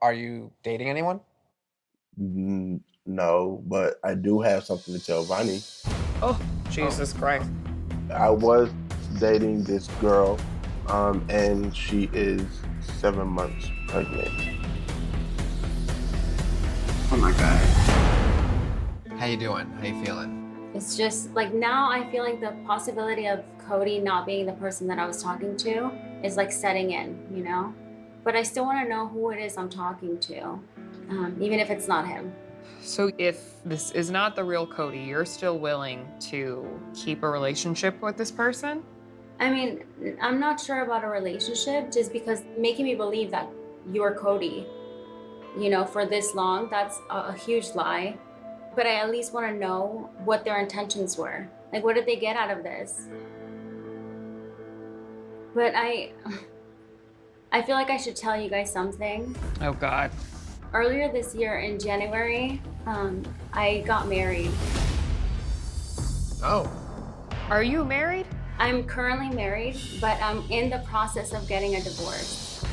Are you dating anyone? No, but I do have something to tell Vonnie. Oh, Oh, Jesus Christ. I was dating this girl, and she is 7 months pregnant. Oh my God. how you doing? How you feeling? It's just like now I feel like the possibility of Cody not being the person that I was talking to is like setting in. But I still want to know who it is I'm talking to, even if it's not him. So if this is not the real Cody, you're still willing to keep a relationship with this person? I mean, I'm not sure about a relationship just because making me believe that you're Cody, for this long, that's a huge lie. But I at least want to know what their intentions were. Like, what did they get out of this? But I feel like I should tell you guys something. Oh God. Earlier this year in January, I got married. Oh, Are you married? I'm currently married, but I'm in the process of getting a divorce.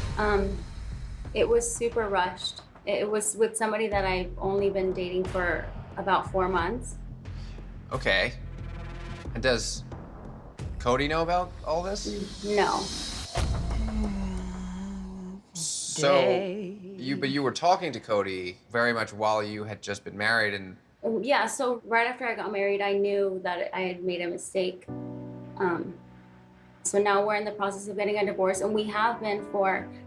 It was super rushed. It was with somebody that I've only been dating for about 4 months. okay. And does Cody know about all this? No. So you were talking to Cody very much while you had just been married, and Yeah, so right after I got married, I knew that I had made a mistake. So now we're in the process of getting a divorce, and we have been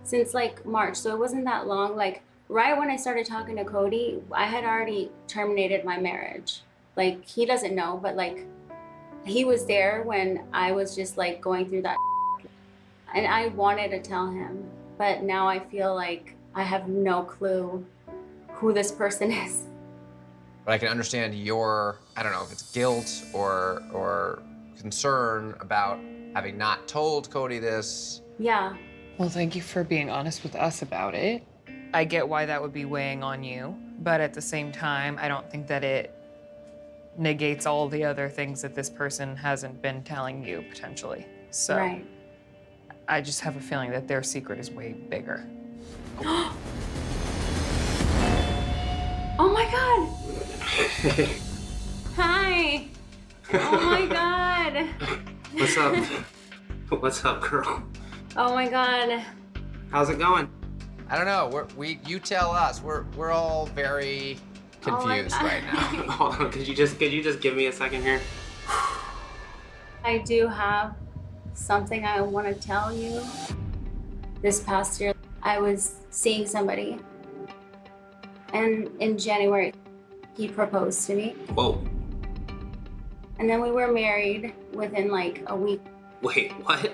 since like March. So it wasn't that long. Like right when I started talking to Cody, I had already terminated my marriage. Like he doesn't know, but like he was there when I was just like going through that, and I wanted to tell him, but now I feel like I have no clue who this person is. but I can understand your, I don't know if it's guilt or concern about having not told Cody this. Yeah. Well, thank you for being honest with us about it. I get why that would be weighing on you, but at the same time, I don't think that it negates all the other things that this person hasn't been telling you potentially. So Right. I just have a feeling that their secret is way bigger. Oh my God. Hi. Oh my God. What's up? What's up, girl? Oh my God. How's it going? I don't know. You tell us. We're all very Oh my confused God. right now. Hold on, could you just give me a second here? I do have something I want to tell you. This past year, I was seeing somebody, and in January, he proposed to me. Whoa, And then we were married within like a week, wait, what?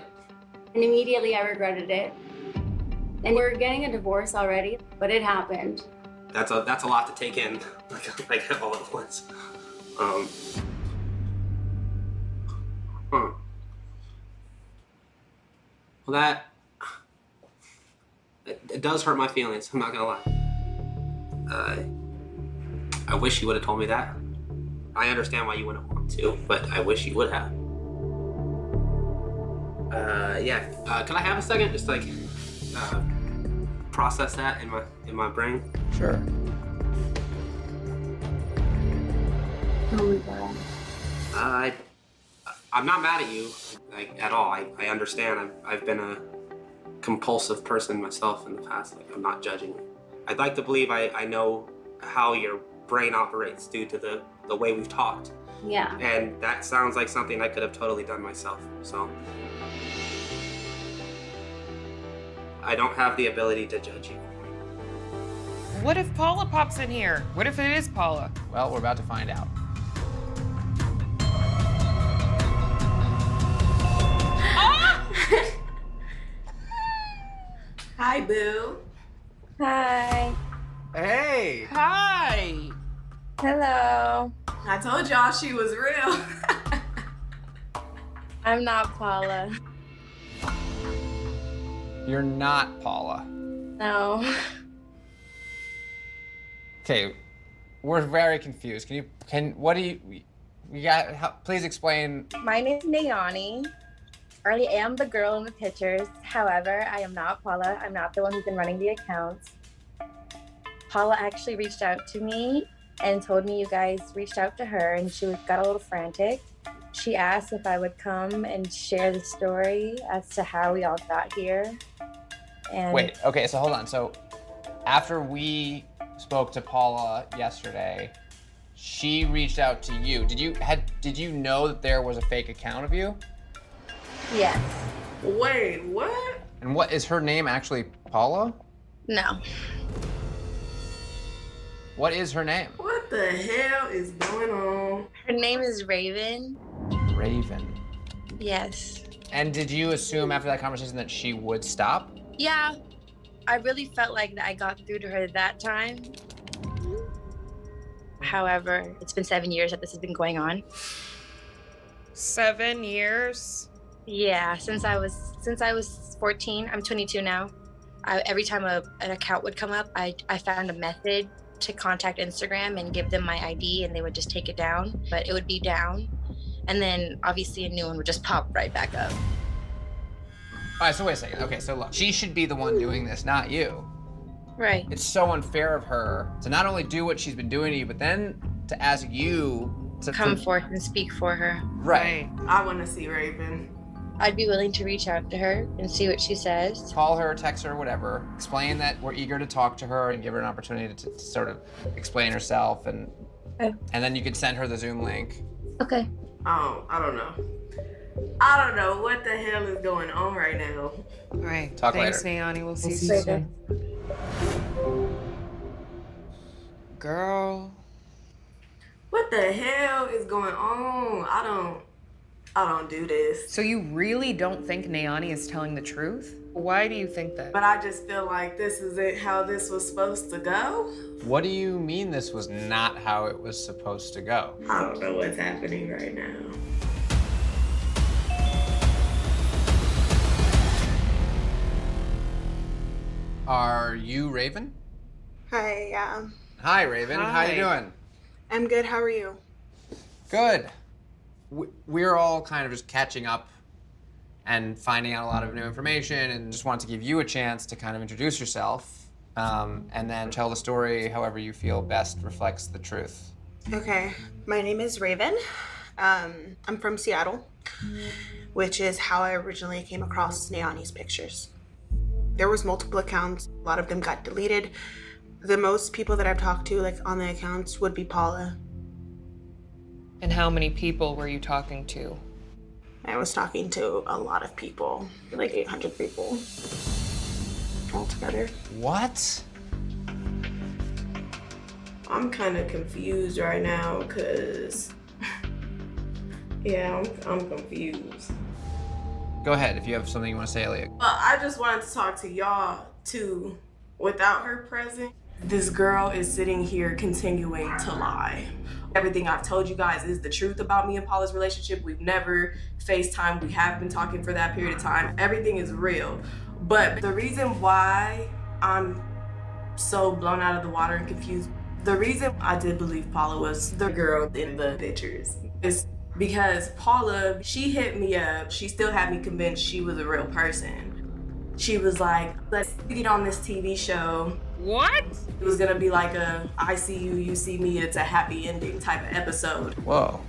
and immediately I regretted it. And we're getting a divorce already, but it happened. That's a lot to take in, like all at once. Huh. Well, it does hurt my feelings. I'm not gonna lie. I wish you would have told me that. I understand why you wouldn't want to, but I wish you would have. Yeah. Can I have a second? Just like process that in my brain. Sure. Oh my God. I'm not mad at you, like at all. I understand. I've been a compulsive person myself in the past. Like I'm not judging. I'd like to believe I know how your brain operates due to the way we've talked. Yeah. And that sounds like something I could have totally done myself. So I don't have the ability to judge you. What if Paula pops in here? What if it is Paula? Well, we're about to find out. Hi, boo. Hi. Hey. Hi! Hello. I told y'all she was real. I'm not Paula. You're not Paula. No. Okay, we're very confused. What do you got, please explain. My name's Nayani. I am the girl in the pictures. However, I am not Paula. I'm not the one who's been running the accounts. Paula actually reached out to me and told me you guys reached out to her, and she got a little frantic. She asked if I would come and share the story as to how we all got here. And Wait, okay, so hold on. So after we spoke to Paula yesterday, she reached out to you. Did you know that there was a fake account of you? yes. Wait, what? And what is her name actually Paula? No. What is her name? What the hell is going on? Her name is Raven. Raven. Yes. And did you assume after that conversation that she would stop? Yeah. I really felt like that I got through to her that time. However, it's been 7 years that this has been going on. 7 years? Yeah, since I was 14. I'm 22 now. Every time an account would come up, I found a method to contact Instagram and give them my ID, and they would just take it down. But it would be down, and then obviously a new one would just pop right back up. All right, so wait a second. Okay, so look, she should be the one doing this, not you. Right. It's so unfair of her to not only do what she's been doing to you, but then to ask you to Come forth and speak for her. Right. I want to see Raven. I'd be willing to reach out to her and see what she says. Call her, text her, whatever. Explain that we're eager to talk to her and give her an opportunity to sort of explain herself, and Okay. and then you could send her the Zoom link. Okay. Oh, I don't know. I don't know what the hell is going on right now. All right. Talk Thanks, later. Naomi. We'll see you see you soon. Girl. What the hell is going on? I don't do this. So you really don't think Naomi is telling the truth? Why do you think that? But I just feel like this isn't how this was supposed to go. What do you mean this was not how it was supposed to go? I don't know what's happening right now. Are you Raven? Hi, yeah. Hi, Raven. How Hi. you doing? I'm good. How are you? Good. We're all kind of just catching up and finding out a lot of new information, and just wanted to give you a chance to kind of introduce yourself, and then tell the story however you feel best reflects the truth. Okay. My name is Raven. I'm from Seattle, which is how I originally came across Naomi's pictures. There was multiple accounts. A lot of them got deleted. The most people that I've talked to, like on the accounts, would be Paula. And how many people were you talking to? I was talking to a lot of people, like 800 people altogether. What? I'm kind of confused right now because, yeah, I'm confused. Go ahead if you have something you want to say, Elliot. Well, I just wanted to talk to y'all too. Without her present, this girl is sitting here continuing to lie. Everything I've told you guys is the truth about me and Paula's relationship. We've never FaceTimed. We have been talking for that period of time. Everything is real. But the reason why I'm so blown out of the water and confused, the reason I did believe Paula was the girl in the pictures is because Paula, she hit me up. She still had me convinced she was a real person. She was like, let's get on this TV show. What? It was gonna be like a I see you, you see me, it's a happy ending type of episode. Whoa.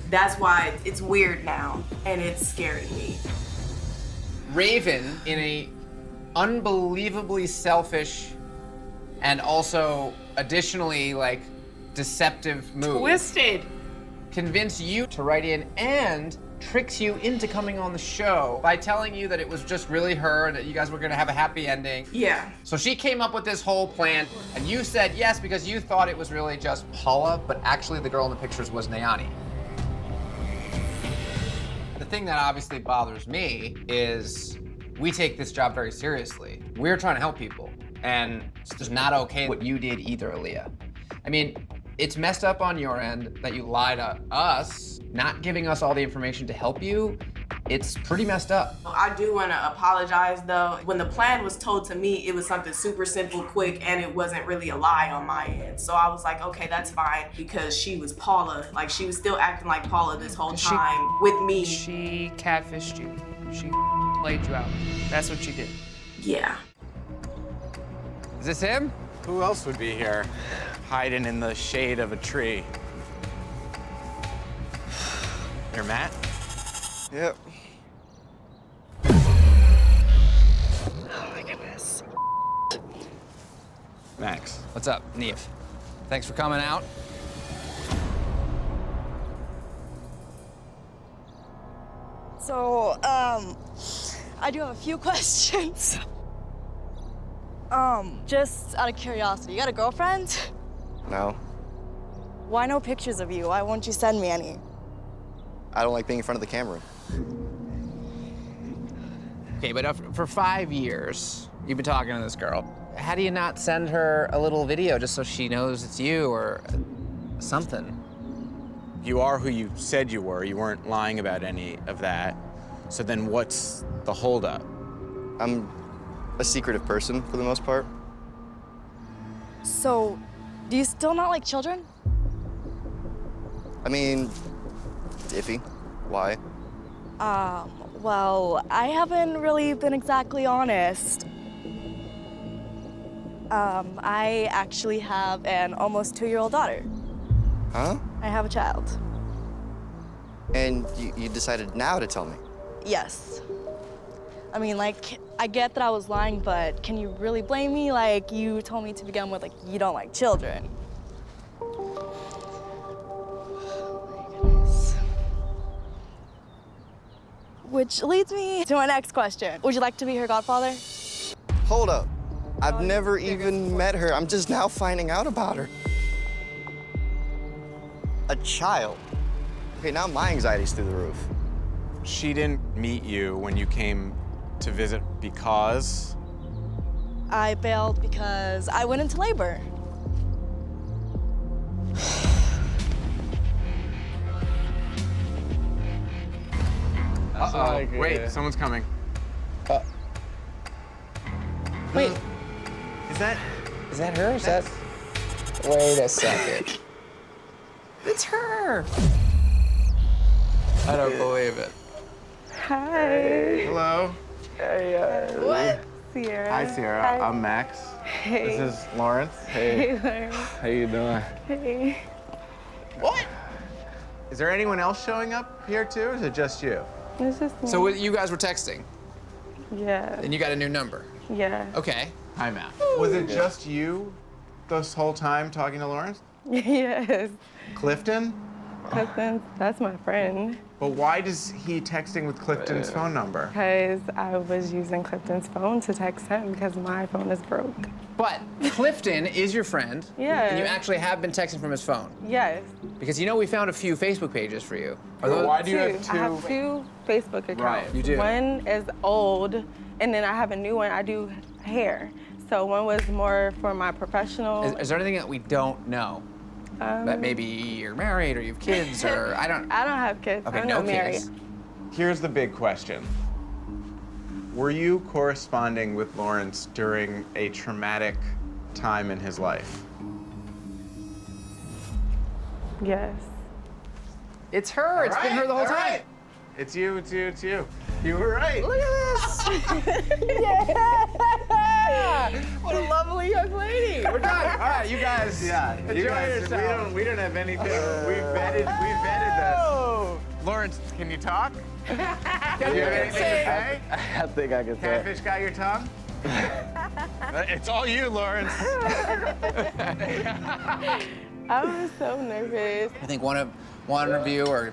That's why it's weird now and it's scaring me. Raven, in a unbelievably selfish and also additionally like deceptive move, Twisted. convinced you to write in and tricks you into coming on the show by telling you that it was just really her and that you guys were gonna have a happy ending. Yeah. So she came up with this whole plan, and you said yes because you thought it was really just Paula, but actually the girl in the pictures was Naomi. The thing that obviously bothers me is we take this job very seriously. We're trying to help people, and it's just not okay what you did either, Aaliyah. I mean, it's messed up on your end that you lie to us, not giving us all the information to help you. It's pretty messed up. I do want to apologize though. When the plan was told to me, it was something super simple, quick, and it wasn't really a lie on my end. So I was like, okay, that's fine, because she was Paula. Like, she was still acting like Paula this whole time with me. She catfished you. She played you out. That's what she did. Yeah. Is this him? Who else would be here, hiding in the shade of a tree? You're Matt? Yep. Max. What's up, Neve? Thanks for coming out. So, I do have a few questions. Just out of curiosity, you got a girlfriend? No. Why no pictures of you? Why won't you send me any? I don't like being in front of the camera. Okay, but for 5 years, you've been talking to this girl. How do you not send her a little video just so she knows it's you or something? You are who you said you were. You weren't lying about any of that. So then what's the holdup? I'm a secretive person for the most part. So, do you still not like children? I mean, it's iffy. Why? Well, I haven't really been exactly honest. I actually have an almost 2-year-old daughter. Huh? I have a child. And you decided now to tell me? Yes. I mean, like, I get that I was lying, but can you really blame me? Like, you told me to begin with, like, you don't like children. Which leads me to my next question. Would you like to be her godfather? Hold up. I've never even met her. I'm just now finding out about her. A child? Okay, now my anxiety's through the roof. She didn't meet you when you came to visit because? I bailed because I went into labor. Uh-oh. Wait, someone's coming. Wait, Is that? is that her? Is that? Wait a second. It's her. I don't believe it. Hi. Hello. Hey, What? Sierra. Hi, Sierra. Hi. I'm Max. Hey. This is Lawrence. Hey, Lawrence. How you doing? Hey. What? Is there anyone else showing up here too, or is it just you? It's just me. So you guys were texting, Yeah. and you got a new number. Yeah. Okay. Hi, Matt. Was it just you this whole time talking to Lawrence? Yes. Clifton? Clifton, that's my friend. But why does he texting with Clifton's phone number? Because I was using Clifton's phone to text him because my phone is broke. But Clifton is your friend. Yeah. And you actually have been texting from his phone. Yes. Because you know we found a few Facebook pages for you. Are Well, those- why do you have I have two Facebook accounts. Right, you do. One is old, and then I have a new one. I do hair. So one was more for my professional. Is there anything that we don't know? That maybe you're married or you have kids or I don't. I don't have kids. Okay, I'm no not married. kids. Here's the big question. Were you corresponding with Lawrence during a traumatic time in his life? Yes. It's her. It's been her the whole time. Right. It's you, it's you, it's you. You were right. Look at this. Yeah. What a lovely young lady. We're done. All right, you guys. Yeah, enjoy you guys, yourself. we don't have anything. We vetted this. Lawrence, can you talk? Do you have anything to say? I think I can say. Catfish got your tongue? It's all you, Lawrence. I was so nervous. I think one of you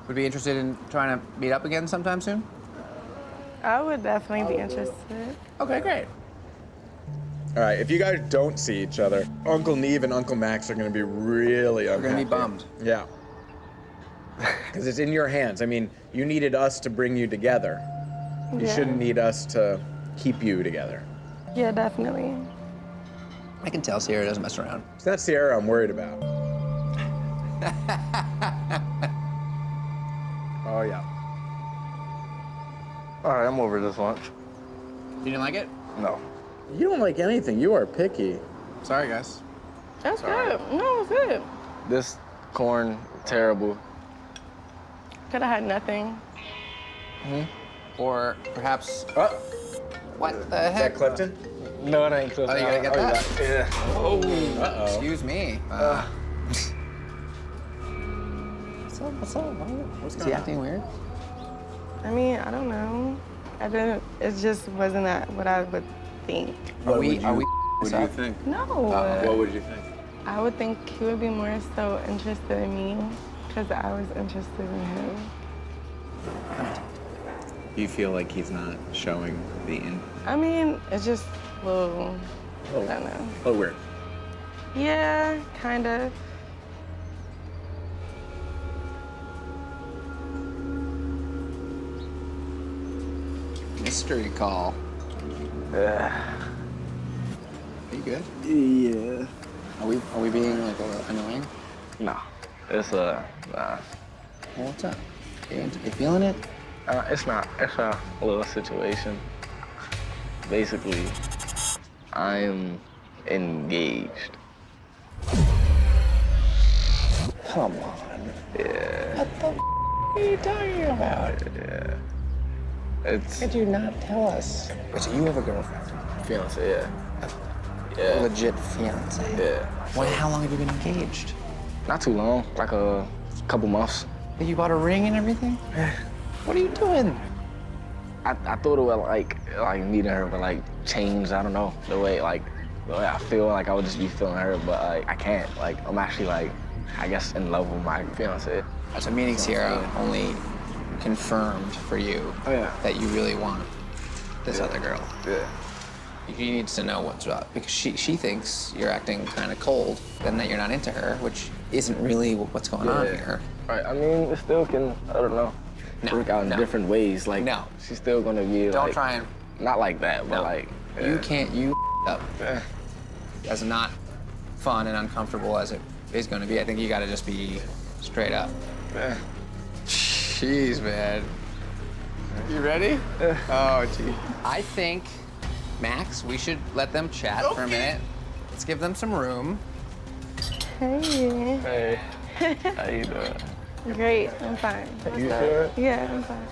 would be interested in trying to meet up again sometime soon. I would definitely be interested. Okay, great. All right, if you guys don't see each other, Uncle Neve and Uncle Max are going to be really unhappy. We're gonna be bummed. Yeah. Because it's in your hands. I mean, you needed us to bring you together. You Yeah. shouldn't need us to keep you together. Yeah, definitely. I can tell Sierra doesn't mess around. It's not Sierra I'm worried about. Oh, yeah. All right, I'm over this lunch. You didn't like it? No. You don't like anything. You are picky. Sorry, guys. That's good. No, it's good. This corn, terrible. Could have had nothing. Or perhaps. Oh, What the is that heck? Clifton? No, it ain't close. Oh, you gotta get that? Yeah. Oh, Uh-oh. excuse me. What's up? What's up? Is he acting weird? I mean, I don't know. It just wasn't that what I would think. Are we? What do you think? No. What would you think? I would think he would be more so interested in me because I was interested in him. Do you feel like he's not showing the in? I mean, it's just a little, I don't know. Oh, weird. Yeah, kind of. Mystery call. Yeah. Are you good? Yeah. Are we being like annoying? No. It's nah. Well, what's up? You feeling it? It's not. It's a little situation. Basically, I'm engaged. Come on. Yeah. What the are you talking about? Yeah. It's. Why did you not tell us? Wait, so you have a girlfriend? Fiance, yeah. A legit fiance? Yeah. Well, how long have you been engaged? Not too long, like a couple months. You bought a ring and everything? What are you doing? I thought it would like meeting her would like change, I don't know, the way I feel like I would just be feeling her, but like I can't. Like I'm actually like, I guess in love with my fiance. So meeting Sierra only confirmed for you that you really want this other girl. Yeah. He needs to know what's up because she thinks you're acting kind of cold and that you're not into her, which isn't really what's going on here. Right. I mean, it still can, I don't know, work out in different ways. Like, she's still gonna be Don't like, try and. not like that, but like. You can't, up. As not fun and uncomfortable as it is gonna be, I think you gotta just be straight up. Jeez, man. You ready? Oh, gee. I think, Max, we should let them chat for a minute. Let's give them some room. Hey. Hey. How you doing? Great, I'm fine. You sure? Yeah, I'm fine.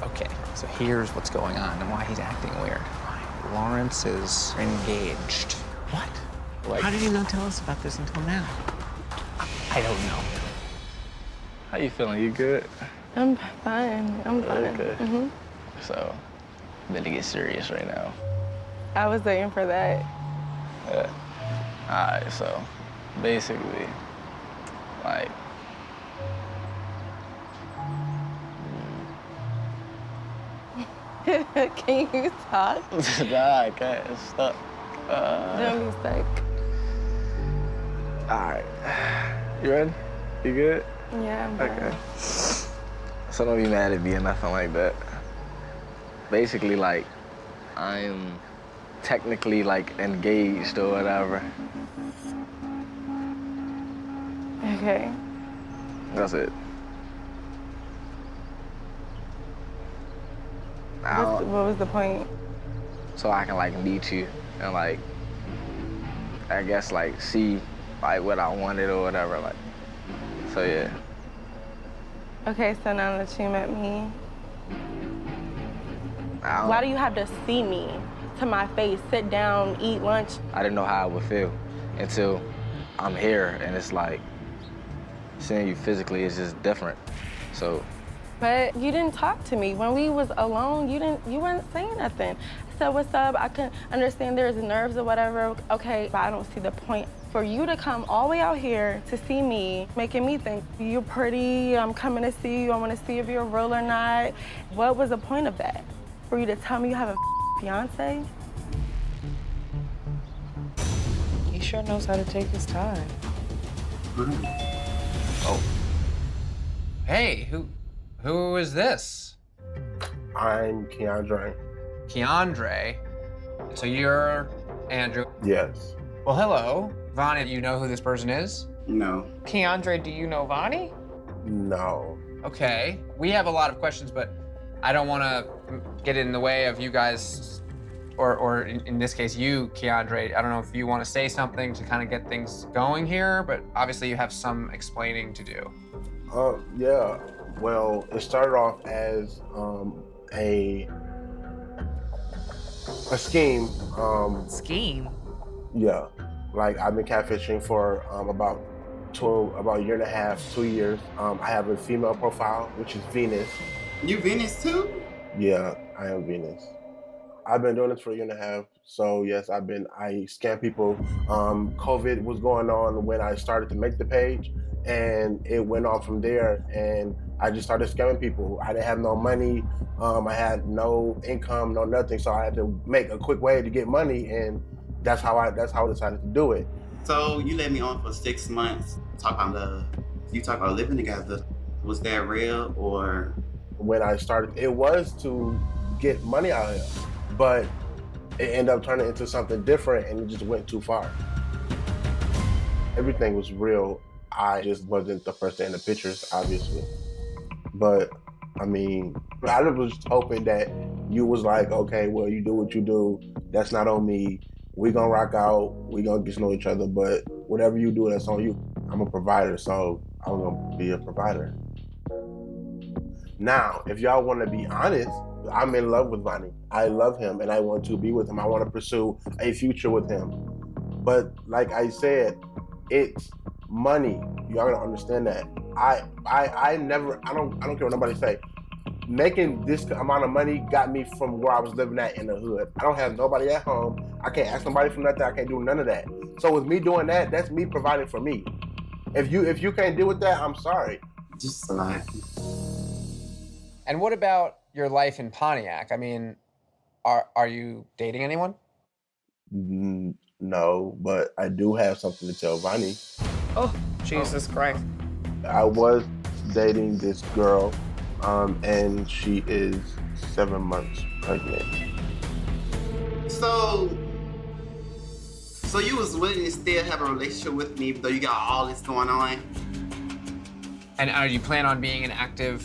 Okay, so here's what's going on and why he's acting weird. Lawrence is engaged. What? Like, how did you not tell us about this until now? I don't know. How you feeling? You good? I'm fine. I'm fine. Okay. Mm-hmm. So, better get serious right now. I was waiting for that. All right, so basically, like, Can you talk? nah, I can't. It's stuck. Don't be stuck. All right. You ready? You good? Yeah, I'm fine. Okay. So don't be mad at me or nothing like that. Basically, like, I'm technically, like, engaged or whatever. Okay. That's it. What was the point? So I can, like, meet you and, like, I guess, like, see, like, what I wanted or whatever, like. So, yeah. Okay, so now that you met me, why do you have to see me to my face, sit down, eat lunch? I didn't know how I would feel until I'm here, and it's like, seeing you physically is just different, so. But you didn't talk to me. When we was alone, you weren't saying nothing. I said, what's up? I can understand there's nerves or whatever. Okay, but I don't see the point for you to come all the way out here to see me, making me think you're pretty, I'm coming to see you, I want to see if you're real or not. What was the point of that? For you to tell me you have a fiance? He sure knows how to take his time. Oh. Hey, who is this? I'm Keandre. Keandre? So you're Andrew? Yes. Well, hello. Vonnie, do you know who this person is? No. Keandre, do you know Vonnie? No. Okay. We have a lot of questions, but I don't want to get in the way of you guys, or in this case, you, Keandre. I don't know if you want to say something to kind of get things going here, but obviously you have some explaining to do. Yeah. Well, it started off as a A scheme. Scheme? Yeah. Like, I've been catfishing for about a year and a half, 2 years. I have a female profile, which is Venus. You Venus too? Yeah, I am Venus. I've been doing this for a year and a half. So yes, I scam people. COVID was going on when I started to make the page, and it went on from there, and I just started scamming people. I didn't have no money. I had no income, no nothing. So I had to make a quick way to get money, and that's how I decided to do it. So you let me on for 6 months. You talk about living together. Was that real or? When I started, it was to get money out of him, but it ended up turning into something different, and it just went too far. Everything was real. I just wasn't the person in the pictures, obviously. But I mean, I was hoping that you was like, okay, well, you do what you do. That's not on me. We gonna rock out. We gonna get to know each other. But whatever you do, that's on you. I'm a provider, so I'm gonna be a provider. Now, if y'all want to be honest, I'm in love with Vonnie. I love him, and I want to be with him. I want to pursue a future with him. But like I said, it's money. Y'all gotta understand that. I don't care what nobody say. Making this amount of money got me from where I was living at in the hood. I don't have nobody at home. I can't ask nobody for nothing. I can't do none of that. So with me doing that, that's me providing for me. If you can't deal with that, I'm sorry. Just a lot. And what about your life in Pontiac? I mean, are you dating anyone? No, but I do have something to tell Vonnie. Oh, Jesus Christ. I was dating this girl, and she is 7 months pregnant. So you was willing to still have a relationship with me, though you got all this going on? And are you planning on being an active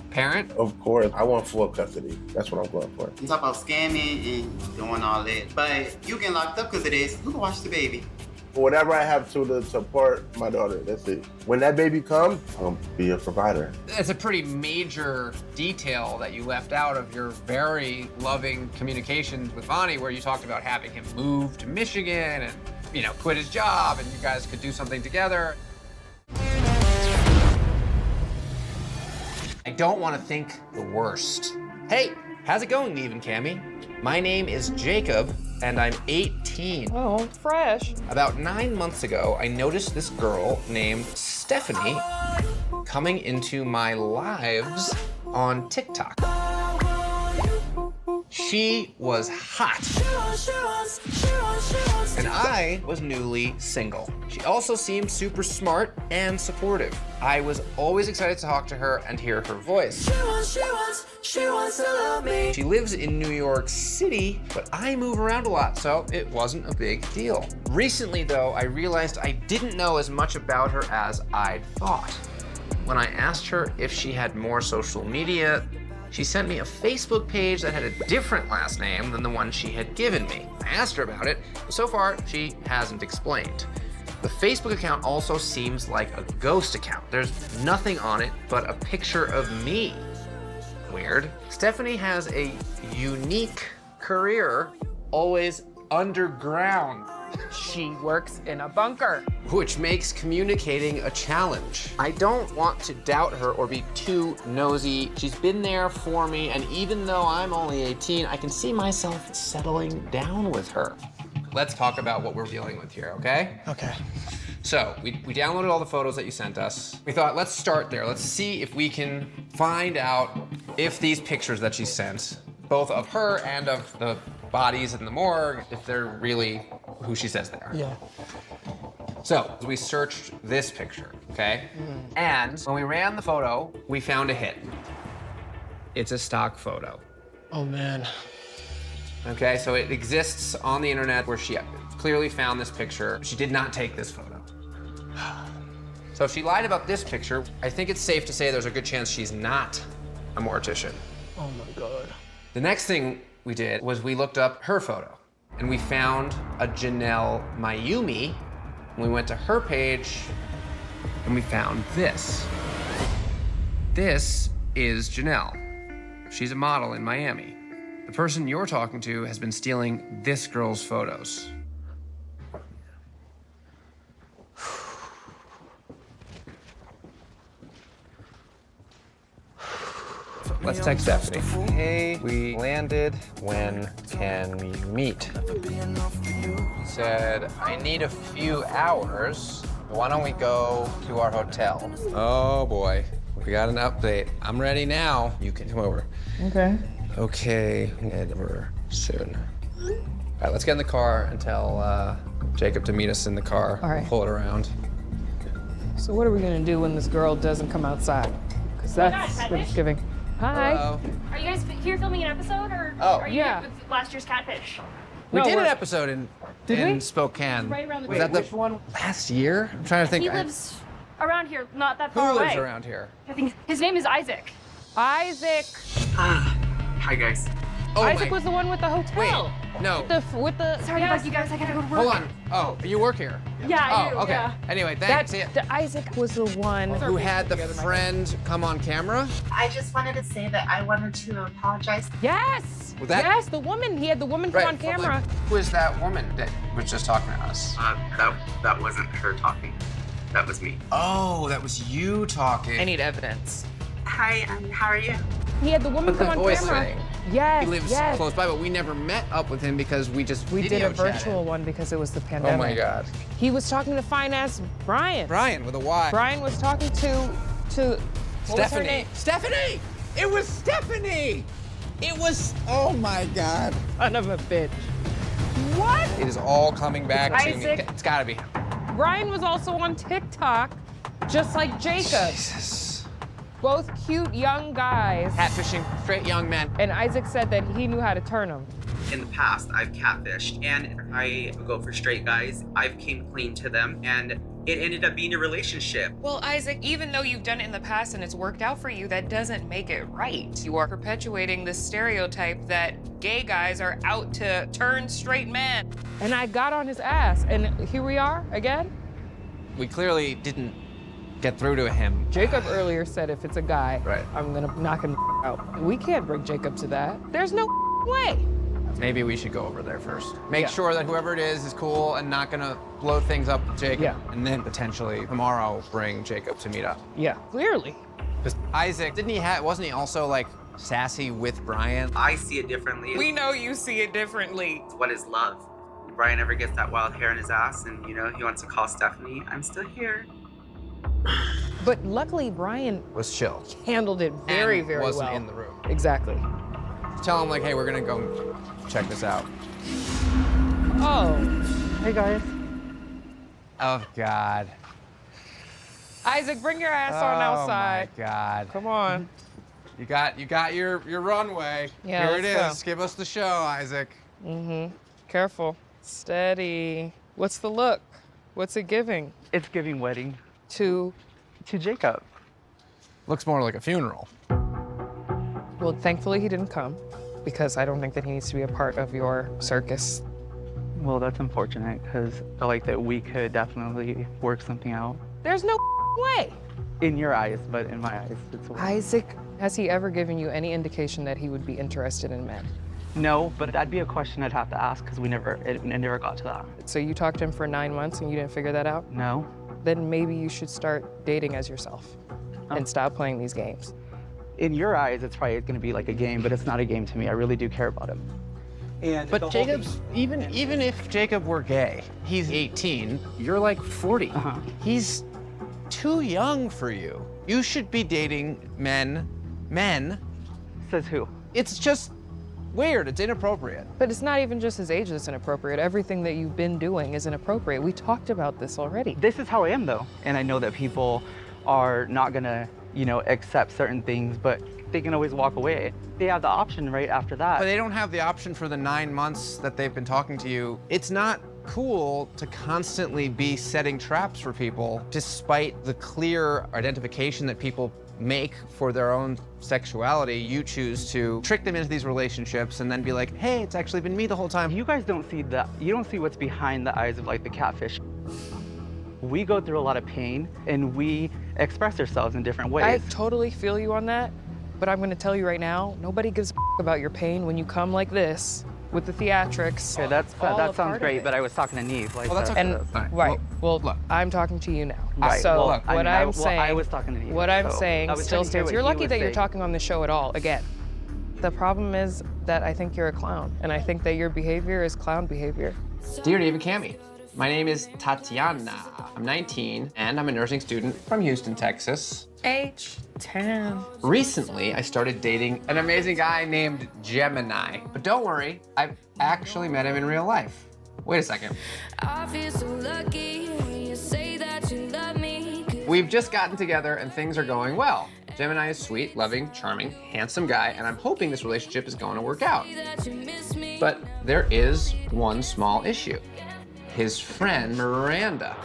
parent? Of course, I want full custody. That's what I'm going for. You talk about scamming and doing all that, but you getting locked up because of this. Who can watch the baby? Whatever I have to support my daughter, that's it. When that baby comes, I'm gonna be a provider. It's a pretty major detail that you left out of your very loving communications with Vonnie, where you talked about having him move to Michigan and, quit his job and you guys could do something together. I don't want to think the worst. Hey, how's it going, Neve and Cammy? My name is Jacob, and I'm 18. Oh, fresh. About 9 months ago, I noticed this girl named Stephanie coming into my lives on TikTok. She was hot. And I was newly single. She also seemed super smart and supportive. I was always excited to talk to her and hear her voice. She wants to love me. She lives in New York City, but I move around a lot, so it wasn't a big deal. Recently, though, I realized I didn't know as much about her as I'd thought. When I asked her if she had more social media, she sent me a Facebook page that had a different last name than the one she had given me. I asked her about it, but so far, she hasn't explained. The Facebook account also seems like a ghost account. There's nothing on it but a picture of me. Weird. Stephanie has a unique career, always underground. She works in a bunker. Which makes communicating a challenge. I don't want to doubt her or be too nosy. She's been there for me, and even though I'm only 18, I can see myself settling down with her. Let's talk about what we're dealing with here, okay? Okay. So, we downloaded all the photos that you sent us. We thought, let's start there. Let's see if we can find out if these pictures that she sent, both of her and of the bodies in the morgue, if they're really who she says they are. Yeah. So, we searched this picture, okay? And when we ran the photo, we found a hit. It's a stock photo. Oh, man. Okay, so it exists on the internet where she clearly found this picture. She did not take this photo. So if she lied about this picture, I think it's safe to say there's a good chance she's not a mortician. Oh, my God. The next thing we did was we looked up her photo, and we found a Janelle Mayumi. And we went to her page, and we found this. This is Janelle. She's a model in Miami. The person you're talking to has been stealing this girl's photos. Let's text Stephanie. Hey, we landed. When can we meet? Said, I need a few hours. Why don't we go to our hotel? Oh boy, we got an update. I'm ready now. You can come over. Okay. Okay, head over soon. All right, let's get in the car and tell Jacob to meet us in the car. All right. Pull it around. So what are we gonna do when this girl doesn't come outside? Because that's what it's giving. Hi. Hello. Are you guys here filming an episode, or Oh. are you Yeah. here with last year's Catfish? We No, did an we're- episode in Did we? Spokane. Right around the Was corner. that the one last year? I'm trying to think. He lives around here, not that far Who away. lives around here? I think his name is Isaac. Isaac. Hi, guys. Oh Isaac my. was the one with the hotel. No. With the. Sorry to bug you guys, I gotta go to work. Hold on. Oh, you work here? Yeah, I Oh, do, okay. yeah. Anyway, thanks. Isaac was the one Who had the friend come on camera? I just wanted to say that I wanted to apologize. Yes. Was that- Yes, the woman. He had the woman come on camera. Who is that woman that was just talking to us? That wasn't her talking. That was me. Oh, that was you talking. I need evidence. Hi, how are you? He had the woman But the come on voice camera. thing. Yes. He lives yes. close by, but we never met up with him because we just We did video a virtual chatted. one because it was the Oh pandemic. my God. He was talking to fine-ass Brian. Brian with a Y. Brian was talking to what was her Stephanie. name? Stephanie! It was Stephanie! It was, oh my God. Son of a bitch. What? It is all coming back to me. Isaac. It's gotta be him. Brian was also on TikTok, just like Jacob. Jesus. Both cute young guys. Catfishing straight young men. And Isaac said that he knew how to turn them. In the past, I've catfished, and I go for straight guys. I've came clean to them, and it ended up being a relationship. Well, Isaac, even though you've done it in the past and it's worked out for you, that doesn't make it right. You are perpetuating this stereotype that gay guys are out to turn straight men. And I got on his ass, and here we are again. We clearly didn't get through to him. Jacob earlier said if it's a guy, Right. I'm gonna knock him out. We can't bring Jacob to that. There's no way. Maybe we should go over there first. Make Yeah. sure that whoever it is cool and not gonna blow things up with Jacob. Yeah. And then potentially tomorrow bring Jacob to meet up. Yeah, clearly. Because Isaac, wasn't he also like sassy with Brian? I see it differently. We know you see it differently. What is love? Brian ever gets that wild hair in his ass, and he wants to call Stephanie. I'm still here. But luckily, Brian Was chill. handled it very, And very wasn't well. in the room. Exactly. Tell him like, hey, we're gonna go check this out. Oh. Hey guys. Oh God. Isaac, bring your ass on outside. Oh my God. Come on. You got your runway. Yeah, Here it is. let's go. Give us the show, Isaac. Mm-hmm. Careful. Steady. What's the look? What's it giving? It's giving wedding. To Jacob. Looks more like a funeral. Well, thankfully he didn't come because I don't think that he needs to be a part of your circus. Well, that's unfortunate because I feel like that we could definitely work something out. There's no way. In your eyes, but in my eyes, it's Isaac, has he ever given you any indication that he would be interested in men? No, but that'd be a question I'd have to ask because it never got to that. So you talked to him for 9 months and you didn't figure that out? No. Then maybe you should start dating as yourself and stop playing these games. In your eyes, it's probably going to be like a game, but it's not a game to me. I really do care about him. But Jacob's, even if Jacob were gay, he's 18, you're like 40. He's too young for you. You should be dating men. Says who? It's just weird, it's inappropriate. But it's not even just his age that's inappropriate. Everything that you've been doing is inappropriate. We talked about this already. This is how I am though. And I know that people are not gonna, accept certain things, but they can always walk away. They have the option right after that. But they don't have the option for the 9 months that they've been talking to you. It's not cool to constantly be setting traps for people despite the clear identification that people make for their own sexuality. You choose to trick them into these relationships and then be like, hey, it's actually been me the whole time. You guys don't see that. You don't see what's behind the eyes of like the catfish. We go through a lot of pain and we express ourselves in different ways. I totally feel you on that. But I'm gonna tell you right now, nobody gives a about your pain when you come like this with the theatrics. Okay, that sounds great, but I was talking to Neve. Like, Well, that's okay. And Fine. right, well, look. I'm talking to you now. Right, So well, what I mean, I'm saying, I was talking to Neve. what I'm so saying I was still trying to hear stands. what You're he lucky was that you're saying. talking on the show at all. Again, the problem is that I think you're a clown, and I think that your behavior is clown behavior. Dear Dave and Cammie, my name is Tatiana. I'm 19, and I'm a nursing student from Houston, Texas. Age 10. Recently, I started dating an amazing guy named Gemini. But don't worry, I've actually met him in real life. Wait a second. I feel so lucky when you say that you love me. We've just gotten together and things are going well. Gemini is sweet, loving, charming, handsome guy, and I'm hoping this relationship is going to work out. But there is one small issue. His friend, Miranda.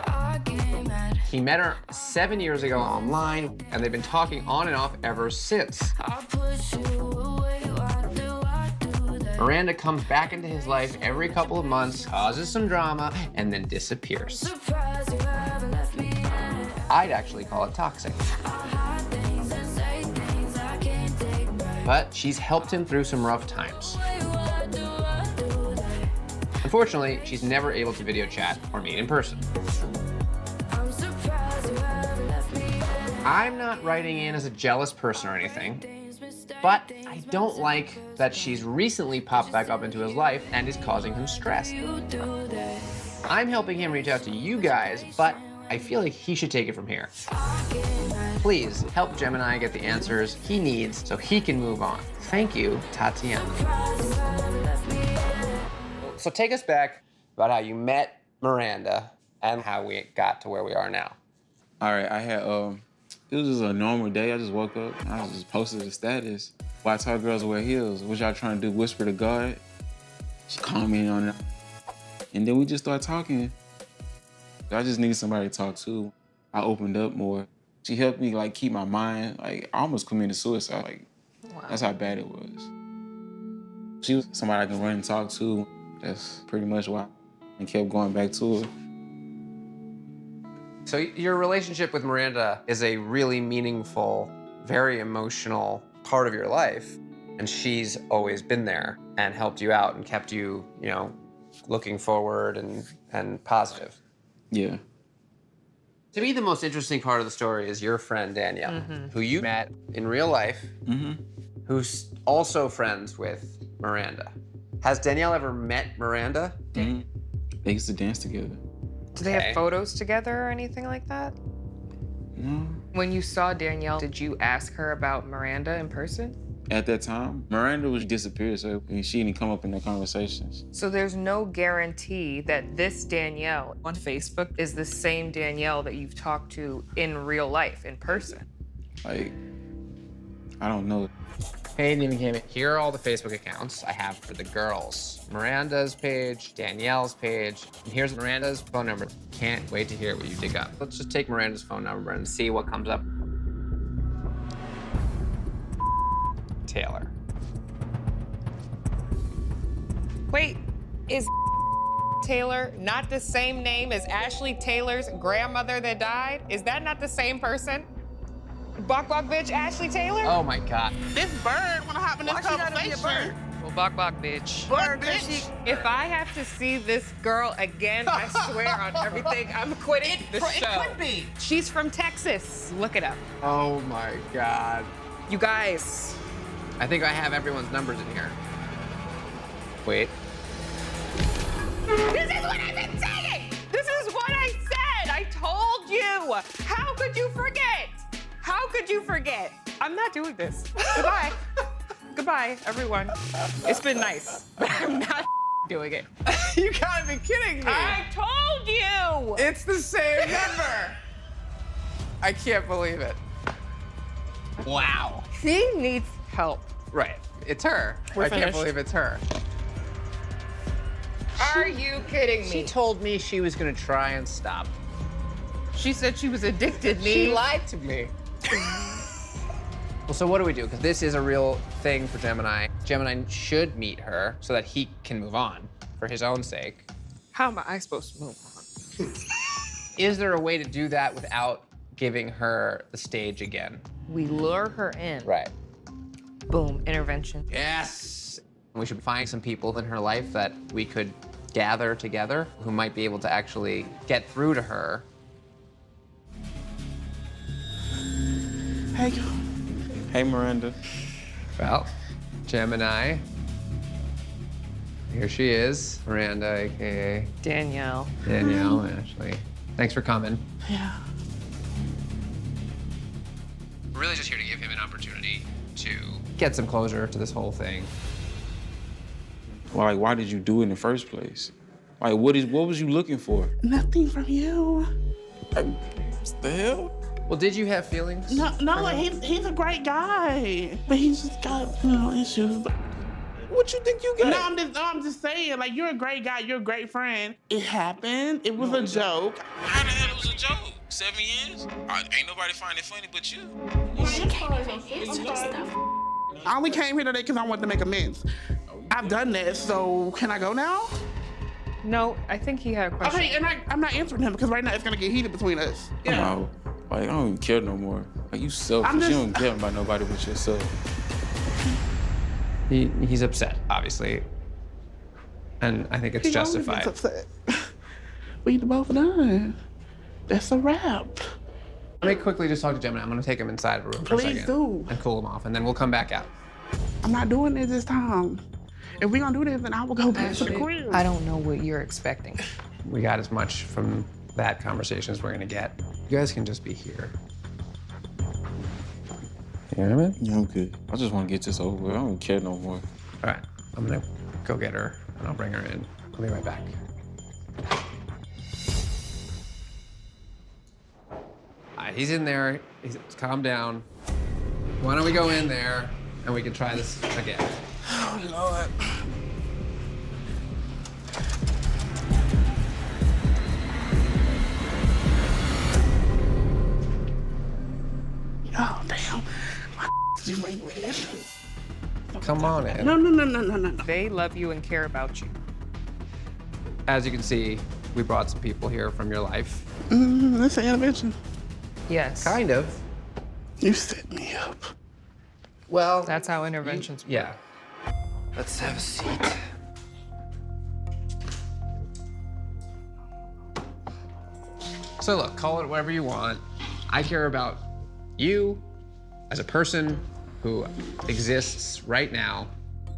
He met her 7 years ago online, and they've been talking on and off ever since. Miranda comes back into his life every couple of months, causes some drama, and then disappears. I'd actually call it toxic. But she's helped him through some rough times. Unfortunately, she's never able to video chat or meet in person. I'm not writing in as a jealous person or anything, but I don't like that she's recently popped back up into his life and is causing him stress. I'm helping him reach out to you guys, but I feel like he should take it from here. Please help Gemini get the answers he needs so he can move on. Thank you, Tatiana. So take us back about how you met Miranda and how we got to where we are now. All right, I had, it was just a normal day. I just woke up, I just posted a status. Why tall girls wear heels? What y'all trying to do, whisper to God? She commented on it. And then we just started talking. I just needed somebody to talk to. I opened up more. She helped me like keep my mind, like I almost committed suicide. Like, wow. That's how bad it was. She was somebody I can run and talk to. That's pretty much why I kept going back to her. So your relationship with Miranda is a really meaningful, very emotional part of your life. And she's always been there and helped you out and kept you, looking forward and positive. Yeah. To me, the most interesting part of the story is your friend, Danielle, who you met in real life, who's also friends with Miranda. Has Danielle ever met Miranda? They used to dance together. Do they have photos together or anything like that? No. When you saw Danielle, did you ask her about Miranda in person? At that time, Miranda was disappeared, so she didn't come up in the conversations. So there's no guarantee that this Danielle on Facebook is the same Danielle that you've talked to in real life, in person? Like, I don't know. Hey, Neve and Cammie. Here are all the Facebook accounts I have for the girls. Miranda's page, Danielle's page, and here's Miranda's phone number. Can't wait to hear what you dig up. Let's just take Miranda's phone number and see what comes up. Taylor. Wait, is Taylor not the same name as Ashley Taylor's grandmother that died? Is that not the same person? Bok bok bitch Ashley Taylor? Oh my God. This bird wanna hop in this conversation. Well, bok bok bitch. Bird bitch. If I have to see this girl again, I swear on everything, I'm quitting the show. It could be. She's from Texas. Look it up. Oh my God. You guys. I think I have everyone's numbers in here. Wait. This is what I've been saying! This is what I said! I told you! How could you forget? How could you forget? I'm not doing this. Goodbye. Goodbye, everyone. It's been nice, but I'm not doing it. You gotta be kidding me. I told you! It's the same number. I can't believe it. Wow. She needs help. Right. It's her. We're I can't finished. believe it's her. Are you kidding me? She told me she was gonna try and stop. She said she was addicted, me. She lied to me. Well, so what do we do? Because this is a real thing for Gemini. Gemini should meet her so that he can move on for his own sake. How am I supposed to move on? Is there a way to do that without giving her the stage again? We lure her in. Right. Boom, intervention. Yes! We should find some people in her life that we could gather together who might be able to actually get through to her. Hey. Hey, Miranda. Well, Gemini. Here she is, Miranda, AKA Danielle. Danielle, Ashley. Thanks for coming. Yeah. We're really just here to give him an opportunity to get some closure to this whole thing. Well, like, why did you do it in the first place? Like, what was you looking for? Nothing from you. What the hell? Well, did you have feelings? No, like, he's a great guy, but he's just got, issues. What you think you got? No, I'm just saying, like, you're a great guy, you're a great friend. It happened, it was a joke. How the hell it was a joke? 7 years? Ain't nobody find it funny but you. I only came here today because I wanted to make amends. I've done that, so can I go now? No, I think he had a question. Okay, and I'm not answering him because right now it's gonna get heated between us. I'm out. Like, I don't even care no more. Like, you selfish. You don't care about nobody but yourself. He's upset, obviously. And I think it's justified. He's upset. We both done. That's a wrap. Let me quickly just talk to Gemini. I'm gonna take him inside the room for a second. Please do. And cool him off, and then we'll come back out. I'm not doing it this time. If we're gonna do this, then I will go back to the crib. I don't know what you're expecting. We got as much from that conversation as we're gonna get. You guys can just be here. You know what I mean? Yeah, I'm good. I just want to get this over with. I don't care no more. All right, I'm gonna go get her, and I'll bring her in. I'll be right back. All right, he's in there. He's calm down. Why don't we go in there, and we can try this again. Oh, Lord. Oh, damn. Come on in. No. They love you and care about you. As you can see, we brought some people here from your life. That's an intervention. Yes. Kind of. You set me up. Well, that's how interventions work. Yeah. Let's have a seat. So look, call it whatever you want. I care about you as a person who exists right now.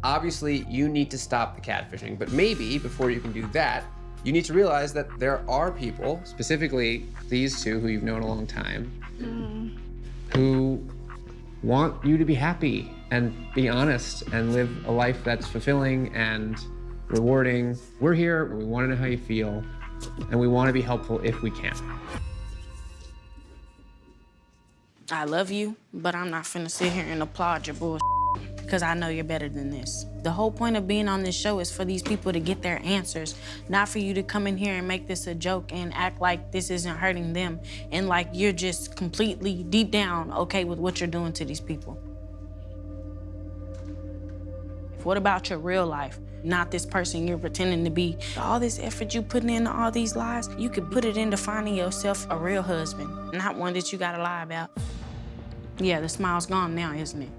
Obviously, you need to stop the catfishing, but maybe before you can do that, you need to realize that there are people, specifically these two who you've known a long time, who want you to be happy and be honest and live a life that's fulfilling and rewarding. We're here, we want to know how you feel, and we want to be helpful if we can. I love you, but I'm not finna sit here and applaud your bullshit because I know you're better than this. The whole point of being on this show is for these people to get their answers, not for you to come in here and make this a joke and act like this isn't hurting them and like you're just completely deep down okay with what you're doing to these people. What about your real life? Not this person you're pretending to be. All this effort you putting into all these lies, you could put it into finding yourself a real husband, not one that you gotta lie about. Yeah, the smile's gone now, isn't it?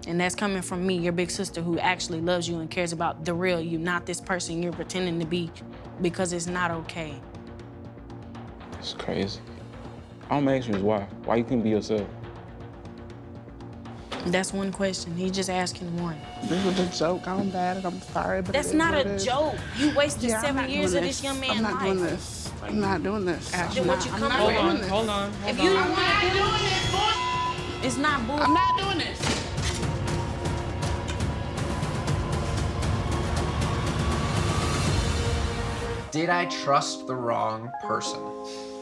And that's coming from me, your big sister, who actually loves you and cares about the real you, not this person you're pretending to be, because it's not okay. It's crazy. All I'm asking is why? Why you couldn't be yourself? That's one question. He's just asking one. This was a joke. I'm bad and I'm sorry, but that's not a joke. You wasted 7 years of this young man's life. I'm not doing this. I'm not doing this. Then what you come Hold on. If you don't want to do it, it's not bull. I'm not doing this. Did I trust the wrong person?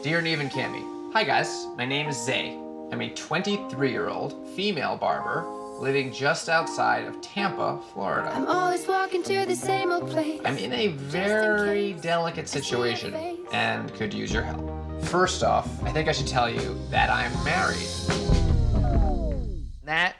Dear Neve and Cammy, hi guys, my name is Zay. I'm a 23-year-old female barber living just outside of Tampa, Florida. I'm always walking to the same old place. I'm in a very delicate situation and could use your help. First off, I think I should tell you that I'm married. That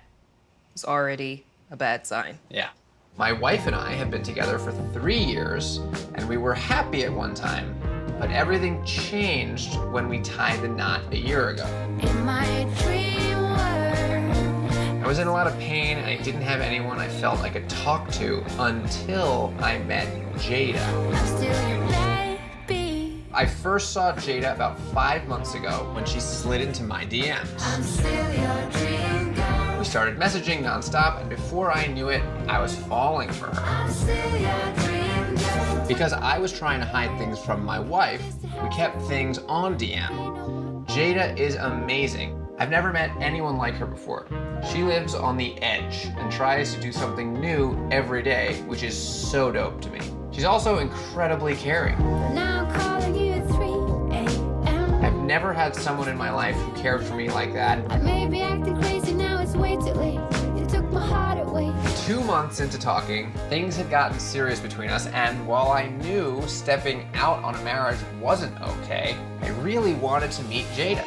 is already a bad sign. Yeah. My wife and I have been together for 3 years, and we were happy at one time, but everything changed when we tied the knot a year ago. In my dream world, I was in a lot of pain and I didn't have anyone I felt I could talk to until I met Jada. I first saw Jada about 5 months ago when she slid into my DMs. We started messaging nonstop, and before I knew it, I was falling for her. Because I was trying to hide things from my wife, we kept things on DM. Jada is amazing. I've never met anyone like her before. She lives on the edge and tries to do something new every day, which is so dope to me. She's also incredibly caring. I've never had someone in my life who cared for me like that. I may be acting crazy now, it's way too late. You took my heart away. 2 months into talking, things had gotten serious between us, and while I knew stepping out on a marriage wasn't okay, I really wanted to meet Jada.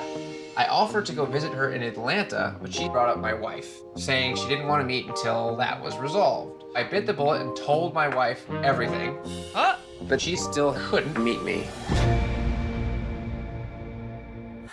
I offered to go visit her in Atlanta, but she brought up my wife, saying she didn't want to meet until that was resolved. I bit the bullet and told my wife everything, but she still couldn't meet me.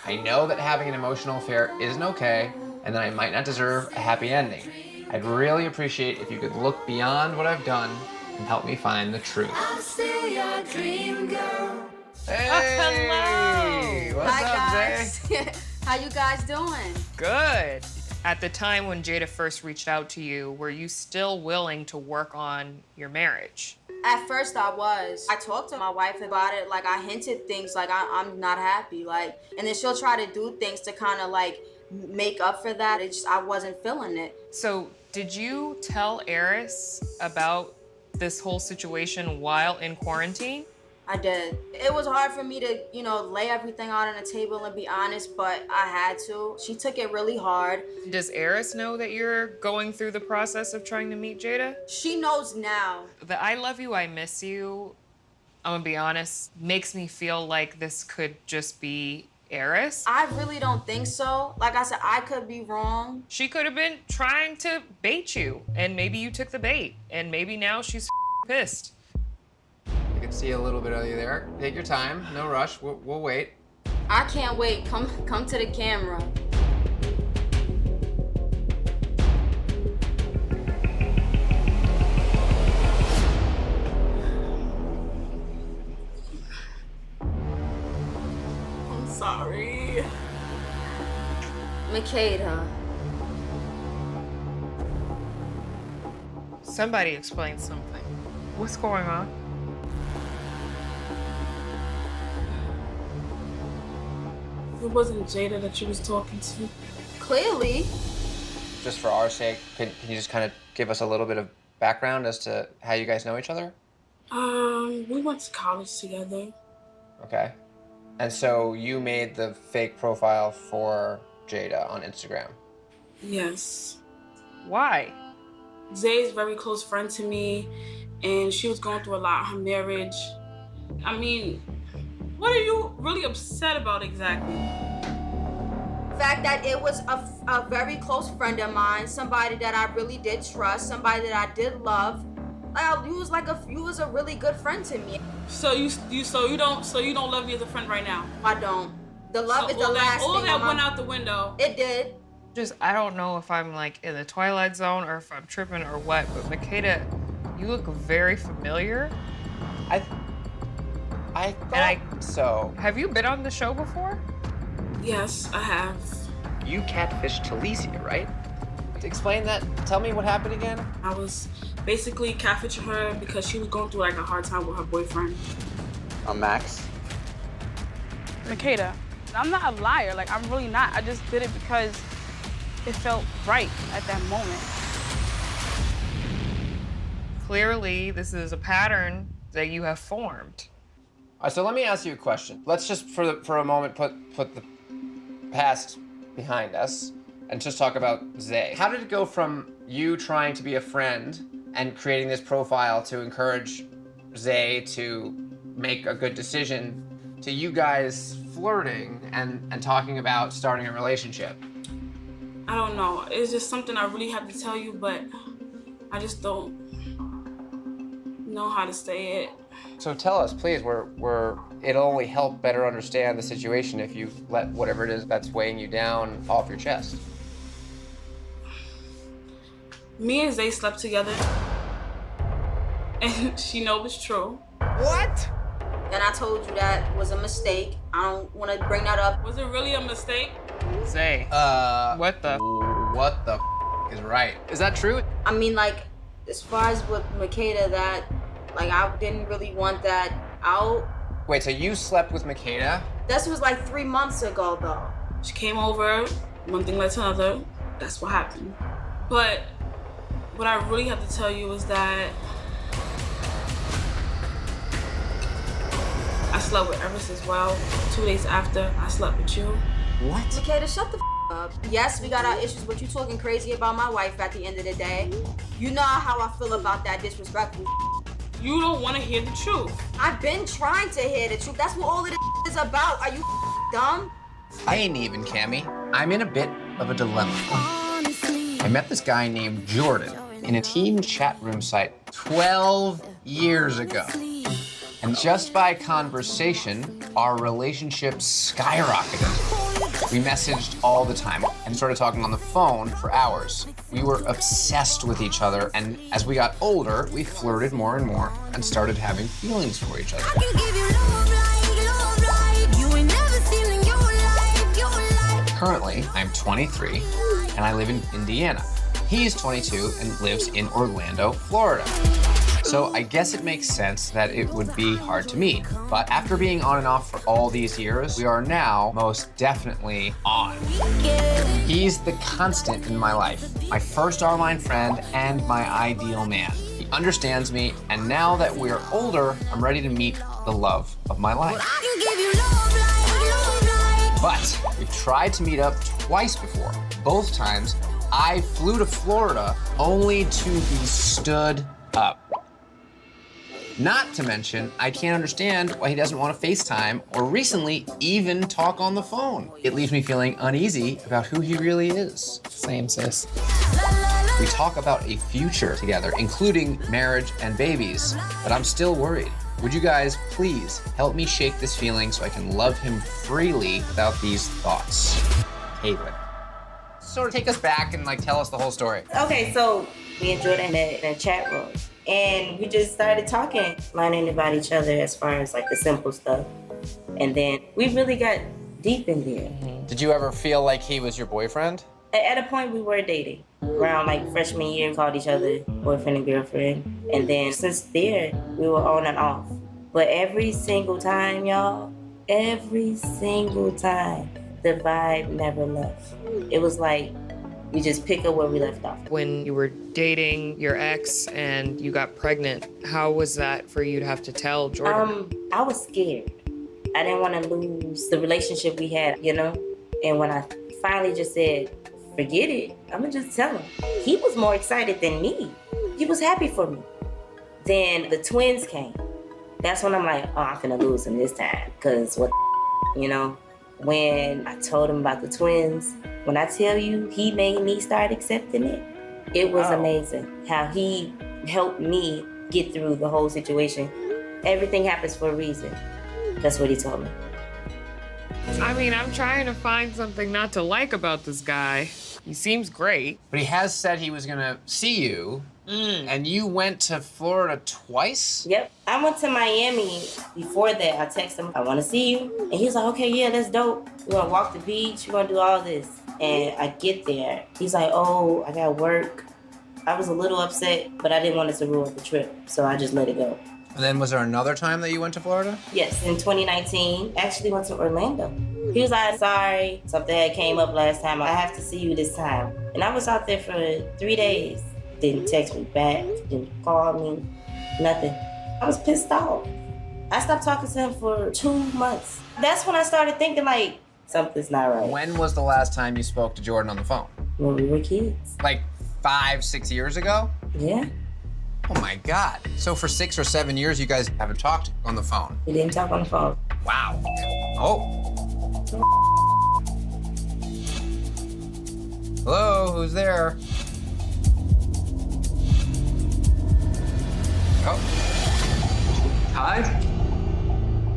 I know that having an emotional affair isn't okay, and that I might not deserve a happy ending. I'd really appreciate if you could look beyond what I've done and help me find the truth. I'm still your dream girl. Hey! What's Hi, up, guys. Zay? How you guys doing? Good. At the time when Jada first reached out to you, were you still willing to work on your marriage? At first I was. I talked to my wife about it. Like, I hinted things like I'm not happy. Like, and then she'll try to do things to kind of like make up for that. It just, I wasn't feeling it. So did you tell Eris about this whole situation while in quarantine? I did. It was hard for me to, lay everything out on the table and be honest, but I had to. She took it really hard. Does Eris know that you're going through the process of trying to meet Jada? She knows now. The I love you, I miss you, I'm gonna be honest, makes me feel like this could just be Eris. I really don't think so. Like I said, I could be wrong. She could have been trying to bait you, and maybe you took the bait, and maybe now she's pissed. I can see a little bit of you there. Take your time, no rush, we'll wait. I can't wait. Come to the camera. I'm sorry. Makeda. Somebody explain something. What's going on? It wasn't Jada that you was talking to. Clearly. Just for our sake, can you just kind of give us a little bit of background as to how you guys know each other? We went to college together. Okay. And so you made the fake profile for Jada on Instagram? Yes. Why? Zay's a very close friend to me, and she was going through a lot in her marriage. I mean, what are you really upset about exactly? The fact that it was a very close friend of mine, somebody that I really did trust, somebody that I did love. You was a really good friend to me. So you don't love me as a friend right now? I don't. The love is the last thing. All that went out the window. It did. I don't know if I'm like in the Twilight Zone or if I'm tripping or what, but Makeda, you look very familiar. I thought so. Have you been on the show before? Yes, I have. You catfished Talicia, right? Explain that. Tell me what happened again. I was basically catfishing her because she was going through like a hard time with her boyfriend. I'm Max. Makeda, I'm not a liar. Like, I'm really not. I just did it because it felt right at that moment. Clearly, this is a pattern that you have formed. All right, so let me ask you a question. Let's just, for a moment, put the past behind us and just talk about Zay. How did it go from you trying to be a friend and creating this profile to encourage Zay to make a good decision to you guys flirting and talking about starting a relationship? I don't know. It's just something I really have to tell you, but I just don't know how to say it. So tell us, please. It'll only help better understand the situation if you let whatever it is that's weighing you down off your chest. Me and Zay slept together. And she know it's true. What? And I told you that was a mistake. I don't want to bring that up. Was it really a mistake? Zay. What the is right? Is that true? I mean, like, as far as with Makeda, that, like, I didn't really want that out. Wait, so you slept with Makeda? This was like 3 months ago, though. She came over, one thing led to another. That's what happened. But what I really have to tell you is that I slept with Everest as well. 2 days after, I slept with you. What? Makeda, shut the up. Yes, we got our issues, but you talking crazy about my wife at the end of the day. You know how I feel about that disrespectful. You don't want to hear the truth. I've been trying to hear the truth. That's what all of this is about. Are you dumb? I ain't even, Cammy. I'm in a bit of a dilemma. I met this guy named Jordan in a team chat room site 12 years ago. And just by conversation, our relationship skyrocketed. We messaged all the time and started talking on the phone for hours. We were obsessed with each other, and as we got older, we flirted more and more and started having feelings for each other. Currently, I'm 23 and I live in Indiana. He's 22 and lives in Orlando, Florida. So I guess it makes sense that it would be hard to meet. But after being on and off for all these years, we are now most definitely on. He's the constant in my life, my first online friend and my ideal man. He understands me, and now that we're older, I'm ready to meet the love of my life. But we've tried to meet up twice before. Both times, I flew to Florida only to be stood up. Not to mention, I can't understand why he doesn't want to FaceTime or recently even talk on the phone. It leaves me feeling uneasy about who he really is. Same, sis. We talk about a future together, including marriage and babies, but I'm still worried. Would you guys please help me shake this feeling so I can love him freely without these thoughts? Caitlin. Sort of take us back and like tell us the whole story. Okay, so me and Jordan met in a chat room. And we just started talking, learning about each other as far as like the simple stuff. And then we really got deep in there. Did you ever feel like he was your boyfriend? At a point, we were dating. Around like freshman year, we called each other boyfriend and girlfriend. And then since there, we were on and off. But every single time, y'all, every single time, the vibe never left. It was like, we just pick up where we left off. When you were dating your ex and you got pregnant, how was that for you to have to tell Jordan? I was scared. I didn't want to lose the relationship we had, you know? And when I finally just said, forget it, I'm gonna just tell him. He was more excited than me. He was happy for me. Then the twins came. That's when I'm like, oh, I'm finna lose him this time. Cause what, you know? When I told him about the twins, when I tell you he made me start accepting it, it was amazing how he helped me get through the whole situation. Everything happens for a reason. That's what he told me. I mean, I'm trying to find something not to like about this guy. He seems great. But he has said he was gonna see you, and you went to Florida twice? Yep. I went to Miami. Before that, I texted him, I wanna see you. And he was like, okay, yeah, that's dope. We're gonna walk the beach, we're gonna do all this. And I get there. He's like, oh, I got work. I was a little upset, but I didn't want it to ruin the trip. So I just let it go. And then was there another time that you went to Florida? Yes, in 2019, actually went to Orlando. He was like, sorry, something had came up last time. I have to see you this time. And I was out there for 3 days. Didn't text me back, didn't call me, nothing. I was pissed off. I stopped talking to him for 2 months. That's when I started thinking like, something's not right. When was the last time you spoke to Jordan on the phone? When we were kids. Like 5, 6 years ago? Yeah. Oh my God. So for 6 or 7 years, you guys haven't talked on the phone? We didn't talk on the phone. Wow. Oh. Hello, who's there? Oh. Hi.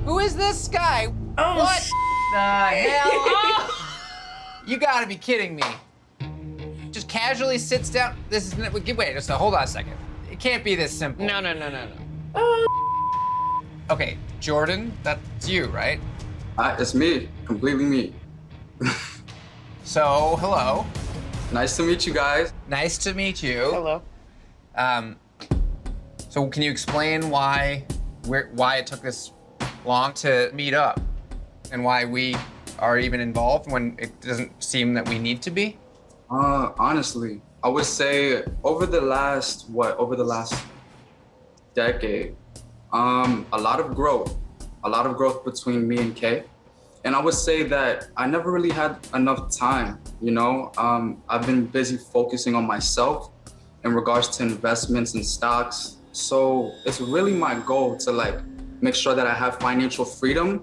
Who is this guy? Oh, what the hell? You gotta be kidding me. Just casually sits down. This is wait. Just hold on a second. It can't be this simple. No. Okay, Jordan, that's you, right? It's me, completely me. So, hello. Nice to meet you guys. Nice to meet you. Hello. So can you explain why it took this long to meet up and why we are even involved when it doesn't seem that we need to be? Honestly, I would say over the last decade, a lot of growth between me and Kay. And I would say that I never really had enough time, you know? I've been busy focusing on myself in regards to investments and stocks. So it's really my goal to like make sure that I have financial freedom.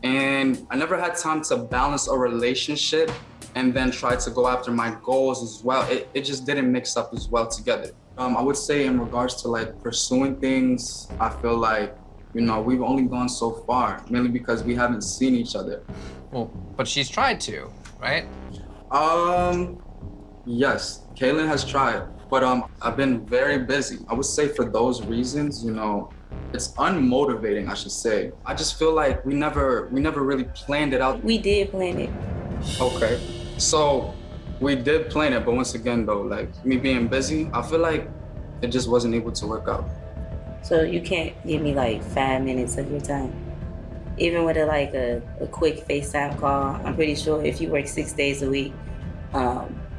And I never had time to balance a relationship and then try to go after my goals as well. It just didn't mix up as well together. I would say in regards to like pursuing things, I feel like, you know, we've only gone so far, mainly because we haven't seen each other. Well, but she's tried to, right? Yes, Kaylin has tried, but I've been very busy. I would say for those reasons, you know, it's unmotivating, I should say. I just feel like we never really planned it out. We did plan it. Okay, so we did plan it, but once again though, like me being busy, I feel like it just wasn't able to work out. So you can't give me like 5 minutes of your time. Even with a quick FaceTime call, I'm pretty sure if you work 6 days a week,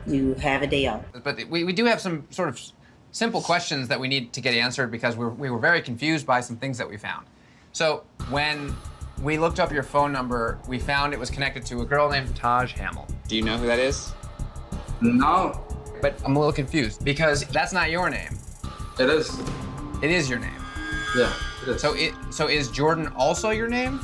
you have a day off. But we do have some sort of simple questions that we need to get answered because we were very confused by some things that we found. So when we looked up your phone number, we found it was connected to a girl named Taj Hamill. Do you know who that is? No. But I'm a little confused because that's not your name. It is. It is your name. Yeah, it is. So is Jordan also your name?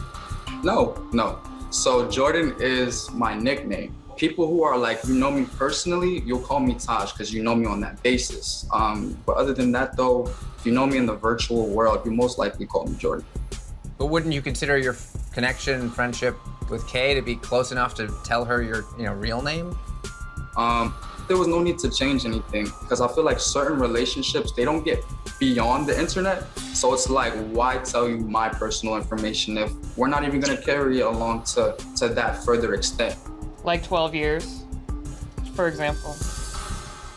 No. So Jordan is my nickname. People who are like, you know me personally, you'll call me Taj because you know me on that basis. But other than that though, if you know me in the virtual world, you most likely call me Jordan. But wouldn't you consider your connection and friendship with Kay to be close enough to tell her your real name? There was no need to change anything because I feel like certain relationships, they don't get beyond the internet. So it's like, why tell you my personal information if we're not even gonna carry it along to that further extent? Like 12 years, for example.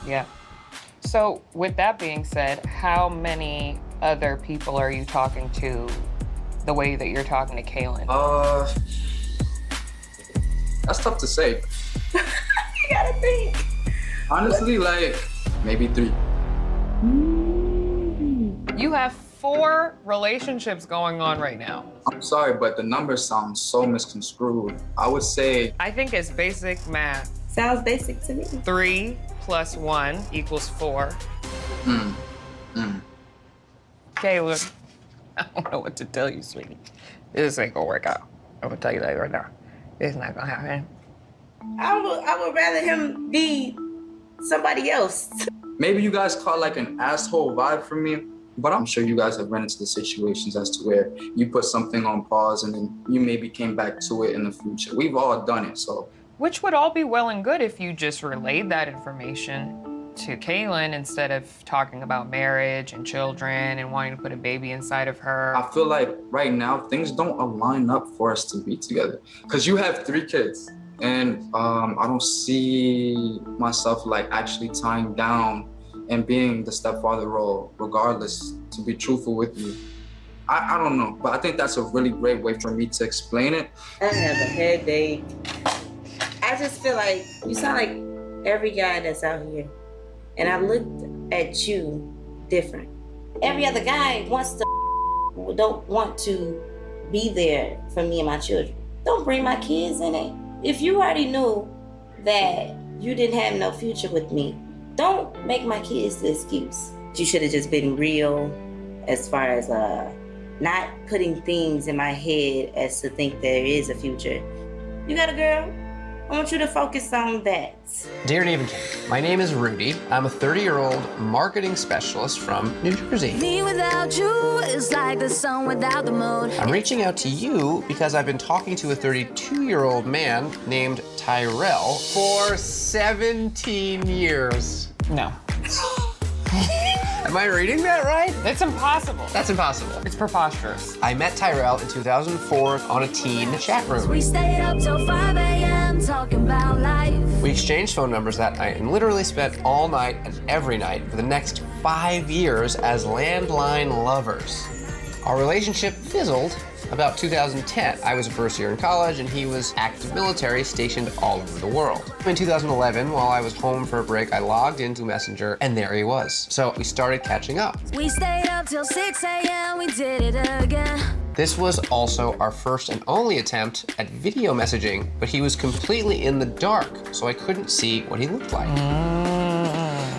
Yeah. So with that being said, how many other people are you talking to the way that you're talking to Kaylin? That's tough to say. You gotta think. Honestly, like maybe 3. You have 4 relationships going on right now. I'm sorry, but the numbers sound so misconstrued. I would say... I think it's basic math. Sounds basic to me. 3 + 1 = 4. Kaylin, I don't know what to tell you, sweetie. This ain't gonna work out. I'm gonna tell you that right now. It's not gonna happen. I would rather him be somebody else. Maybe you guys caught like an asshole vibe from me, but I'm sure you guys have run into the situations as to where you put something on pause and then you maybe came back to it in the future. We've all done it, so. Which would all be well and good if you just relayed that information to Kaylin instead of talking about marriage and children and wanting to put a baby inside of her. I feel like right now things don't align up for us to be together. Because you have 3 kids. And I don't see myself like actually tying down and being the stepfather role, regardless, to be truthful with you. I don't know, but I think that's a really great way for me to explain it. I have a headache. I just feel like you sound like every guy that's out here. And I looked at you different. Every other guy don't want to be there for me and my children. Don't bring my kids in it. If you already knew that you didn't have no future with me, don't make my kids the excuse. You should have just been real as far as not putting things in my head as to think there is a future. You got a girl? I want you to focus on that. Dear Neve and Kate, my name is Rudy. I'm a 30-year-old marketing specialist from New Jersey. Me without you is like the sun without the moon. I'm reaching out to you because I've been talking to a 32-year-old man named Tyrell for 17 years. No. Am I reading that right? It's impossible. That's impossible. It's preposterous. I met Tyrell in 2004 on a teen chat room. We stayed up till 5 a.m. talking about life. We exchanged phone numbers that night and literally spent all night and every night for the next 5 years as landline lovers. Our relationship fizzled about 2010. I was a first year in college and he was active military stationed all over the world. In 2011, while I was home for a break, I logged into Messenger and there he was. So we started catching up. We stayed up till 6 a.m. We did it again. This was also our first and only attempt at video messaging, but he was completely in the dark, so I couldn't see what he looked like.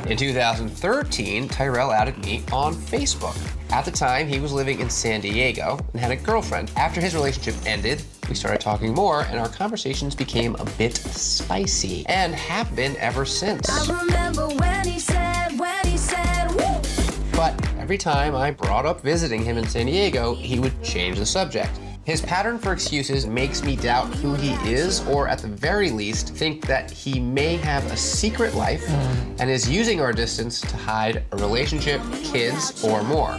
In 2013, Tyrell added me on Facebook. At the time, he was living in San Diego and had a girlfriend. After his relationship ended, we started talking more and our conversations became a bit spicy and have been ever since. I remember when he said, woo! But every time I brought up visiting him in San Diego, he would change the subject. His pattern for excuses makes me doubt who he is, or at the very least, think that he may have a secret life and is using our distance to hide a relationship, kids, or more.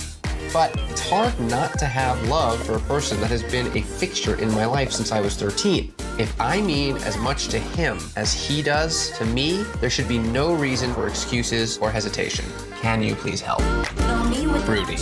But it's hard not to have love for a person that has been a fixture in my life since I was 13. If I mean as much to him as he does to me, there should be no reason for excuses or hesitation. Can you please help? Rudy.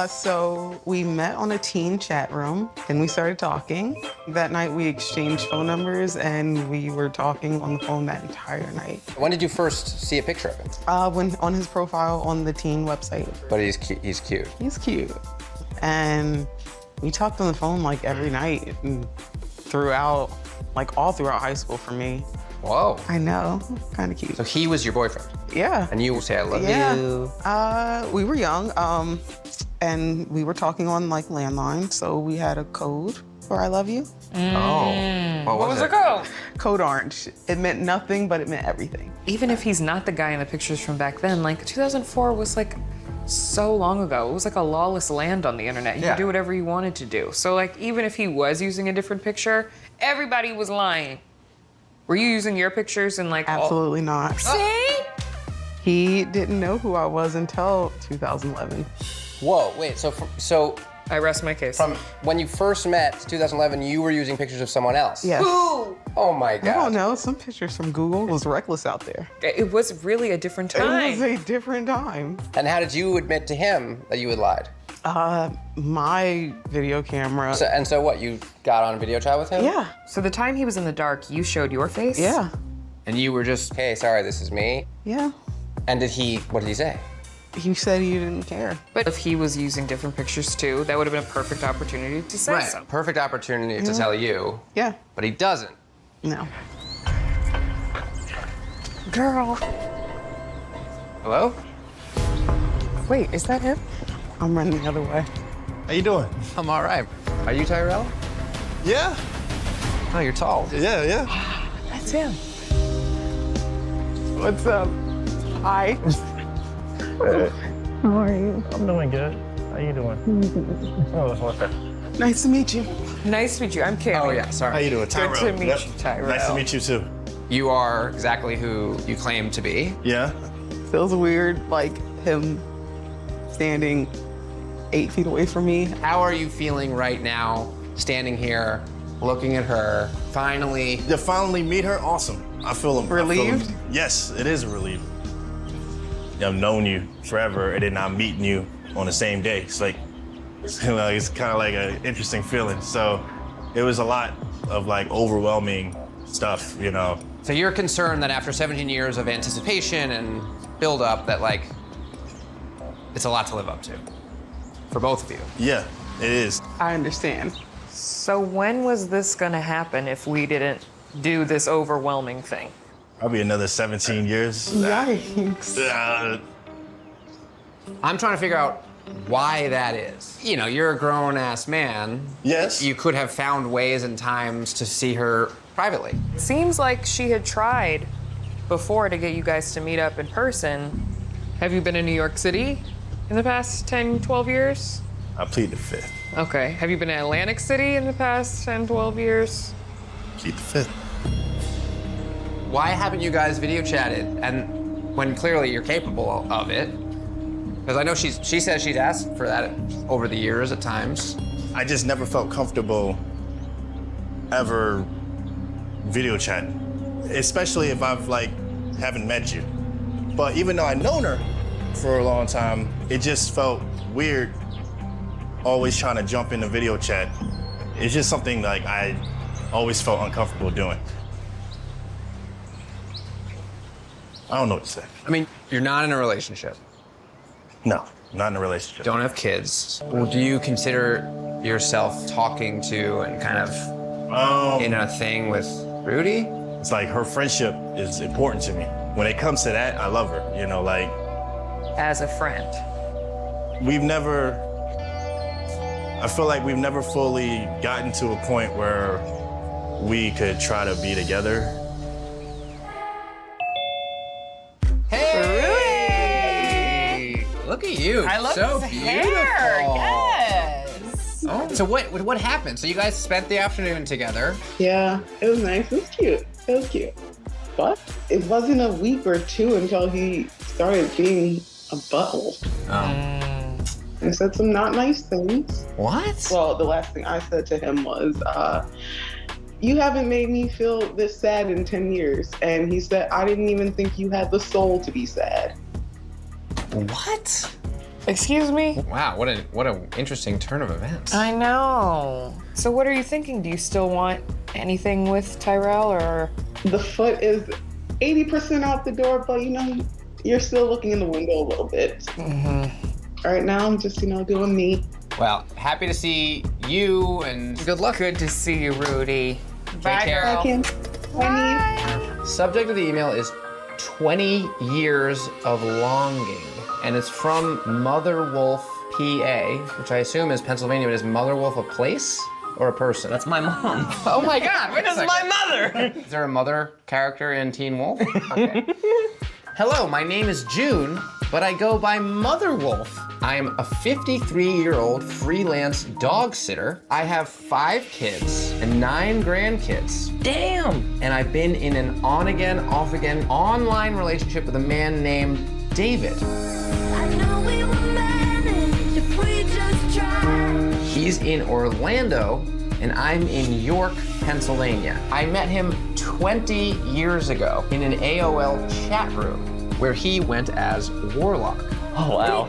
So we met on a teen chat room, and we started talking. That night we exchanged phone numbers, and we were talking on the phone that entire night. When did you first see a picture of him? When on his profile on the teen website. But he's cute. He's cute. He's cute. And we talked on the phone like every night and throughout, like all throughout high school for me. Whoa. I know, kind of cute. So he was your boyfriend? Yeah. And you say, I love you? We were young, and we were talking on like landline, so we had a code for I love you. Oh, what was the code? Code orange. It meant nothing, but it meant everything. Even if he's not the guy in the pictures from back then, like 2004 was like so long ago. It was like a lawless land on the internet. You could do whatever you wanted to do. So like even if he was using a different picture, everybody was lying. Were you using your pictures and like Absolutely not. See? He didn't know who I was until 2011. Whoa, wait, so I rest my case. From when you first met, 2011, you were using pictures of someone else? Yes. Who? Oh my God. I don't know, some pictures from Google was reckless out there. It was really a different time. It was a different time. And how did you admit to him that you had lied? My video camera. So what, you got on a video chat with him? Yeah. So the time he was in the dark, you showed your face? Yeah. And you were just, hey, sorry, this is me? Yeah. And what did he say? He said he didn't care. But if he was using different pictures too, that would have been a perfect opportunity to say so. Perfect opportunity to tell you. Yeah. But he doesn't. No. Girl. Hello? Wait, is that him? I'm running the other way. How you doing? I'm all right. Are you Tyrell? Yeah. Oh, you're tall. Yeah. That's him. What's up? Hi. How are you? I'm doing good. How you doing? Oh, what's that? Nice to meet you. Nice to meet you. I'm Karen. Oh, yeah, sorry. How you doing? Tyrell. Good to meet you, Tyrell. Nice to meet you too. You are exactly who you claim to be. Yeah. Feels weird, like him standing 8 feet away from me. How are you feeling right now, standing here, looking at her, finally? To finally meet her, awesome. I feel relieved. Yes, it is a relief. I've known you forever, and then I'm meeting you on the same day. It's like, it's kind of like an interesting feeling. So it was a lot of like overwhelming stuff, you know. So you're concerned that after 17 years of anticipation and build up that like, it's a lot to live up to for both of you. Yeah, it is. I understand. So when was this gonna happen if we didn't do this overwhelming thing? Probably another 17 years. Yikes. I'm trying to figure out why that is. You know, you're a grown-ass man. Yes. You could have found ways and times to see her privately. Seems like she had tried before to get you guys to meet up in person. Have you been in New York City in the past 10, 12 years? I plead the fifth. Okay. Have you been in Atlantic City in the past 10, 12 years? Plead the fifth. Why haven't you guys video chatted? And when clearly you're capable of it. Because I know she says she's asked for that over the years at times. I just never felt comfortable ever video chatting, especially if I've haven't met you. But even though I've known her for a long time, it just felt weird always trying to jump into video chat. It's just something I always felt uncomfortable doing. I don't know what to say. I mean, you're not in a relationship. No, not in a relationship. Don't have kids. Well, do you consider yourself talking to and kind of in a thing with Rudy? It's like her friendship is important to me. When it comes to that, I love her, you know, As a friend. I feel like we've never fully gotten to a point where we could try to be together. Hey! Look at you. I love so his beautiful. hair. Yes. Oh, so what happened? So you guys spent the afternoon together. Yeah, it was nice. It was cute. It was cute. But it wasn't a week or two until he started being a butthole. And said some not nice things. What? Well, the last thing I said to him was, you haven't made me feel this sad in 10 years. And he said, I didn't even think you had the soul to be sad. What? Excuse me? Wow, what an interesting turn of events. I know. So what are you thinking? Do you still want anything with Tyrell, or? The foot is 80% out the door, but you know, you're still looking in the window a little bit. Right now, I'm just, doing me. Well, happy to see you and good luck. Good to see you, Rudy. Take care. Bye, Kim. Bye. Subject of the email is 20 years of longing. And it's from Mother Wolf, PA, which I assume is Pennsylvania, but is Mother Wolf a place or a person? That's my mom. Oh my God, wait a second. That's my mother. Is there a mother character in Teen Wolf? Okay. Hello, my name is June, but I go by Mother Wolf. I am a 53-year-old freelance dog sitter. I have 5 kids and 9 grandkids. Damn. And I've been in an on-again, off-again online relationship with a man named David. He's in Orlando, and I'm in York, Pennsylvania. I met him 20 years ago in an AOL chat room where he went as Warlock. Oh, wow.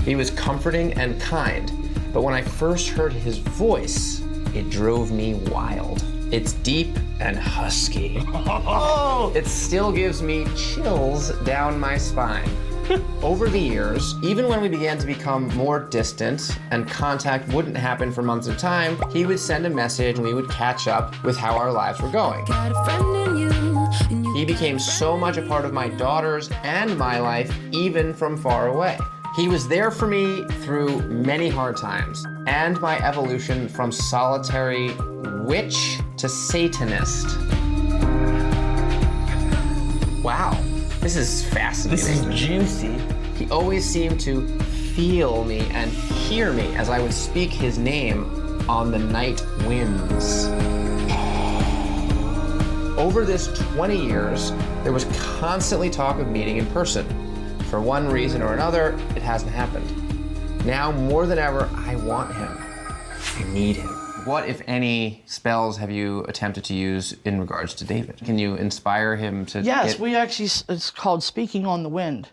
He was comforting and kind, but when I first heard his voice, it drove me wild. It's deep and husky. It still gives me chills down my spine. Over the years, even when we began to become more distant and contact wouldn't happen for months at a time, he would send a message and we would catch up with how our lives were going. He became so much a part of my daughter's and my life, even from far away. He was there for me through many hard times and my evolution from solitary witch to Satanist. Wow. This is fascinating. This is juicy. He always seemed to feel me and hear me as I would speak his name on the night winds. Over this 20 years, there was constantly talk of meeting in person. For one reason or another, it hasn't happened. Now, more than ever, I want him. I need him. What, if any, spells have you attempted to use in regards to David? Can you inspire him to Yes, we actually, it's called Speaking on the Wind.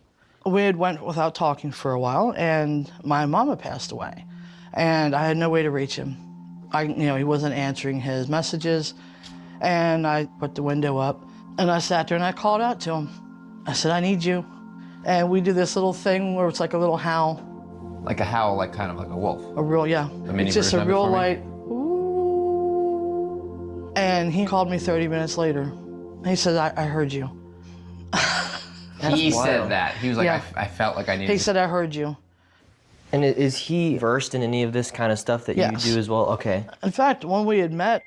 We had went without talking for a while, and my mama passed away, and I had no way to reach him. He wasn't answering his messages, and I put the window up, and I sat there and I called out to him. I said, I need you. And we do this little thing where it's like a little howl. Like a howl, like kind of like a wolf. A real, yeah. A mini it's just version a of it real for me? light, ooh. And he called me 30 minutes later. He said, I heard you. He said that. He was like, Yeah. I felt like I needed He to. said, I heard you. And is he versed in any of this kind of stuff that Yes. you do as well? Okay. In fact, when we had met,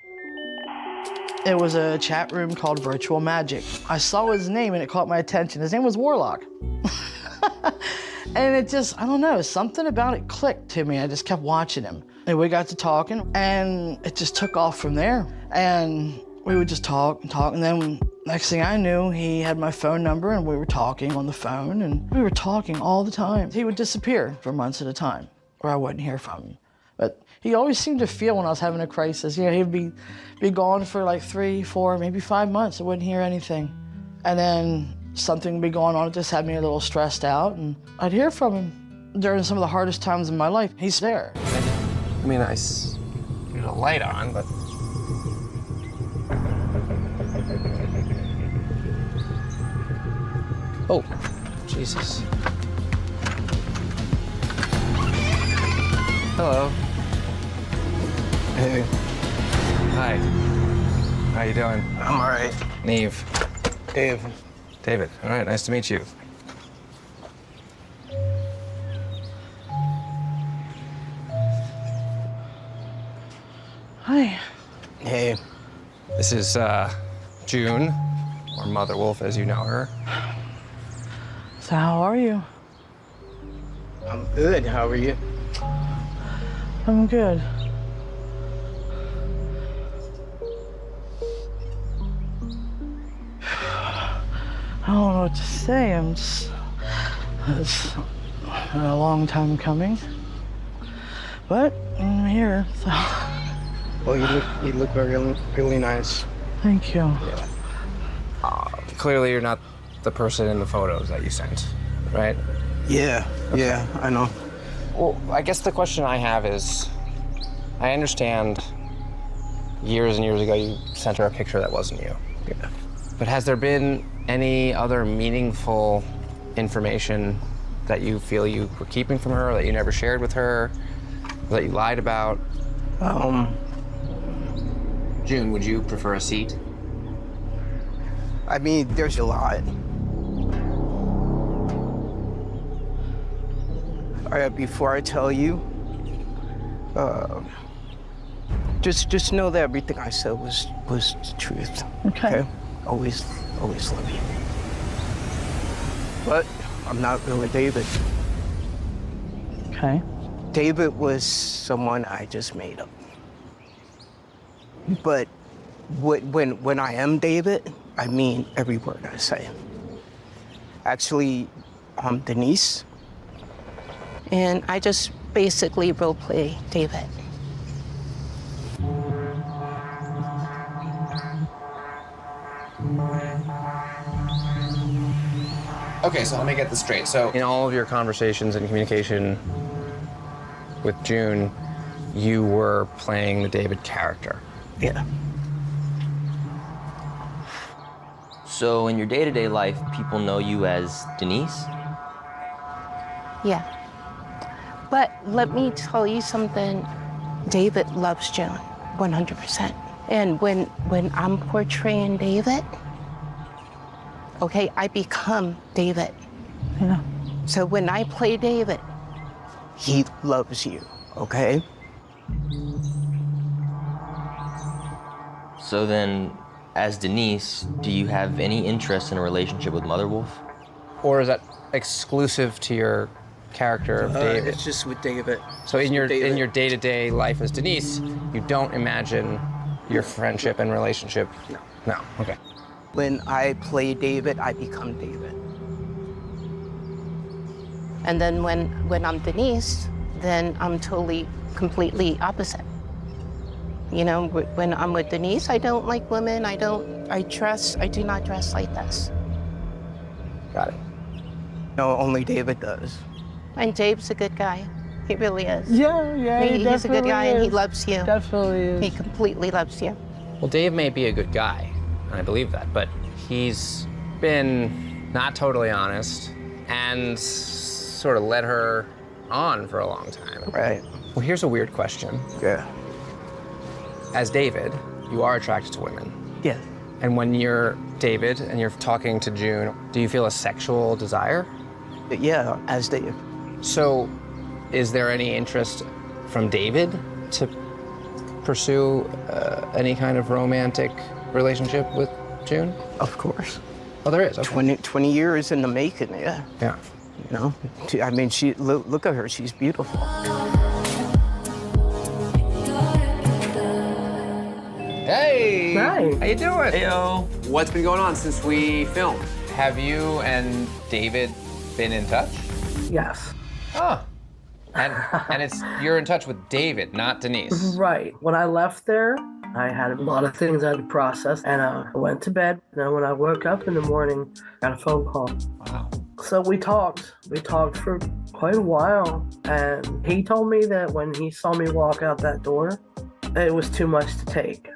it was a chat room called Virtual Magic. I saw his name and it caught my attention. His name was Warlock. And it just, I don't know, something about it clicked to me. I just kept watching him. And we got to talking and it just took off from there. And we would just talk and talk. And then next thing I knew, he had my phone number and we were talking on the phone and we were talking all the time. He would disappear for months at a time or I wouldn't hear from him. But he always seemed to feel when I was having a crisis. You know, he'd be gone for like 3, 4, maybe 5 months. I wouldn't hear anything. And then something would be going on. It just had me a little stressed out. And I'd hear from him during some of the hardest times in my life. He's there. I mean, there's a light on, but. Oh, Jesus. Hello. Hey. Hi. How you doing? I'm all right. Neve. Dave. David. All right, nice to meet you. Hi. Hey. This is June, or Mother Wolf as you know her. So how are you? I'm good. How are you? I'm good. I don't know what to say. It's been a long time coming, but I'm here. So. Well, you look really nice. Thank you. Clearly, you're not the person in the photos that you sent, right? Yeah. Okay. Yeah. I know. Well, I guess the question I have is, I understand years and years ago you sent her a picture that wasn't you. Yeah. But has there been any other meaningful information that you feel you were keeping from her, that you never shared with her, that you lied about? June, would you prefer a seat? I mean, there's a lot. All right, before I tell you, just know that everything I said was the truth. Okay. Always love you. But I'm not really David. Okay. David was someone I just made up. But when I am David, I mean every word I say. Actually, I'm Denise. And I just basically role play David. Okay, so let me get this straight. So in all of your conversations and communication with June, you were playing the David character. Yeah. So in your day-to-day life, people know you as Denise? Yeah. But let me tell you something. David loves June, 100%. And when I'm portraying David, okay, I become David. Yeah. So when I play David, he loves you, okay? So then, as Denise, do you have any interest in a relationship with Mother Wolf? Or is that exclusive to your character of David? It's just with David. So in your day-to-day life as Denise, you don't imagine your friendship and relationship? No. No, okay. When I play David, I become David. and then when I'm Denise, then I'm totally, completely opposite. You know, when I'm with Denise, I don't like women. I do not dress like this. Got it. No, only David does. And Dave's a good guy. He really is. Yeah, He's a good guy and he loves you. Definitely is. He completely loves you. Well, Dave may be a good guy, and I believe that, but he's been not totally honest and sort of led her on for a long time. Right. Well, here's a weird question. Yeah. As David, you are attracted to women. Yeah. And when you're David and you're talking to June, do you feel a sexual desire? Yeah, as Dave. So, is there any interest from David to pursue any kind of romantic relationship with June? Of course. Oh, there is. Okay. 20 years in the making, yeah. Yeah. You know, I mean, look at her, she's beautiful. Hey! Hi. How you doing? Heyo. What's been going on since we filmed? Have you and David been in touch? Yes. Oh. And you're in touch with David, not Denise. Right. When I left there, I had a lot of things I had to process, and I went to bed. And when I woke up in the morning, I got a phone call. Wow. So we talked. We talked for quite a while, and he told me that when he saw me walk out that door, it was too much to take.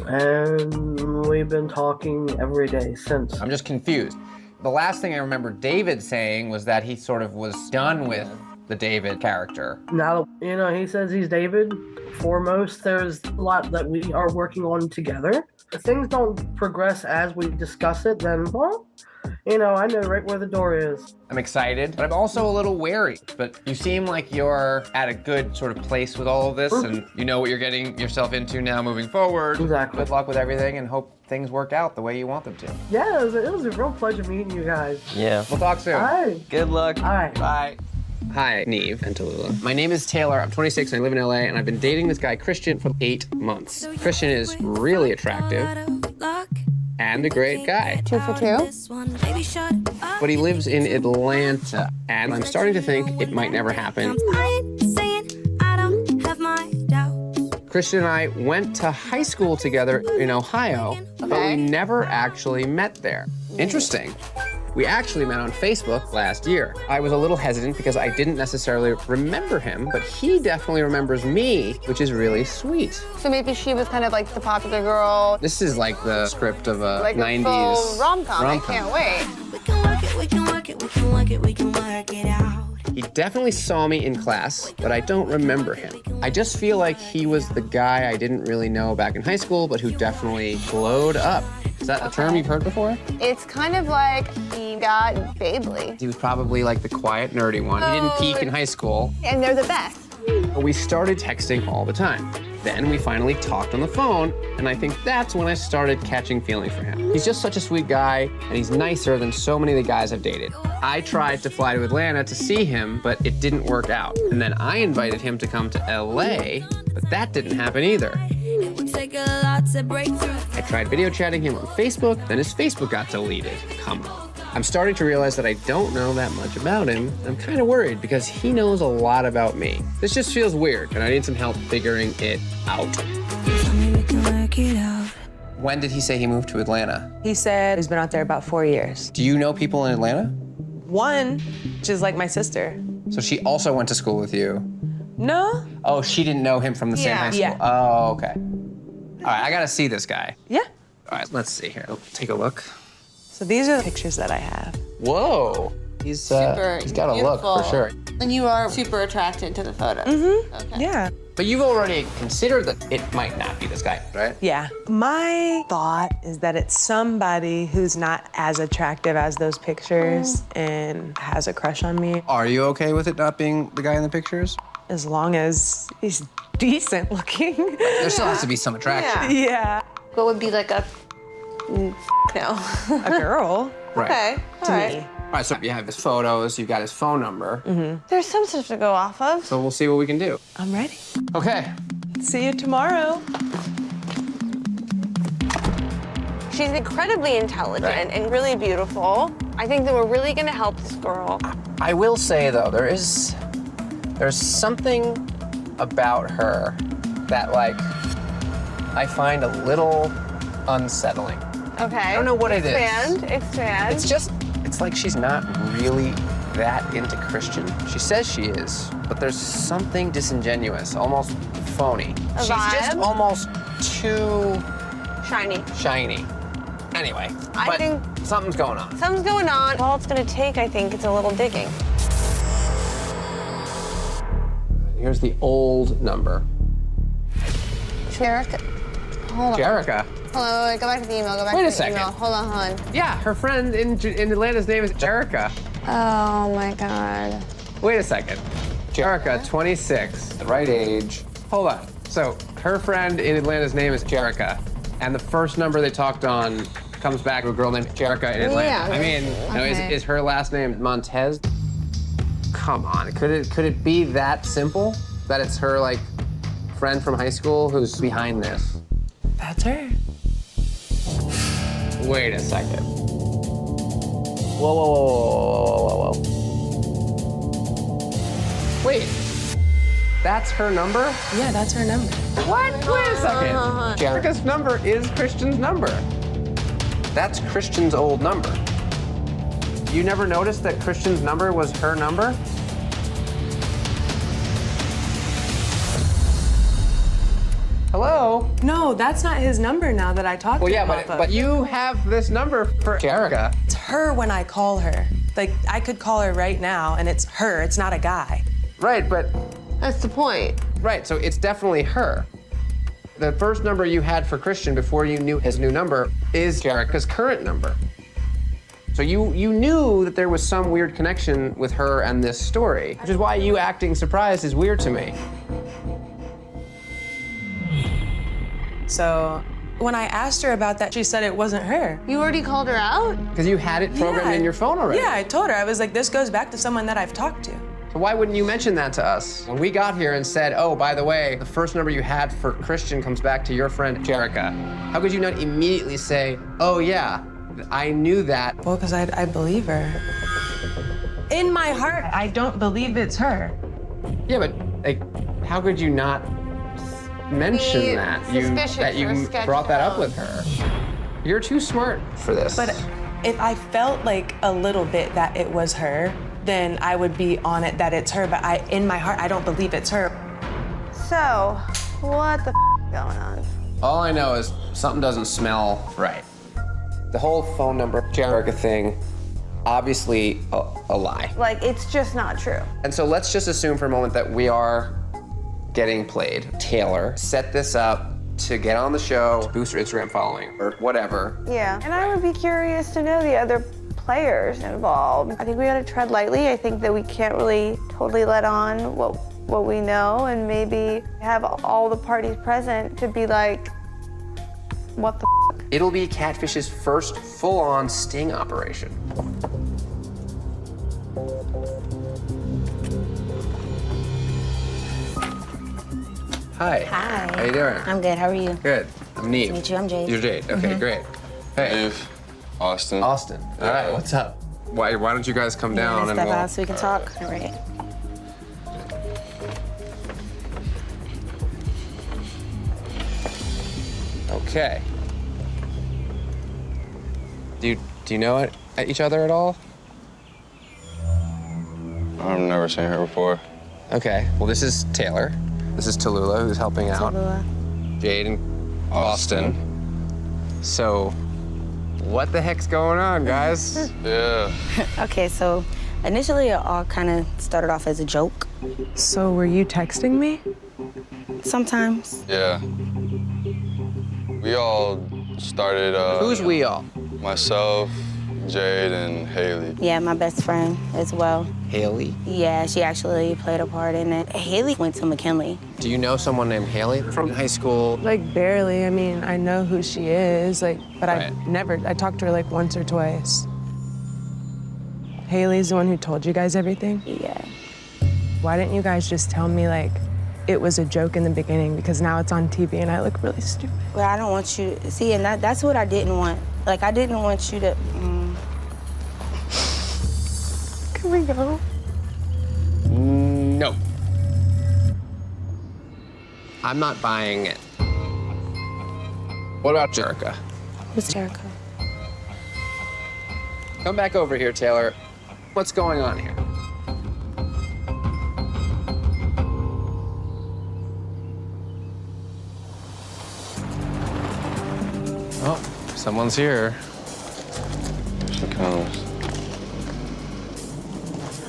And we've been talking every day since. I'm just confused. The last thing I remember David saying was that he sort of was done with the David character. Now, you know, he says he's David. Foremost, there's a lot that we are working on together. If things don't progress as we discuss it, then, well, you know, I know right where the door is. I'm excited, but I'm also a little wary. But you seem like you're at a good sort of place with all of this, and you know what you're getting yourself into now moving forward. Exactly. Good luck with everything, and hope things work out the way you want them to. Yeah, it was a real pleasure meeting you guys. Yeah. We'll talk soon. All right. Good luck. All right. Bye. Hi, Neve and Tallulah. My name is Taylor. I'm 26 and I live in LA, and I've been dating this guy, Christian, for 8 months. Christian is really attractive and a great guy. 2 for 2. But he lives in Atlanta, and I'm starting to think it might never happen. Christian and I went to high school together in Ohio, but we never actually met there. Interesting. We actually met on Facebook last year. I was a little hesitant because I didn't necessarily remember him, but he definitely remembers me, which is really sweet. So maybe she was kind of like the popular girl. This is like the script of a like 90s a full rom-com. I can't wait. He definitely saw me in class, but I don't remember him. I just feel like he was the guy I didn't really know back in high school, but who definitely glowed up. Is that a term you've heard before? It's kind of like he got babely. He was probably like the quiet, nerdy one. He didn't peak in high school. And they're the best. But we started texting all the time. Then we finally talked on the phone, and I think that's when I started catching feelings for him. He's just such a sweet guy, and he's nicer than so many of the guys I've dated. I tried to fly to Atlanta to see him, but it didn't work out. And then I invited him to come to LA, but that didn't happen either. I tried video chatting him on Facebook, then his Facebook got deleted. Come on. I'm starting to realize that I don't know that much about him. I'm kind of worried because he knows a lot about me. This just feels weird, and I need some help figuring it out. When did he say he moved to Atlanta? He said he's been out there about 4 years. Do you know people in Atlanta? One, which is like my sister. So she also went to school with you? No. Oh, she didn't know him from the same high school? Yeah. Oh, okay. All right, I gotta see this guy. Yeah. All right, let's see here. Take a look. So these are the pictures that I have. Whoa. He's got a look for sure. And you are super attracted to the photo. Mm-hmm. Okay. Yeah. But you've already considered that it might not be this guy, right? Yeah. My thought is that it's somebody who's not as attractive as those pictures and has a crush on me. Are you okay with it not being the guy in the pictures? As long as he's decent looking. There still has to be some attraction. Yeah. What would be like a no? A girl. Right. Okay. To All right. me. All right, so you have his photos, you've got his phone number. Mm-hmm. There's some stuff to go off of. So we'll see what we can do. I'm ready. Okay. See you tomorrow. She's incredibly intelligent and really beautiful. I think that we're really gonna help this girl. I will say though, there's something about her that like I find a little unsettling. Okay. I don't know what it is. Expand. It's like she's not really that into Christian. She says she is, but there's something disingenuous, almost phony. She's just almost too shiny. Anyway, I think something's going on. something's going on. All it's gonna take, I think, is a little digging. Here's the old number. Jerica. Hold on. Jerica. Hello, wait, go back to the email. Go back Wait to a the second. email. Hold on. Yeah, her friend in Atlanta's name is Jerica. Oh my God. Wait a second. Jerica, 26, the right age. Hold on. So her friend in Atlanta's name is Jerica, and the first number they talked on comes back to a girl named Jerica in Atlanta. Yeah. I mean, Okay. is her last name Montez? Come on, could it be that simple? That it's her like friend from high school who's behind this? That's her. Wait a second. Whoa. Wait, that's her number? Yeah, that's her number. What? Wait a second. Jerica's number is Christian's number. That's Christian's old number. You never noticed that Christian's number was her number? Hello? No, that's not his number now that I talked Well, to yeah, him off of. but you have this number for Jerica. It's her when I call her. Like, I could call her right now, and it's her. It's not a guy. Right, but... That's the point. Right, so it's definitely her. The first number you had for Christian before you knew his new number is Jerica's current number. So you knew that there was some weird connection with her and this story, which is why you acting surprised is weird to me. So when I asked her about that, she said it wasn't her. You already called her out? Because you had it programmed in your phone already. Yeah, I told her. I was like, this goes back to someone that I've talked to. So why wouldn't you mention that to us? When we got here and said, oh, by the way, the first number you had for Christian comes back to your friend, Jerica. How could you not immediately say, oh yeah, I knew that? Well, because I believe her. In my heart, I don't believe it's her. Yeah, but like, how could you not mention Be that? suspicious That you or sketched brought that up out. with her. You're too smart for this. But if I felt like a little bit that it was her, then I would be on it that it's her, but in my heart, I don't believe it's her. So, what the going on? All I know is something doesn't smell right. The whole phone number Jerica thing, obviously a lie. Like, it's just not true. And so let's just assume for a moment that we are getting played. Taylor set this up to get on the show, boost her Instagram following, or whatever. Yeah, and I would be curious to know the other players involved. I think we gotta tread lightly. I think that we can't really totally let on what we know, and maybe have all the parties present to be like, what the f? It'll be Catfish's first full-on sting operation. Hi. Hi. How you doing? I'm good. How are you? Good. I'm Neve. Nice to meet you. I'm Jade. You're Jade. Okay, Mhm. great. Hey. Austin. Austin. All right, what's up? Why don't you guys come down and Step we'll... out so we can talk. All right. Okay. Do you know each other at all? I've never seen her before. Okay. Well, this is Taylor. This is Tallulah, who's helping out. Tallulah. Jade and Austin. So, what the heck's going on, guys? Yeah. Okay, so initially it all kind of started off as a joke. So were you texting me? Sometimes. Yeah. We all started. Who's we all? Myself, Jade, and Haley. Yeah, my best friend as well. Haley? Yeah, she actually played a part in it. Haley went to McKinley. Do you know someone named Haley from high school? Like, barely. I mean, I know who she is, like, but Right. I talked to her like once or twice. Haley's the one who told you guys everything? Yeah. Why didn't you guys just tell me, like, it was a joke in the beginning, because now it's on TV and I look really stupid? Well, I don't want you to see, and that's what I didn't want. Like, I didn't want you to. Can we go? No. I'm not buying it. What about Jerica? Who's Jerica? Come back over here, Taylor. What's going on here? Oh, someone's here. Here she comes.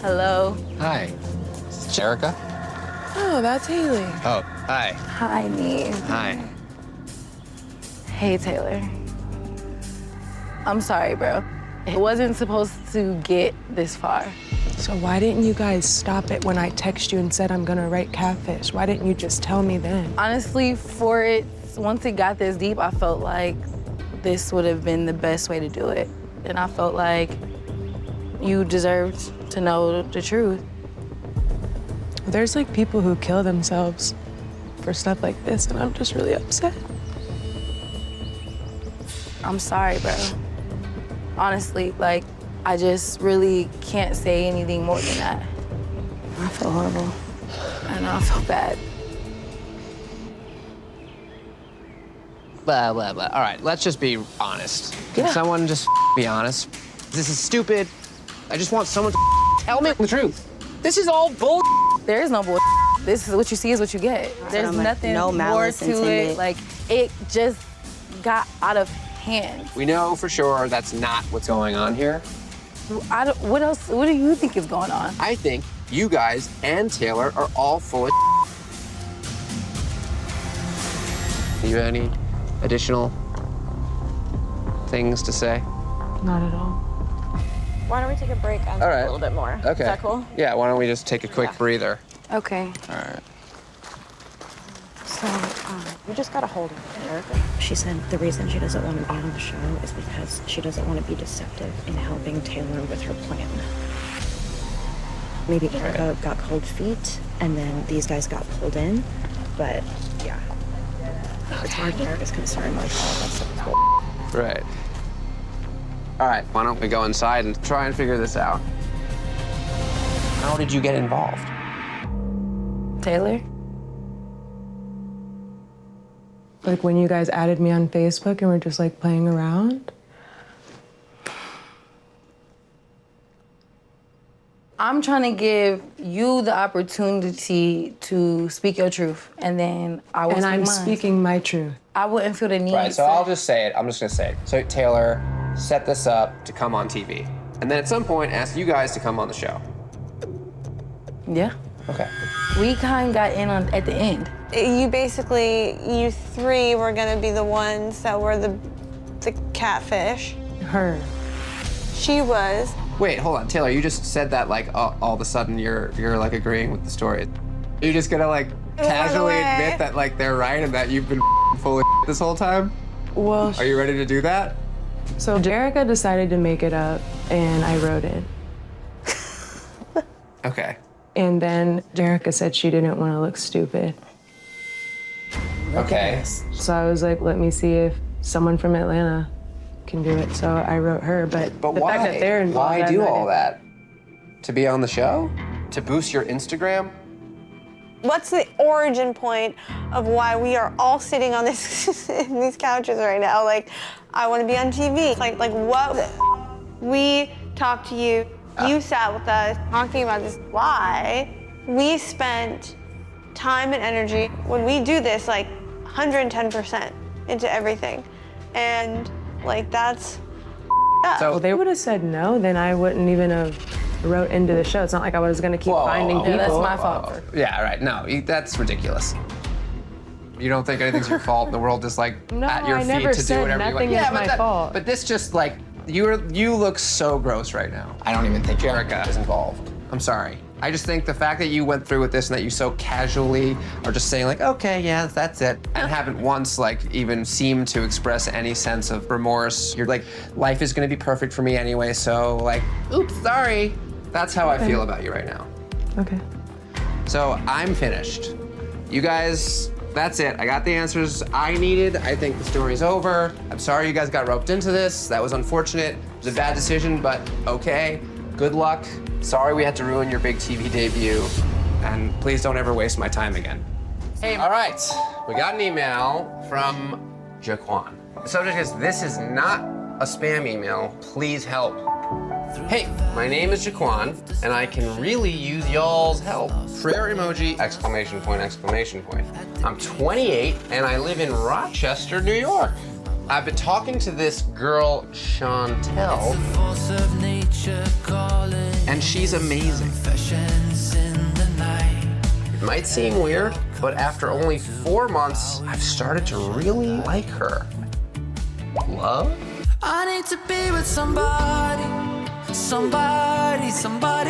Hello. Hi. Is this Jerica? Oh, that's Haley. Oh, hi. Hi, Neve. Hi. Hey, Taylor. I'm sorry, bro. It wasn't supposed to get this far. So why didn't you guys stop it when I texted you and said I'm gonna write Catfish? Why didn't you just tell me then? Honestly, once it got this deep, I felt like this would have been the best way to do it. And I felt like you deserved to know the truth. There's like people who kill themselves for stuff like this, and I'm just really upset. I'm sorry, bro. Honestly, like, I just really can't say anything more than that. I feel horrible, and I feel bad. Blah, blah, blah. All right, let's just be honest. Can Yeah. someone just be honest? This is stupid. I just want someone to tell me the truth. This is all bull. There is no bull. This is what you see is what you get. There's nothing no more malice to intended. it. Like, it just got out of hand. We know for sure that's not what's going on here. What else? What do you think is going on? I think you guys and Taylor are all full of. Do you have any additional things to say? Not at all. Why don't we take a break and All right. a little bit more? Okay. Is that cool? Yeah, why don't we just take a quick breather? Okay. All right. So, we just got a hold of Erica. She said the reason she doesn't want to be on the show is because she doesn't want to be deceptive in helping Taylor with her plan. Maybe Erica got cold feet, and then these guys got pulled in, but yeah. As far as Erica's concerned, like, all of that stuff is bull. Right. All right, why don't we go inside and try and figure this out? How did you get involved? Taylor? Like when you guys added me on Facebook and we're just like playing around? I'm trying to give you the opportunity to speak your truth, and then I will And speak I'm mine. speaking my truth. I wouldn't feel the need. Right, so I'll just say it. I'm just gonna say it. So Taylor set this up to come on TV, and then at some point asked you guys to come on the show. Yeah. Okay. We kind of got in on at the end. You three were gonna be the ones that were the catfish. Her. She was. Wait, hold on, Taylor. You just said that like all of a sudden you're like agreeing with the story. You're just gonna like casually admit that like they're right and that you've been full of this whole time? Well, Are you ready to do that? so Erica decided to make it up and I wrote it. Okay. And then Erica said she didn't want to look stupid. Okay. So I was like, let me see if someone from Atlanta can do it. So I wrote her, but the why? fact that they're involved, Why I'm do not all in- that? To be on the show? To boost your Instagram? What's the origin point of why we are all sitting on this in these couches right now? Like, I want to be on TV. Like what? We talked to you. You sat with us talking about this lie. We spent time and energy. When we do this, like 110% into everything, and like that's. So if they would have said no, then I wouldn't even have wrote into the show. It's not like I was gonna keep finding people. that's my fault. Yeah, right. No, that's ridiculous. You don't think anything's your fault? The world is like No, at your I feet never to do said whatever you nothing want. is my fault. But this just like you look so gross right now. I don't even think Erica is involved. I'm sorry. I just think the fact that you went through with this and that you so casually are just saying like, okay, yeah, that's it, and haven't once like even seemed to express any sense of remorse. You're like, life is gonna be perfect for me anyway, so like, oops, sorry. That's how I feel about you right now. Okay. So I'm finished. You guys, that's it. I got the answers I needed. I think the story's over. I'm sorry you guys got roped into this. That was unfortunate. It was a bad decision, but okay. Good luck. Sorry we had to ruin your big TV debut. And please don't ever waste my time again. Hey, all right. We got an email from Jaquan. The subject is, this is not a spam email. Please help. Hey, my name is Jaquan, and I can really use y'all's help. Prayer emoji, exclamation point, exclamation point. I'm 28, and I live in Rochester, New York. I've been talking to this girl, Chantel, and she's amazing. It might seem weird, but after only 4 months, I've started to really like her. love? I need to be with somebody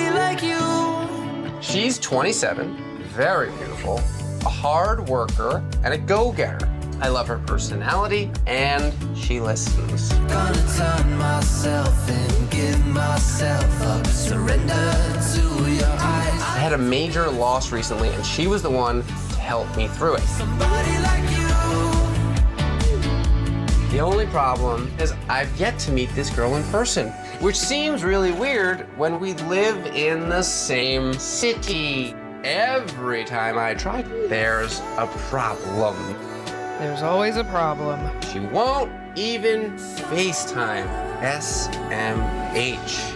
like you. She's 27, very beautiful, a hard worker, and a go-getter. I love her personality, and she listens. Gonna turn myself and give myself up, surrender to your eyes. I had a major loss recently, and she was the one to help me through it. Somebody like you. The only problem is I've yet to meet this girl in person, which seems really weird when we live in the same city. Every time I try, there's a problem. There's always a problem. She won't even FaceTime. SMH.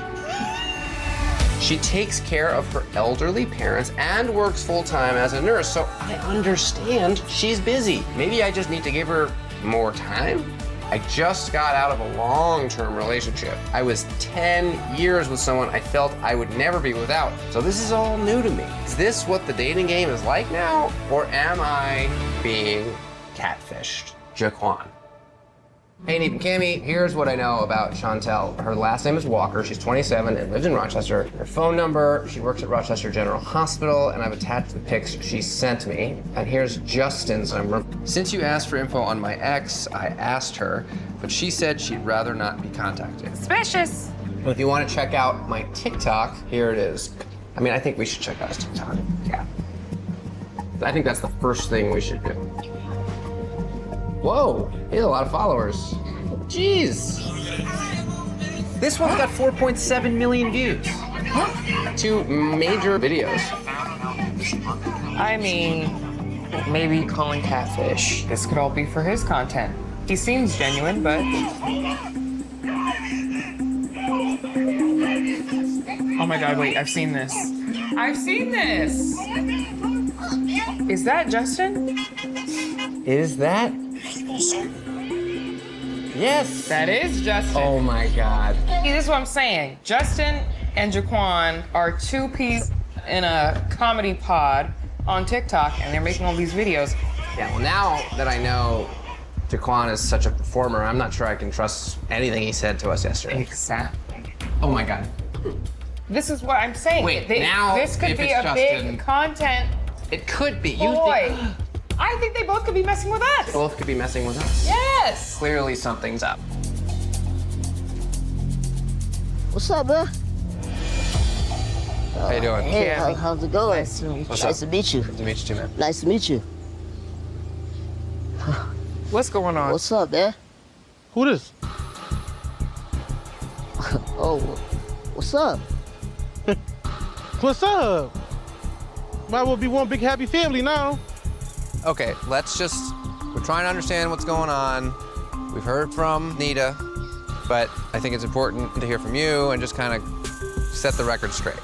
She takes care of her elderly parents and works full-time as a nurse, so I understand she's busy. Maybe I just need to give her more time? I just got out of a long-term relationship. I was 10 years with someone I felt I would never be without. So this is all new to me. Is this what the dating game is like now? Or am I being catfished? Jaquan. Hey, Neep and Cammy, here's what I know about Chantel. Her last name is Walker, she's 27 and lives in Rochester. Her phone number, she works at Rochester General Hospital, and I've attached the pics she sent me. And here's Justin's number. Since you asked for info on my ex, I asked her, but she said she'd rather not be contacted. Suspicious. If you want to check out my TikTok, here it is. I mean, I think we should check out his TikTok. Yeah. I think that's the first thing we should do. Whoa, he has a lot of followers. Jeez. This one's got 4.7 million views. 2 major videos. I mean, maybe calling Catfish. This could all be for his content. He seems genuine, but... Oh my God, wait, I've seen this. I've seen this! Is that Justin? Is that? Yes. That is Justin. Oh my God. See, this is what I'm saying. Justin and Jaquan are 2 peas in a comedy pod on TikTok, and they're making all these videos. Yeah, well, now that I know Jaquan is such a performer, I'm not sure I can trust anything he said to us yesterday. Exactly. Oh my God. This is what I'm saying. Wait, now this could if be it's a Justin, big content. It could be. Boy, I think they both could be messing with us. Both could be messing with us. Yes. Clearly something's up. What's up, man? How you doing? Hey, how's it going? Nice to meet you. What's to meet you. Good to meet you too, man. Nice to meet you. What's going on? What's up, man? Who this? Oh, what's up? What's up? Might well be one big happy family now. Okay, we're trying to understand what's going on. We've heard from Nita, but I think it's important to hear from you and just kind of set the record straight.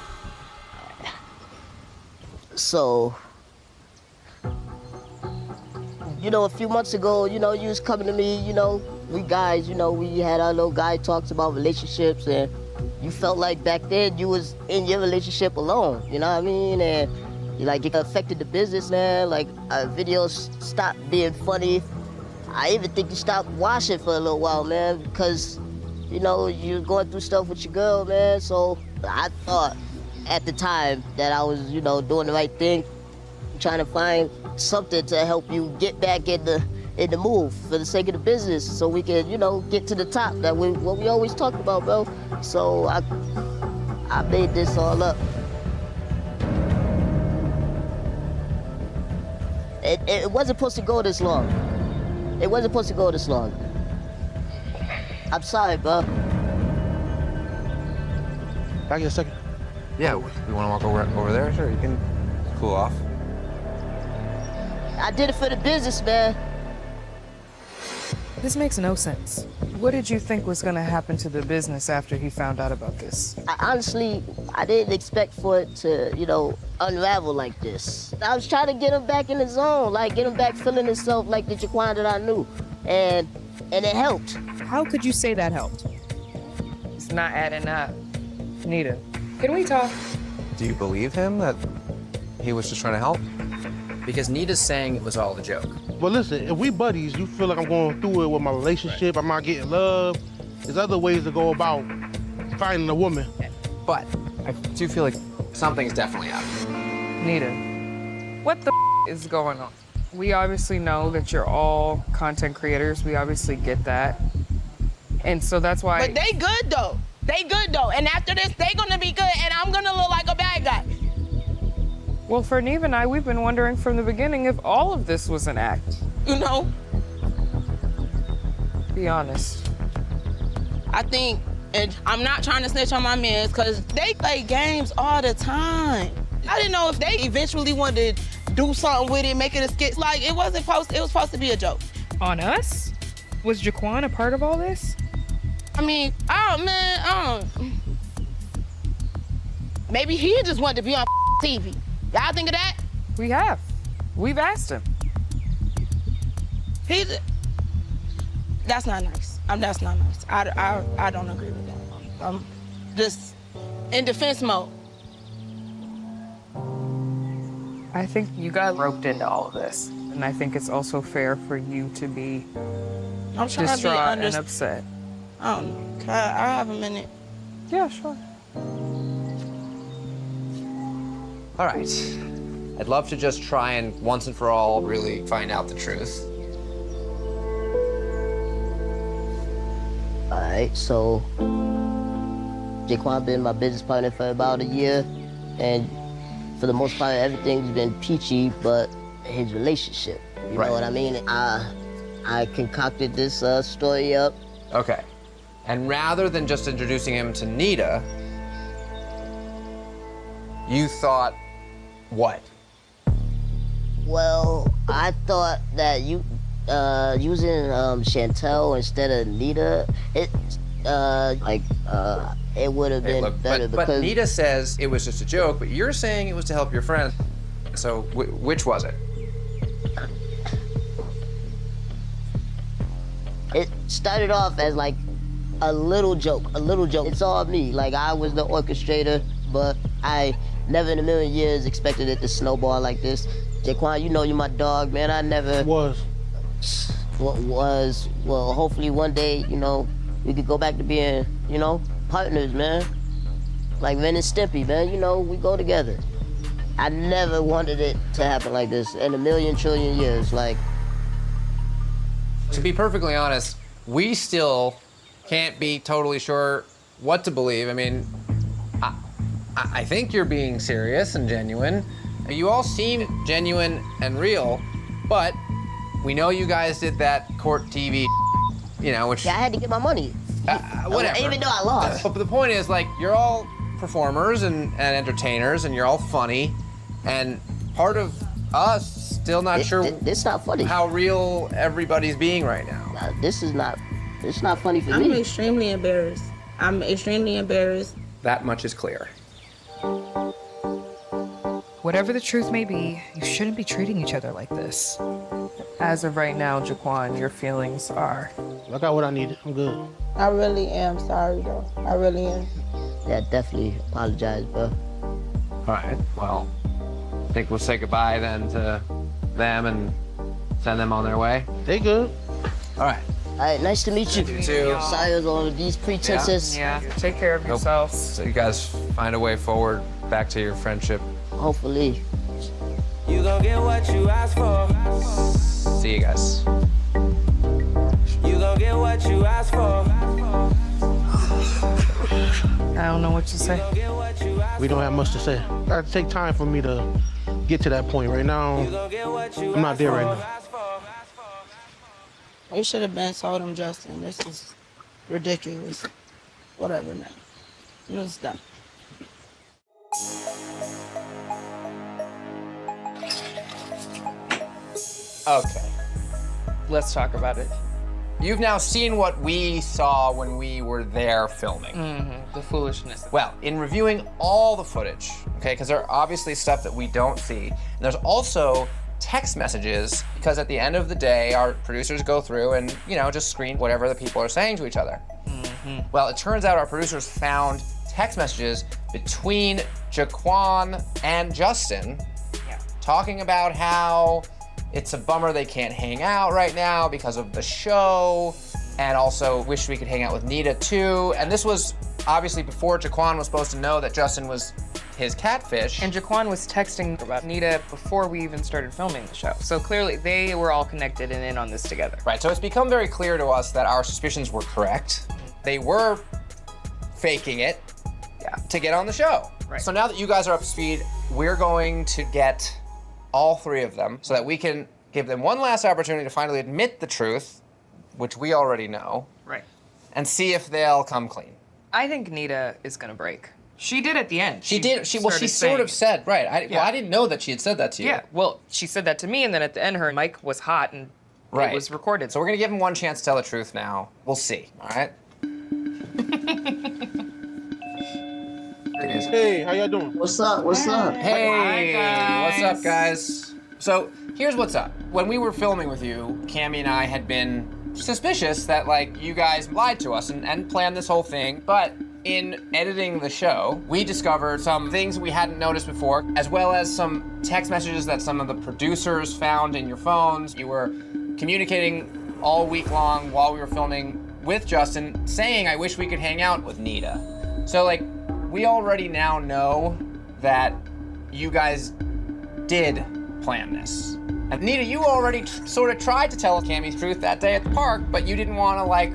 So, a few months ago, you was coming to me, we guys, we had our little guy talks about relationships, and you felt like back then you was in your relationship alone, you know what I mean? And it affected the business, man. Videos stopped being funny. I even think you stopped watching for a little while, man, because, you were going through stuff with your girl, man. So I thought at the time that I was, doing the right thing, trying to find something to help you get back in the move for the sake of the business, so we can, get to the top. What we always talk about, bro. So I made this all up. It wasn't supposed to go this long. It wasn't supposed to go this long. I'm sorry, bro. Can I get a second? Yeah, you want to walk over there? Sure, you can cool off. I did it for the business, man. This makes no sense. What did you think was gonna happen to the business after he found out about this? Honestly, I didn't expect for it to, unravel like this. I was trying to get him back in the zone, get him back feeling himself like the Jaquan that I knew. And it helped. How could you say that helped? It's not adding up. Nita, can we talk? Do you believe him that he was just trying to help? Because Nita's saying it was all a joke. But listen, if we buddies, you feel like I'm going through it with my relationship, I'm not getting love, there's other ways to go about finding a woman. But I do feel like something's definitely up. Nita, what the is going on? We obviously know that you're all content creators. We obviously get that. And so that's why. But they good though. They good though. And after this, they gonna be good and I'm gonna look like a bad guy. Well, for Neve and I, we've been wondering from the beginning if all of this was an act. You know? Be honest. I think, and I'm not trying to snitch on my mans, because they play games all the time. I didn't know if they eventually wanted to do something with it, make it a skit. Like, it was supposed to be a joke. On us? Was Jaquan a part of all this? I mean, maybe he just wanted to be on TV. Y'all think of that? We have. We've asked him. That's not nice. That's not nice. I don't agree with that. I'm just in defense mode. I think you got roped into all of this. And I think it's also fair for you to be distraught and upset. I don't know. Can I have a minute? Yeah, sure. All right. I'd love to just try and once and for all really find out the truth. All right, so Jaquan been my business partner for about a year, and for the most part, everything's been peachy, but his relationship, you know what I mean? I concocted this story up. Okay. And rather than just introducing him to Nita, you thought what? Well, I thought that using Chantel instead of Nita, it would have been better because... But Nita says it was just a joke, but you're saying it was to help your friend. So which was it? It started off as like a little joke. It's all me. Like, I was the orchestrator, but I never in a million years expected it to snowball like this. Jaquan, you know you're my dog, man. I never... Well, hopefully one day, you know, we could go back to being, you know, partners, man. Like Ren and Stimpy, man. You know, we go together. I never wanted it to happen like this in a million trillion years. Like... To be perfectly honest, we still can't be totally sure what to believe. I mean, I think you're being serious and genuine. You all seem genuine and real, but we know you guys did that court TV, you know, which... Yeah, I had to get my money. Whatever. Even though I lost. But the point is, like, you're all performers and entertainers, and you're all funny, and part of us still not sure it's not funny. How real everybody's being right now. It's not funny for me. me. I'm extremely embarrassed. That much is clear. Whatever the truth may be, you shouldn't be treating each other like this. As of right now, Jaquan, your feelings are... I got what I needed. I'm good. I really am sorry, though. I really am. Yeah, definitely apologize, bro. All right, well, I think we'll say goodbye then to them and send them on their way. They good. All right. All right, nice to meet you. You too. Sorry on all of these pretenses. Yeah, take care of yourselves. So you guys find a way forward back to your friendship. Hopefully. You gon' get what you ask for. See you guys. You gon' get what you ask for. I don't know what to say. We don't have much to say. It'll take time for me to get to that point. Right now, I'm not there right now. We should have been told him, Justin. This is ridiculous. Whatever, man. It was done. Okay. Let's talk about it. You've now seen what we saw when we were there filming. The foolishness. Well, in reviewing all the footage, okay, because there are obviously stuff that we don't see. And there's also text messages, because at the end of the day, our producers go through and, you know, just screen whatever the people are saying to each other. Well, it turns out our producers found text messages between Jaquan and Justin talking about how It's a bummer they can't hang out right now because of the show, and also wish we could hang out with Nita too. And this was obviously before Jaquan was supposed to know that Justin was his catfish. And Jaquan was texting about Nita before we even started filming the show. So clearly they were all connected and in on this together. Right, so it's become very clear to us that our suspicions were correct. They were faking it to get on the show. Right. So now that you guys are up to speed, we're going to get all three of them so that we can give them one last opportunity to finally admit the truth, which we already know, Right. and see if they'll come clean. I think Nita is gonna break. She did at the end. She did. She sort of said, right. Well, I didn't know that she had said that to you. Yeah, well, she said that to me, and then at the end, her mic was hot, and it was recorded. So we're gonna give him one chance to tell the truth now. We'll see, all right? Hey, how y'all doing? What's up? What's up? Hey, Hi, guys. what's up, guys? So here's what's up. When we were filming with you, Cammie and I had been suspicious that like you guys lied to us and planned this whole thing, but in editing the show, we discovered some things we hadn't noticed before, as well as some text messages that some of the producers found in your phones. You were communicating all week long while we were filming with Justin, saying, I wish we could hang out with Nita. So like, we already now know that you guys did plan this. And Nita, you already sort of tried to tell Cammie's truth that day at the park, but you didn't want to like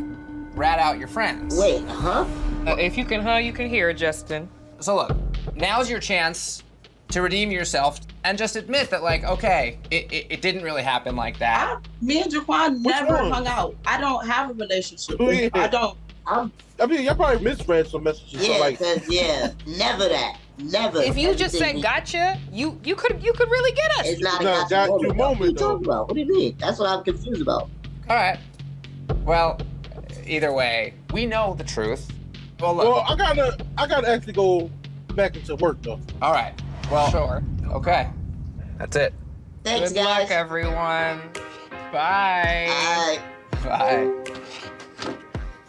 rat out your friends. Wait, huh? If you can, you can hear, Justin. So look, now's your chance to redeem yourself and just admit that like, okay, it didn't really happen like that. Me and Jaquan never hung out. I don't have a relationship. I don't. I mean, y'all probably misread some messages. Yeah, so like, never that. Never. If you just said gotcha, you could really get us. It's not a Nah, gotcha got you moment. What are you moment, though. talking about? What do you mean? That's what I'm confused about. All right. Well, either way, we know the truth. Well, look. well, I gotta actually go back into work though. All right. Well, Sure. okay. That's it. Thanks, Good guys. luck, everyone. Bye. Bye. Bye.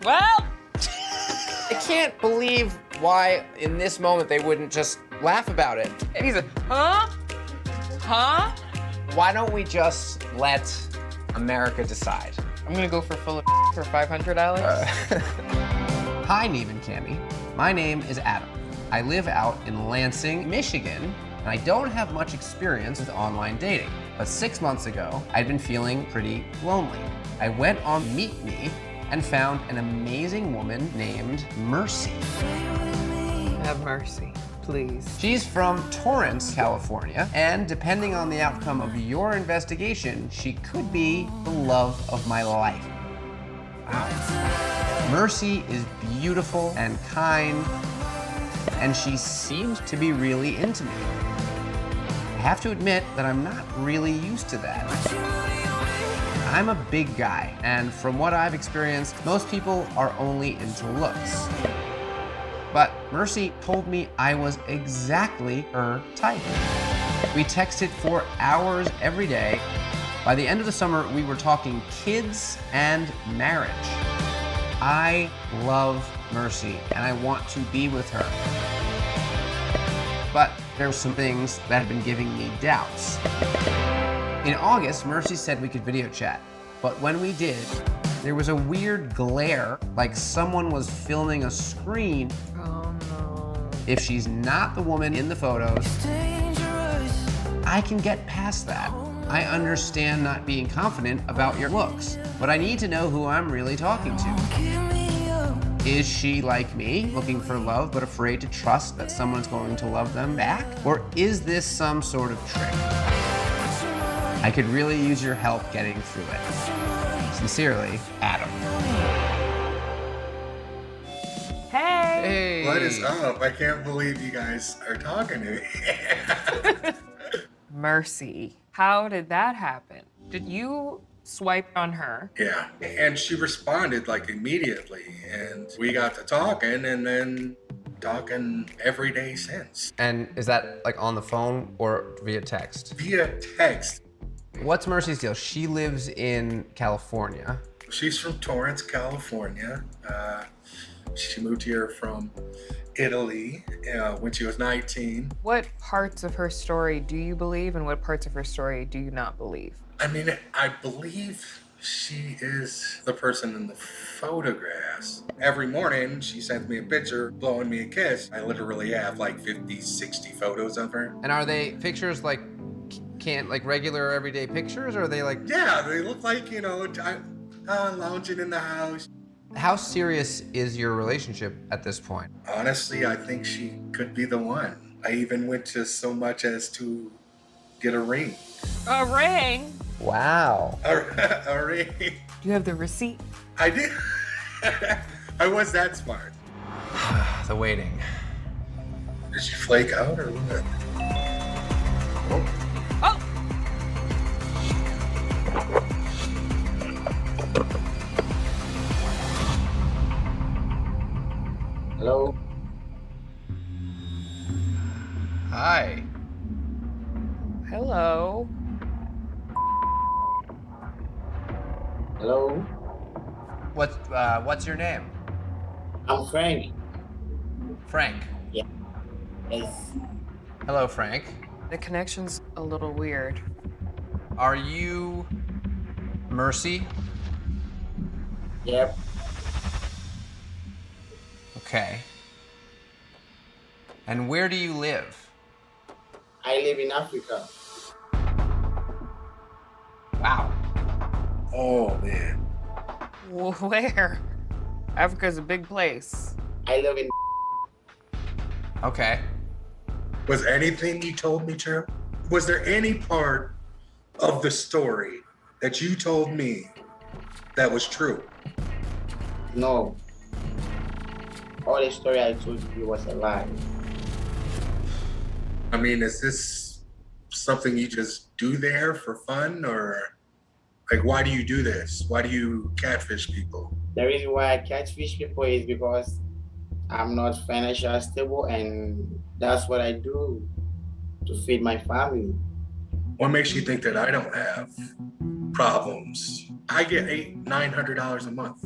Well, I can't believe why in this moment they wouldn't just laugh about it. and he's like, huh? Huh? Why don't we just let America decide? I'm gonna go for full of for $500. Hi, Neve and Cammie. My name is Adam. I live out in Lansing, Michigan, and I don't have much experience with online dating. But 6 months ago, I'd been feeling pretty lonely. I went on Meet Me and found an amazing woman named Mercy. Have mercy, please. She's from Torrance, California, and depending on the outcome of your investigation, she could be the love of my life. Wow. Mercy is beautiful and kind, and she seems to be really into me. I have to admit that I'm not really used to that. I'm a big guy, and from what I've experienced, most people are only into looks. But Mercy told me I was exactly her type. We texted for hours every day. By the end of the summer, we were talking kids and marriage. I love Mercy, and I want to be with her. But there's some things that have been giving me doubts. In August, Mercy said we could video chat, but when we did, there was a weird glare, like someone was filming a screen. Oh no. If she's not the woman in the photos, I can get past that. I understand not being confident about your looks, but I need to know who I'm really talking to. Is she like me, looking for love but afraid to trust that someone's going to love them back? Or is this some sort of trick? I could really use your help getting through it. Sincerely, Adam. Hey. What is up? I can't believe you guys are talking to me. Mercy. How did that happen? Did you swipe on her? Yeah, and she responded like immediately, and we got to talking, and then talking every day since. And is that like on the phone or via text? Via text. What's Mercy's deal? She lives in California. She's from Torrance, California. She moved here from Italy when she was 19. What parts of her story do you believe and what parts of her story do you not believe? I mean, I believe she is the person in the photographs. Every morning, she sends me a picture, blowing me a kiss. I literally have like 50, 60 photos of her. And are they pictures like, like regular everyday pictures, or are they like? Yeah, they look like, you know, lounging in the house. How serious is your relationship at this point? Honestly, I think she could be the one. I even went to so much as to get a ring. A ring? Wow. A ring. Do you have the receipt? I did. I was that smart. The waiting. Did she flake out or what? Oh! Hello? Hi. Hello. Hello? What's your name? I'm Frank. Frank. Yeah. Yes. Hello, Frank. The connection's a little weird. Are you Mercy? Yep. Okay. And where do you live? I live in Africa. Wow. Oh, man. Where? Africa's a big place. I live in. Okay. Was anything you told me true? Was there any part of the story that you told me that was true? No. All the story I told you was a lie. I mean, is this something you just do there for fun, or like, why do you do this? Why do you catfish people? The reason why I catfish people is because I'm not financially stable, and that's what I do to feed my family. What makes you think that I don't have problems? I get $900 a month.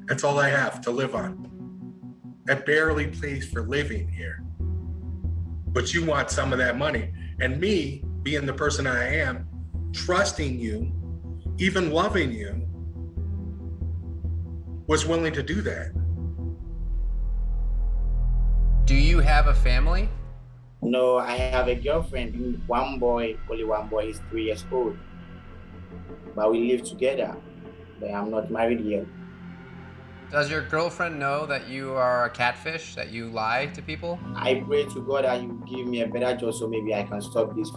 That's all I have to live on. That barely pays for living here. But you want some of that money. And me, being the person I am, trusting you, even loving you, was willing to do that. Do you have a family? No, I have a girlfriend, one boy, only one boy is 3 years old. But we live together, but I'm not married yet. Does your girlfriend know that you are a catfish, that you lie to people? I pray to God that He will give me a better job so maybe I can stop this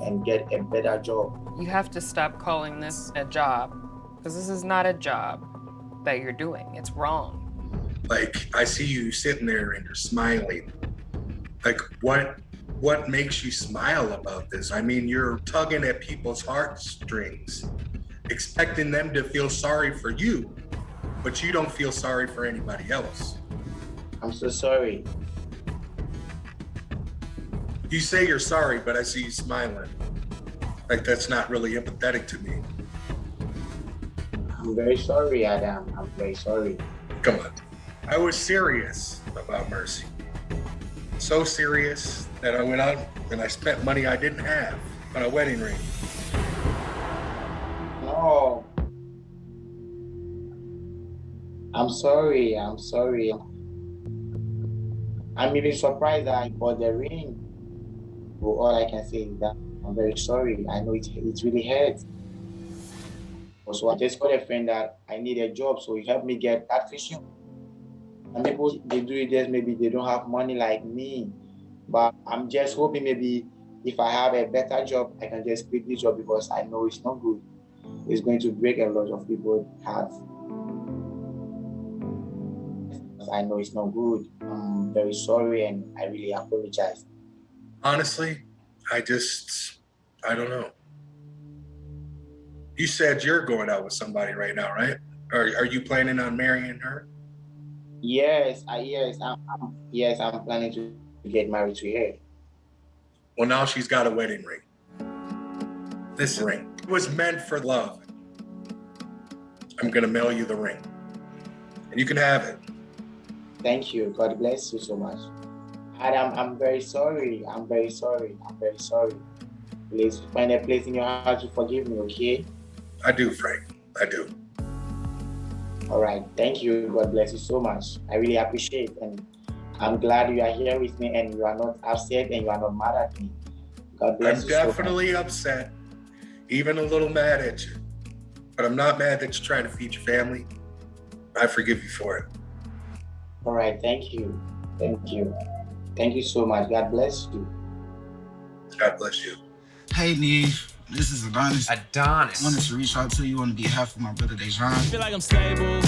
and get a better job. You have to stop calling this a job, because this is not a job that you're doing. It's wrong. Like, I see you sitting there and you're smiling. Like, what makes you smile about this? I mean, you're tugging at people's heartstrings, expecting them to feel sorry for you, but you don't feel sorry for anybody else. I'm so sorry. You say you're sorry, but I see you smiling. Like, that's not really empathetic to me. I'm very sorry, Adam. I'm very sorry. Come on. I was serious about Mercy. So serious that I went out and I spent money I didn't have on a wedding ring. No. I'm sorry. I'm sorry. I'm even surprised that I bought the ring. But all I can say is that I'm very sorry. I know it really hurts. So I just got a friend that I need a job, so he helped me get catfishing. And people, they do it just maybe they don't have money like me. But I'm just hoping maybe if I have a better job, I can just quit this job because I know it's not good. It's going to break a lot of people's hearts. I know it's not good. I'm very sorry and I really apologize. Honestly, I don't know. You said you're going out with somebody right now, right? Are you planning on marrying her? Yes, I'm planning to get married to her. Well, now she's got a wedding ring. This ring was meant for love. I'm gonna mail you the ring, and you can have it. Thank you. God bless you so much. I'm very sorry. I'm very sorry. I'm very sorry. Please find a place in your heart to forgive me, okay? I do, Frank. I do. All right. Thank you. God bless you so much. I really appreciate it. And I'm glad you are here with me and you are not upset and you are not mad at me. God bless I'm you so much. definitely upset, even a little mad at you. But I'm not mad that you're trying to feed your family. I forgive you for it. All right. Thank you. Thank you. Thank you so much. God bless you. God bless you. Hey, Neve. This is Adonis. Adonis. I wanted to reach out to you on behalf of my brother Dejan. I feel like I'm stable.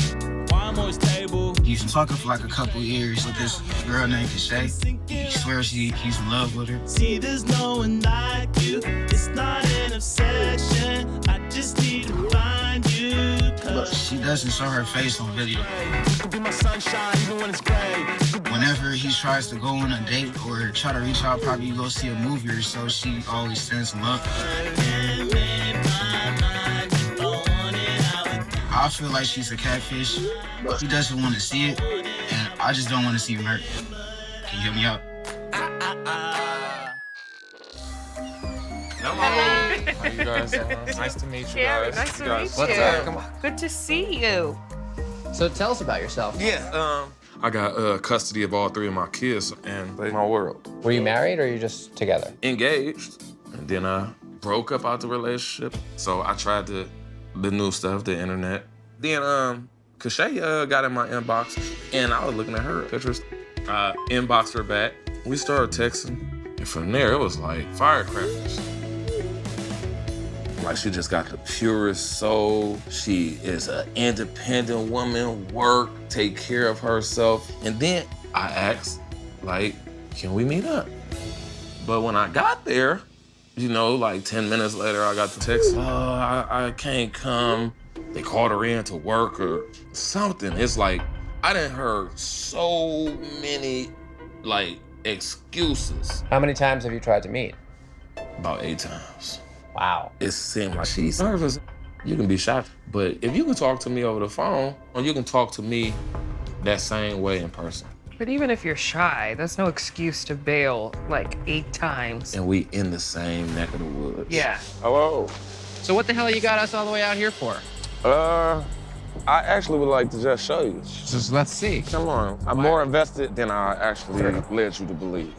Why I'm always stable. He's been talking for like a couple of years with this girl named Catfish. He swears he's in love with her. See, there's no one like you. It's not an obsession. I just need to find you. But she doesn't show her face on video. You could be my sunshine even when it's gray. Whenever he tries to go on a date or try to reach out, probably go see a movie or so, she always sends him up. I feel like she's a catfish. He doesn't want to see it, and I just don't want to see him hurt. Can you help me out? Hello. How you guys doing? Nice to meet you guys. Nice to meet you. What's up? Come on. Good to see you. So tell us about yourself. Yeah, I got custody of all 3 of my kids and my world. Were you married or are you just together? Engaged, and then I broke up out the relationship. So I tried the new stuff, the internet. Then Kashay got in my inbox, and I was looking at her pictures. I inboxed her back. We started texting, and from there it was like firecrackers. Like, she just got the purest soul. She is an independent woman, work, take care of herself. And then I asked, like, can we meet up? But when I got there, you know, like 10 minutes later, I got the text, I can't come. They called her in to work or something. It's like, I done heard so many, like, excuses. How many times have you tried to meet? About 8 times. Wow. It seemed like she's nervous. You can be shocked, but if you can talk to me over the phone, or you can talk to me that same way in person. But even if you're shy, that's no excuse to bail like 8 times. And we in the same neck of the woods. Yeah. Hello. So what the hell you got us all the way out here for? I actually would like to just show you. Just let's see. Come on. I'm more invested than I actually led you to believe.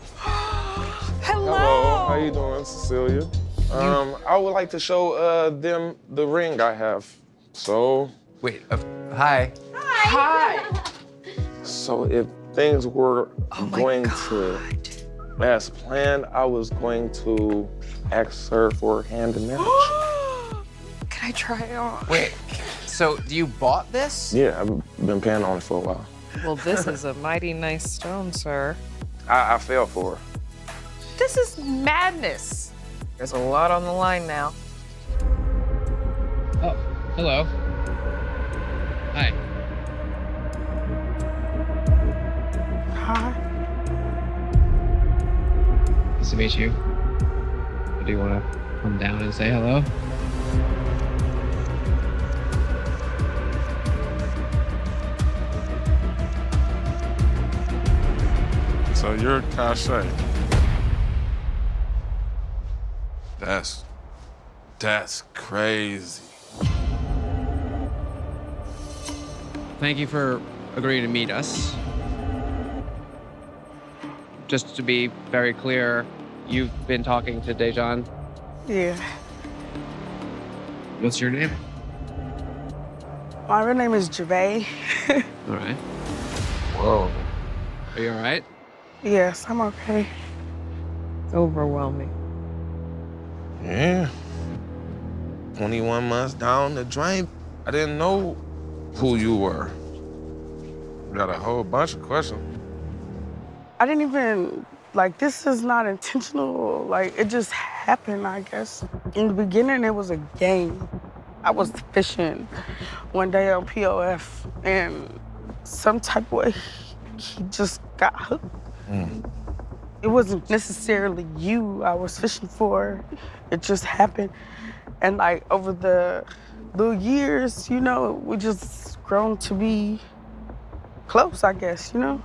Hello. How you doing, Cecilia? I would like to show them the ring I have. So. Wait, hi. Hi. So if things were going to, as planned, I was going to ask her for hand in marriage. Can I try it on? Wait, so you bought this? Yeah, I've been paying on it for a while. Well, this is a mighty nice stone, sir. I fell for her. This is madness. There's a lot on the line now. Oh, hello. Hi. Hi. Nice to meet you. Do you want to come down and say hello? So you're Kashay. That's crazy. Thank you for agreeing to meet us. Just to be very clear, you've been talking to Dejan. Yeah. What's your name? My real name is Gervais. All right. Whoa. Are you all right? Yes, I'm okay. It's overwhelming. Yeah. 21 months down the drain. I didn't know who you were. Got a whole bunch of questions. I didn't even, like, this is not intentional. Like, it just happened, I guess. In the beginning, it was a game. I was fishing one day on POF, and some type of way, he just got hooked. It wasn't necessarily you I was fishing for. It just happened. And like over the little years, you know, we just grown to be close, I guess, you know?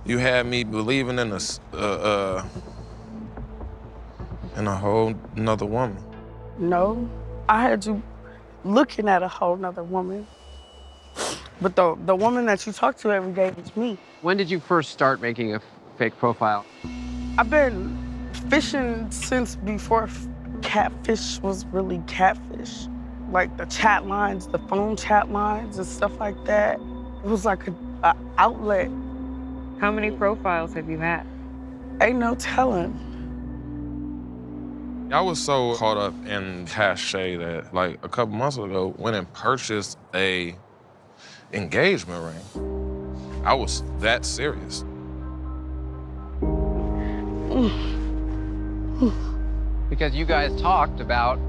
You had me believing in a whole nother woman. No, I had you looking at a whole nother woman. But the woman that you talk to every day is me. When did you first start making a fake profile? I've been fishing since before Catfish was really Catfish. Like the chat lines, the phone chat lines and stuff like that. It was like a outlet. How many profiles have you had? Ain't no telling. I was so caught up in cachet that, like, a couple months ago, went and purchased a engagement ring. I was that serious. Because you guys talked about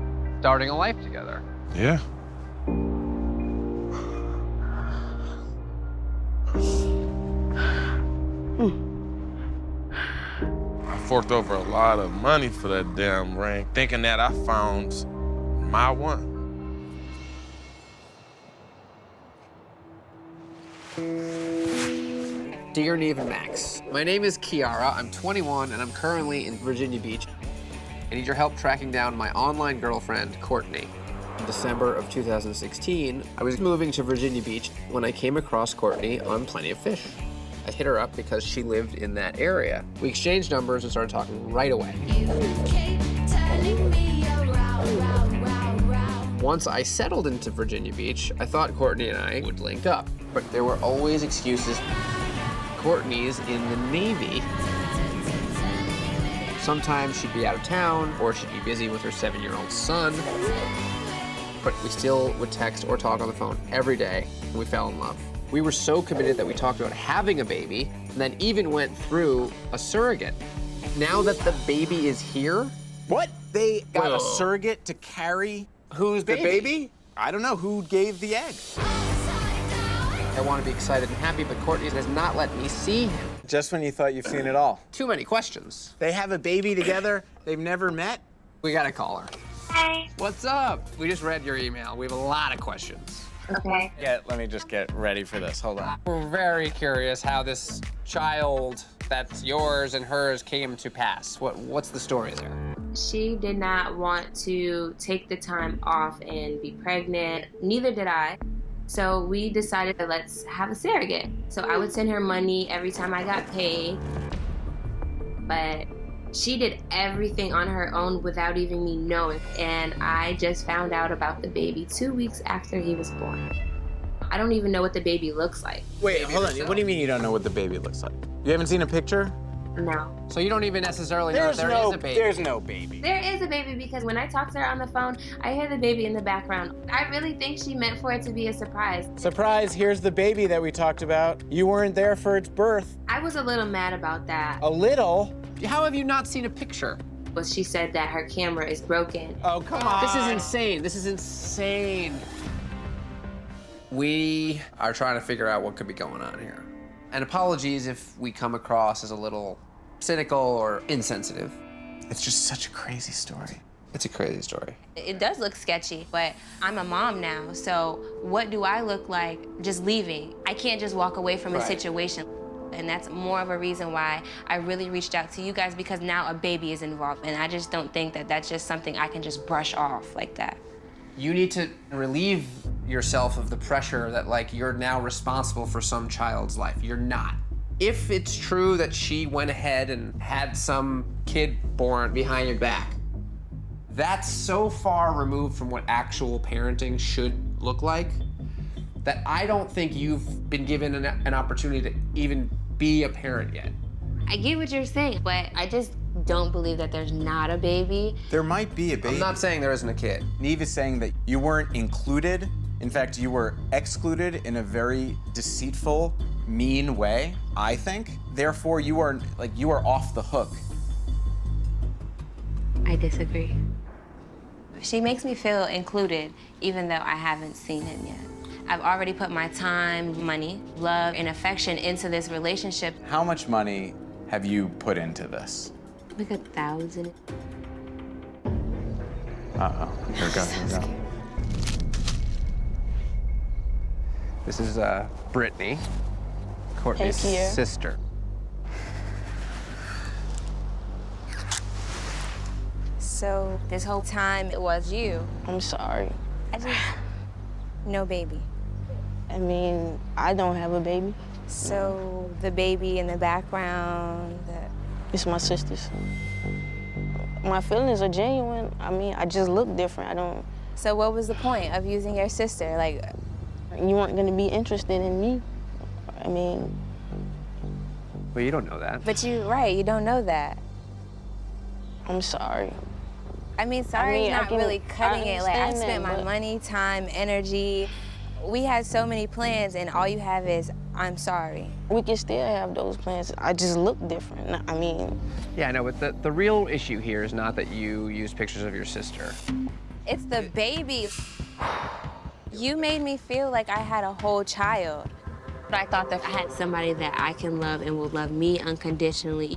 starting a life together. Yeah. I forked over a lot of money for that damn ring, thinking that I found my one. Dear Neve and Max, my name is Kiara. I'm 21 and I'm currently in Virginia Beach. I need your help tracking down my online girlfriend, Courtney. In December of 2016, I was moving to Virginia Beach when I came across Courtney on Plenty of Fish. I hit her up because she lived in that area. We exchanged numbers and started talking right away. Once I settled into Virginia Beach, I thought Courtney and I would link up, but there were always excuses. Courtney's in the Navy. Sometimes she'd be out of town, or she'd be busy with her 7-year-old son. But we still would text or talk on the phone every day, and we fell in love. We were so committed that we talked about having a baby, and then even went through a surrogate. Now that the baby is here... What? They got a surrogate to carry who's the baby? I don't know. Who gave the egg? I want to be excited and happy, but Courtney does not let me see him. Just when you thought you've seen it all. Too many questions. They have a baby together. They've never met. We gotta call her. Hey. What's up? We just read your email. We have a lot of questions. Okay. Yeah, let me just get ready for this. Hold on. We're very curious how this child that's yours and hers came to pass. What's the story there? She did not want to take the time off and be pregnant. Neither did I. So we decided that let's have a surrogate. So I would send her money every time I got paid. But she did everything on her own without even me knowing. And I just found out about the baby 2 weeks after he was born. I don't even know what the baby looks like. Wait, hold on. What do you mean you don't know what the baby looks like? You haven't seen a picture? No. So you don't even necessarily know there is a baby? There's no baby. There is a baby because when I talk to her on the phone, I hear the baby in the background. I really think she meant for it to be a surprise. Surprise, here's the baby that we talked about. You weren't there for its birth. I was a little mad about that. A little? How have you not seen a picture? Well, she said that her camera is broken. Oh, come on. This is insane. This is insane. We are trying to figure out what could be going on here. And apologies if we come across as a little cynical or insensitive. It's just such a crazy story. It's a crazy story. It does look sketchy, but I'm a mom now, so what do I look like just leaving? I can't just walk away from a situation. And that's more of a reason why I really reached out to you guys, because now a baby is involved, and I just don't think that that's just something I can just brush off like that. You need to relieve yourself of the pressure that, like, you're now responsible for some child's life. You're not. If it's true that she went ahead and had some kid born behind your back, that's so far removed from what actual parenting should look like that I don't think you've been given an opportunity to even be a parent yet. I get what you're saying, but I just don't believe that there's not a baby. There might be a baby. I'm not saying there isn't a kid. Neve is saying that you weren't included. In fact, you were excluded in a very deceitful, mean way, I think. Therefore, you are off the hook. I disagree. She makes me feel included, even though I haven't seen him yet. I've already put my time, money, love, and affection into this relationship. How much money have you put into this? Like 1,000. Uh-oh, here we go. This is Brittany, Courtney's Kia. sister. So this whole time it was you. I'm sorry. I just, no baby. I mean, I don't have a baby. So the baby in the background, It's my sister's. My feelings are genuine. I mean, I just look different. I don't. So what was the point of using your sister? Like, you weren't gonna be interested in me. I mean. Well, you don't know that. but you don't know that. I'm sorry. I mean, sorry, I not can- really cutting I it. Like, I understand spent that, my but- money, time, energy. We had so many plans, and all you have is, I'm sorry. We can still have those plans. I just look different. I mean. Yeah, I know, but the real issue here is not that you use pictures of your sister. It's the baby. You made me feel like I had a whole child. But I thought that I had somebody that I can love and will love me unconditionally.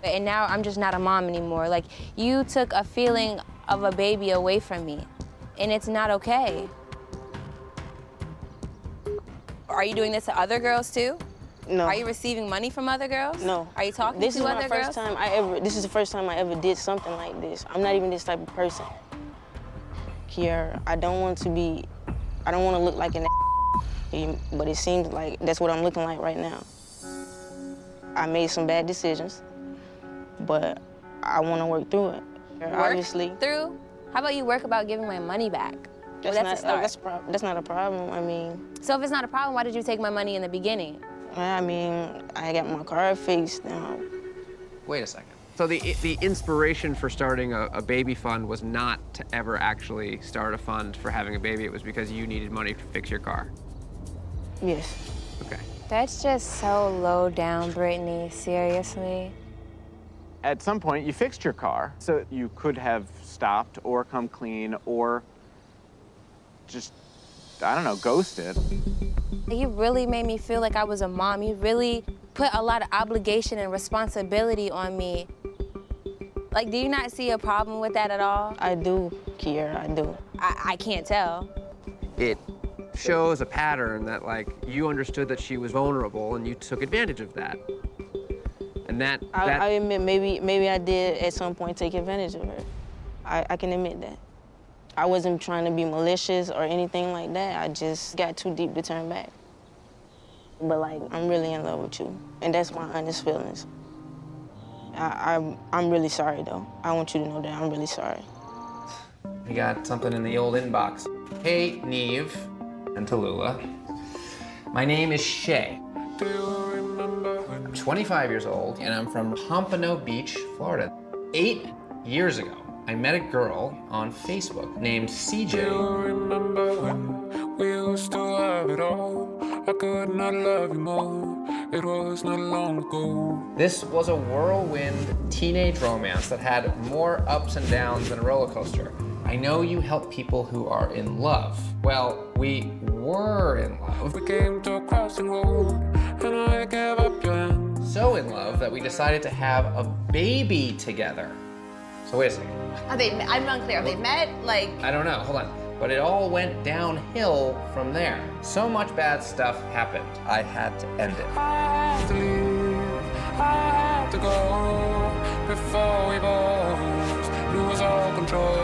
And now I'm just not a mom anymore. Like, you took a feeling of a baby away from me, and it's not okay. Are you doing this to other girls too? No. Are you receiving money from other girls? No. Are you talking This to is other my girls? first time this is the first time I ever did something like this. I'm not even this type of person. Kiara, I don't want to look like an but it seems like that's what I'm looking like right now. I made some bad decisions, but I want to work through it. Obviously. Through? How about you work about giving my money back? That's not a problem. I mean. So if it's not a problem, why did you take my money in the beginning? I mean, I got my car fixed now. Wait a second. So the inspiration for starting a baby fund was not to ever actually start a fund for having a baby. It was because you needed money to fix your car. Yes. Okay. That's just so low down, Brittany. Seriously? At some point, you fixed your car, so you could have stopped or come clean or just, I don't know, ghosted. You really made me feel like I was a mom. You really put a lot of obligation and responsibility on me. Like, do you not see a problem with that at all? I do, Kiara, I do. I can't tell. It shows a pattern that, like, you understood that she was vulnerable and you took advantage of that. And I admit, maybe I did at some point take advantage of her. I can admit that. I wasn't trying to be malicious or anything like that. I just got too deep to turn back. But like, I'm really in love with you, and that's my honest feelings. I'm really sorry though. I want you to know that I'm really sorry. We got something in the old inbox. Hey, Neve and Tallulah. My name is Shay. I'm 25 years old, and I'm from Pompano Beach, Florida. 8 years ago, I met a girl on Facebook named CJ. Remember when we used to have it all? I could not love you more. It was not long ago. This was a whirlwind teenage romance that had more ups and downs than a roller coaster. I know you help people who are in love. Well, we were in love. We came to a crossing road, and I gave up your hand. So in love that we decided to have a baby together. So wait a second. I'm unclear. Have they met? Like, I don't know, hold on. But it all went downhill from there. So much bad stuff happened. I had to end it. I had to leave, I had to go before we both lose all control.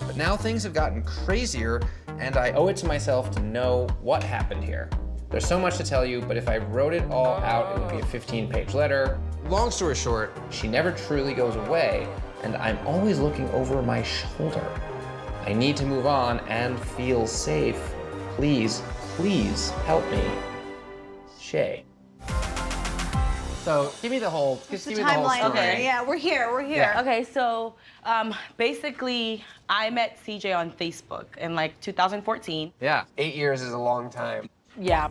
But now things have gotten crazier, and I owe it to myself to know what happened here. There's so much to tell you, but if I wrote it all out, it would be a 15-page letter. Long story short, she never truly goes away, and I'm always looking over my shoulder. I need to move on and feel safe. Please, please help me. Shay. So give me the whole, Just give the me the whole timeline story. here. Yeah, we're here. We're here. Yeah. Okay, so basically, I met CJ on Facebook in like 2014. Yeah, 8 years is a long time. Yeah.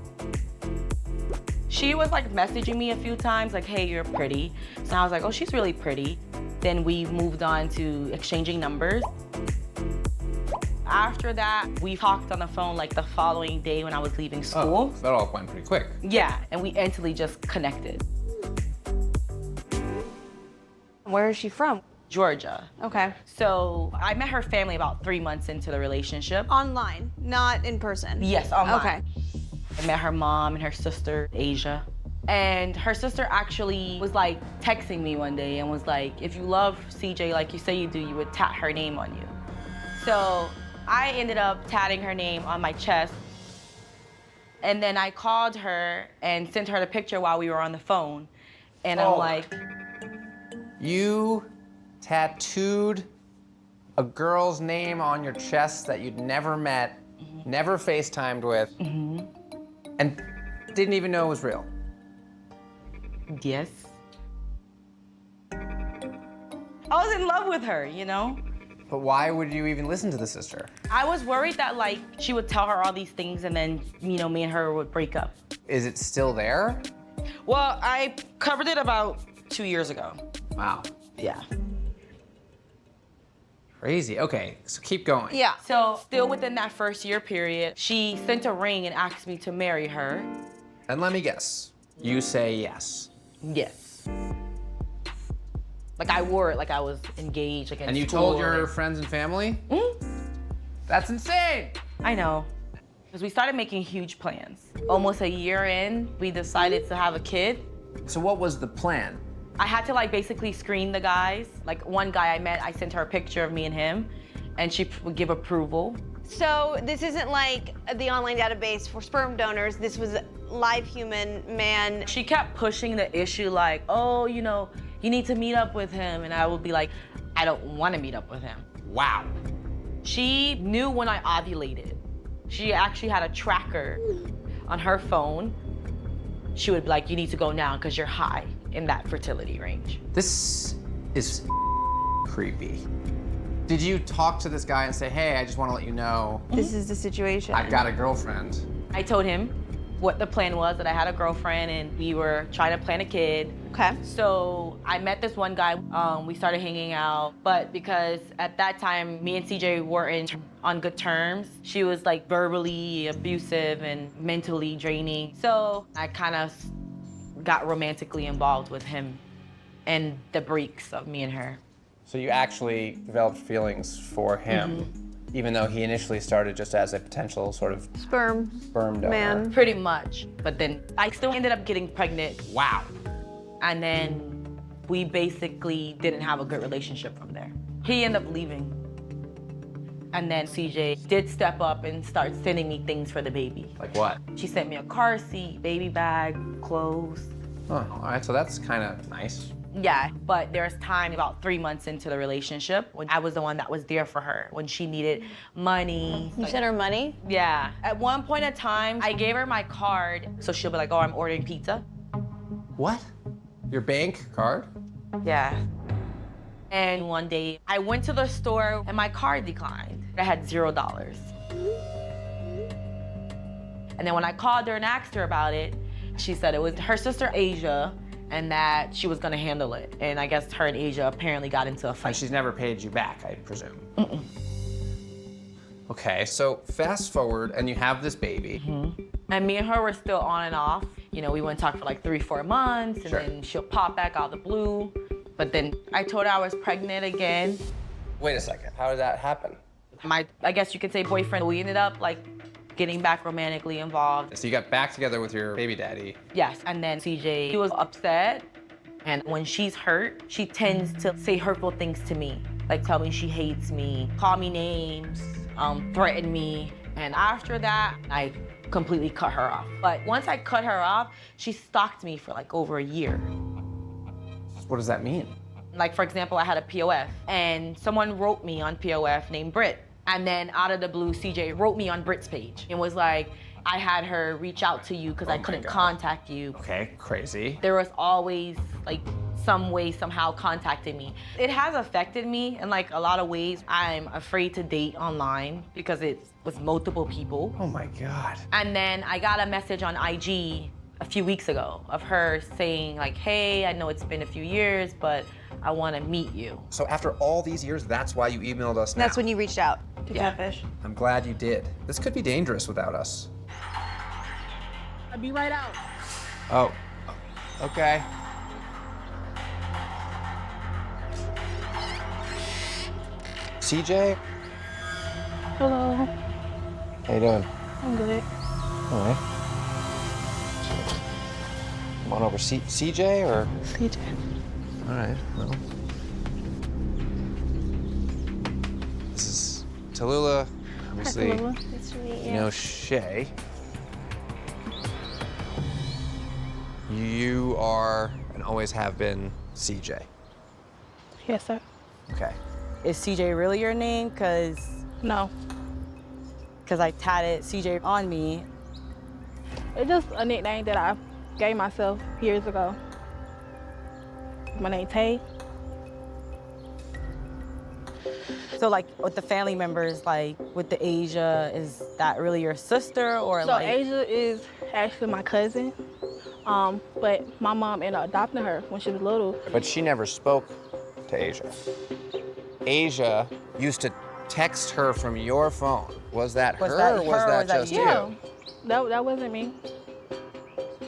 She was like messaging me a few times, like, hey, you're pretty. So I was like, oh, she's really pretty. Then we moved on to exchanging numbers. After that, we talked on the phone like the following day when I was leaving school. So that all went pretty quick. Yeah, and we instantly just connected. Where is she from? Georgia. Okay. So I met her family about 3 months into the relationship. Online, not in person. Yes, online. Okay. I met her mom and her sister, Asia. And her sister actually was like texting me one day and was like, if you love CJ like you say you do, you would tat her name on you. So I ended up tatting her name on my chest. And then I called her and sent her the picture while we were on the phone. And I'm like, You tattooed a girl's name on your chest that you'd never met, never FaceTimed with, and didn't even know it was real. Yes. I was in love with her, you know? But why would you even listen to the sister? I was worried that like she would tell her all these things and then, you know, me and her would break up. Is it still there? Well, I covered it about 2 years ago. Wow. Yeah. Crazy. Okay, so keep going. Yeah. So still within that first year period, she sent a ring and asked me to marry her. And let me guess, you say yes. Yes. Like I wore it like I was engaged, like in And you school told your or- friends and family? That's insane. I know. Because we started making huge plans. Almost a year in, we decided to have a kid. So what was the plan? I had to like basically screen the guys. Like one guy I met, I sent her a picture of me and him, and she would give approval. So this isn't like the online database for sperm donors. This was a live human man. She kept pushing the issue like, oh, you know, you need to meet up with him. And I would be like, I don't want to meet up with him. Wow. She knew when I ovulated. She actually had a tracker on her phone. She would be like, you need to go now because you're high in that fertility range. This is creepy. Did you talk to this guy and say, hey, I just want to let you know This is the situation. I've got a girlfriend? I told him what the plan was, that I had a girlfriend and we were trying to plan a kid. Okay. So I met this one guy, we started hanging out, but because at that time, me and CJ weren't on good terms, she was like verbally abusive and mentally draining. So I kind of got romantically involved with him and the breaks of me and her. So you actually developed feelings for him, even though he initially started just as a potential sort of Sperm donor. man. Pretty much. But then I still ended up getting pregnant. Wow. And then we basically didn't have a good relationship from there. He ended up leaving. And then CJ did step up and start sending me things for the baby. Like what? She sent me a car seat, baby bag, clothes. Oh, all right, so that's kind of nice. Yeah, but there's time about 3 months into the relationship when I was the one that was there for her, when she needed money. You sent her money? Yeah. At one point in time, I gave her my card, so she'll be like, oh, I'm ordering pizza. What? Your bank card? Yeah. And one day, I went to the store and my card declined. I had $0. And then when I called her and asked her about it, she said it was her sister Asia and that she was gonna handle it. And I guess her and Asia apparently got into a fight. And she's never paid you back, I presume. Okay, so fast forward and you have this baby. And me and her were still on and off. You know, we wouldn't talk for like 3-4 months, and Sure. then she'll pop back out of the blue. But then I told her I was pregnant again. Wait a second, how did that happen? My, I guess you could say boyfriend, we ended up like getting back romantically involved. So you got back together with your baby daddy. Yes, and then CJ, he was upset. And when she's hurt, she tends to say hurtful things to me. Like tell me she hates me, call me names, threaten me. And after that, I completely cut her off. But once I cut her off, she stalked me for like over a year. What does that mean? Like for example, I had a POF and someone wrote me on POF named Britt. And then out of the blue, CJ wrote me on Britt's page and was like, I had her reach out to you because I couldn't contact you. Okay, crazy. There was always like some way, somehow contacting me. It has affected me in like a lot of ways. I'm afraid to date online because it's with multiple people. Oh my God. And then I got a message on IG a few weeks ago of her saying like, hey, I know it's been a few years, but I want to meet you. So after all these years, that's why you emailed us now? That's when you reached out to Yeah. Catfish. I'm glad you did. This could be dangerous without us. I'll be right out. Oh, okay. CJ? Hello. How you doing? I'm good. All right. Come on over. CJ or? CJ. All right, well. This is Tallulah. Obviously, Nice to meet you know Shay. You are and always have been CJ. Yes, sir. Okay. Is CJ really your name? No. Cause I tatted CJ on me. It's just a nickname that I gave myself years ago. My name's Tay. So like with the family members, like with the Asia, is that really your sister or So like? Asia is actually my cousin, but my mom ended up adopting her when she was little. But she never spoke to Asia. Asia used to text her from your phone. Was that her or was that just you? Yeah, that wasn't me.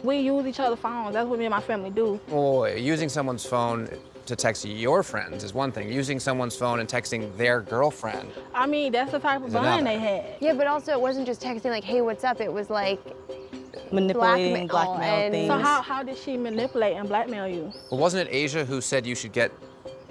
We use each other's phones. That's what me and my family do. Oh, using someone's phone to text your friends is one thing. Using someone's phone and texting their girlfriend. I mean, that's the type of Is bond another. they had. Yeah, but also it wasn't just texting like, hey, what's up? It was like Manipulating, blackmail and things. So how did she manipulate and blackmail you? Well, wasn't it Asia who said you should get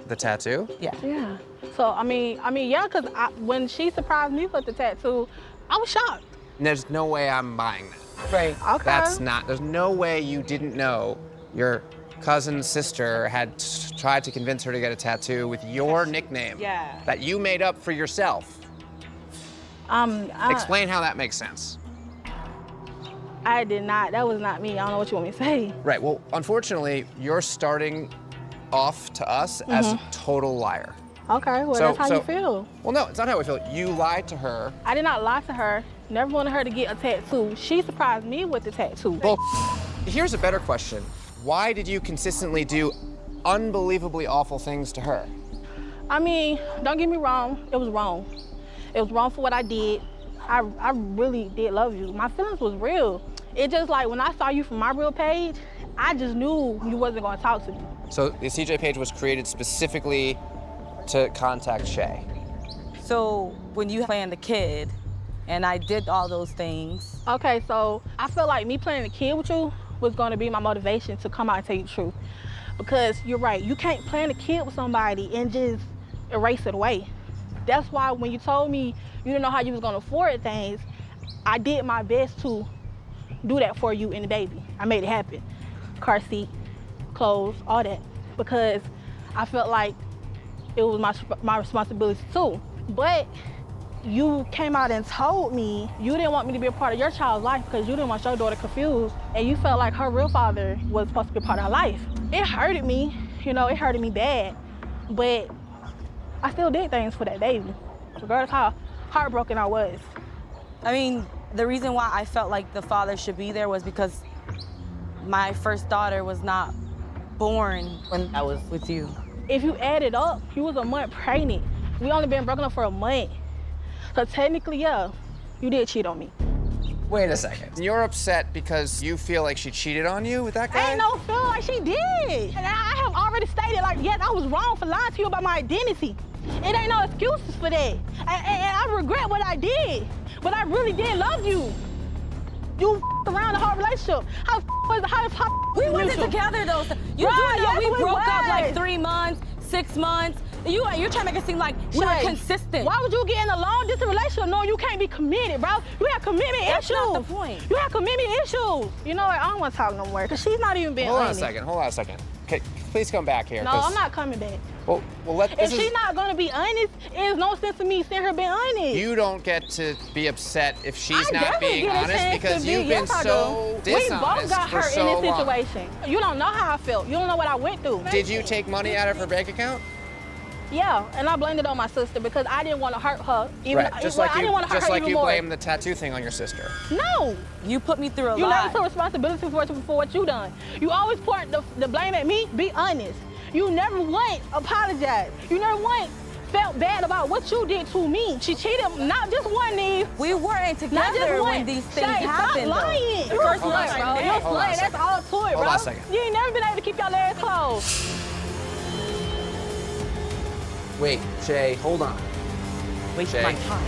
the tattoo? Yeah. Yeah. So I mean, yeah, cause when she surprised me with the tattoo, I was shocked. And there's no way I'm buying that. Right. Okay. That's not, there's no way you didn't know your cousin's sister had tried to convince her to get a tattoo with your nickname that you made up for yourself. Explain how that makes sense. I did not. That was not me. I don't know what you want me to say. Right, well, unfortunately, you're starting off to us as a total liar. Okay, well, that's how you feel. Well, no, it's not how I feel. You lied to her. I did not lie to her. Never wanted her to get a tattoo. She surprised me with the tattoo. Well, here's a better question. Why did you consistently do unbelievably awful things to her? I mean, don't get me wrong. It was wrong. It was wrong for what I did. I really did love you. My feelings was real. It just like when I saw you from my real page, I just knew you wasn't gonna talk to me. So the CJ page was created specifically to contact Shay. So when you planned the kid, and I did all those things. Okay, so I feel like me playing the kid with you was gonna be my motivation to come out and tell you the truth. Because you're right, you can't plan a kid with somebody and just erase it away. That's why when you told me you didn't know how you was gonna afford things, I did my best to do that for you and the baby. I made it happen. Car seat, clothes, all that. Because I felt like it was my responsibility too. But you came out and told me you didn't want me to be a part of your child's life because you didn't want your daughter confused and you felt like her real father was supposed to be a part of her life. It hurted me, you know, it hurted me bad, but I still did things for that baby, regardless how heartbroken I was. I mean, the reason why I felt like the father should be there was because my first daughter was not born when I was with you. If you add it up, you was a month pregnant. We only been broken up for a month. So technically, yeah, you did cheat on me. Wait a second. You're upset because you feel like she cheated on you with that guy? Ain't no feel like she did. And I have already stated, like, yes, I was wrong for lying to you about my identity. It ain't no excuses for that. And I regret what I did, but I really did love you. You around the whole relationship. We wasn't together though. You do know we broke up like 3 months, 6 months. You're trying to make it seem like we were consistent. Why would you get in a long distance relationship knowing you can't be committed, bro? You have commitment issues. That's not the point. You have commitment issues. You know what? I don't want to talk no more because she's not even being Hold on a honest. second. Hold on a second. Okay, please come back here. No, I'm not coming back. Well, If she's not gonna be honest, there's no sense in me seeing her being honest. You don't get to be upset if she's I not definitely being get a honest chance because to be. you've been Yes, I so do. We both dishonest got for hurt so in this long. situation. You don't know how I felt. You don't know what I went through. Did you take money out of her bank account? Yeah, and I blamed it on my sister because I didn't want to hurt her. Even Right, just well, like I didn't want to hurt her even you more. blame the tattoo thing on your sister. No. You put me through a You lot. never took responsibility for what you done. You always point the blame at me. Be honest. You never once apologized. You never once felt bad about what you did to me. She cheated, not just one, Eve. We weren't together when these things happened. Stop lying. Though. You're a Hold on a slut, second. bro. You're a Hold on a slut. That's second. all to it, bro. Hold on a second. You ain't never been able to keep your legs closed. Wait, Shay, hold on. Waste Shay. my time.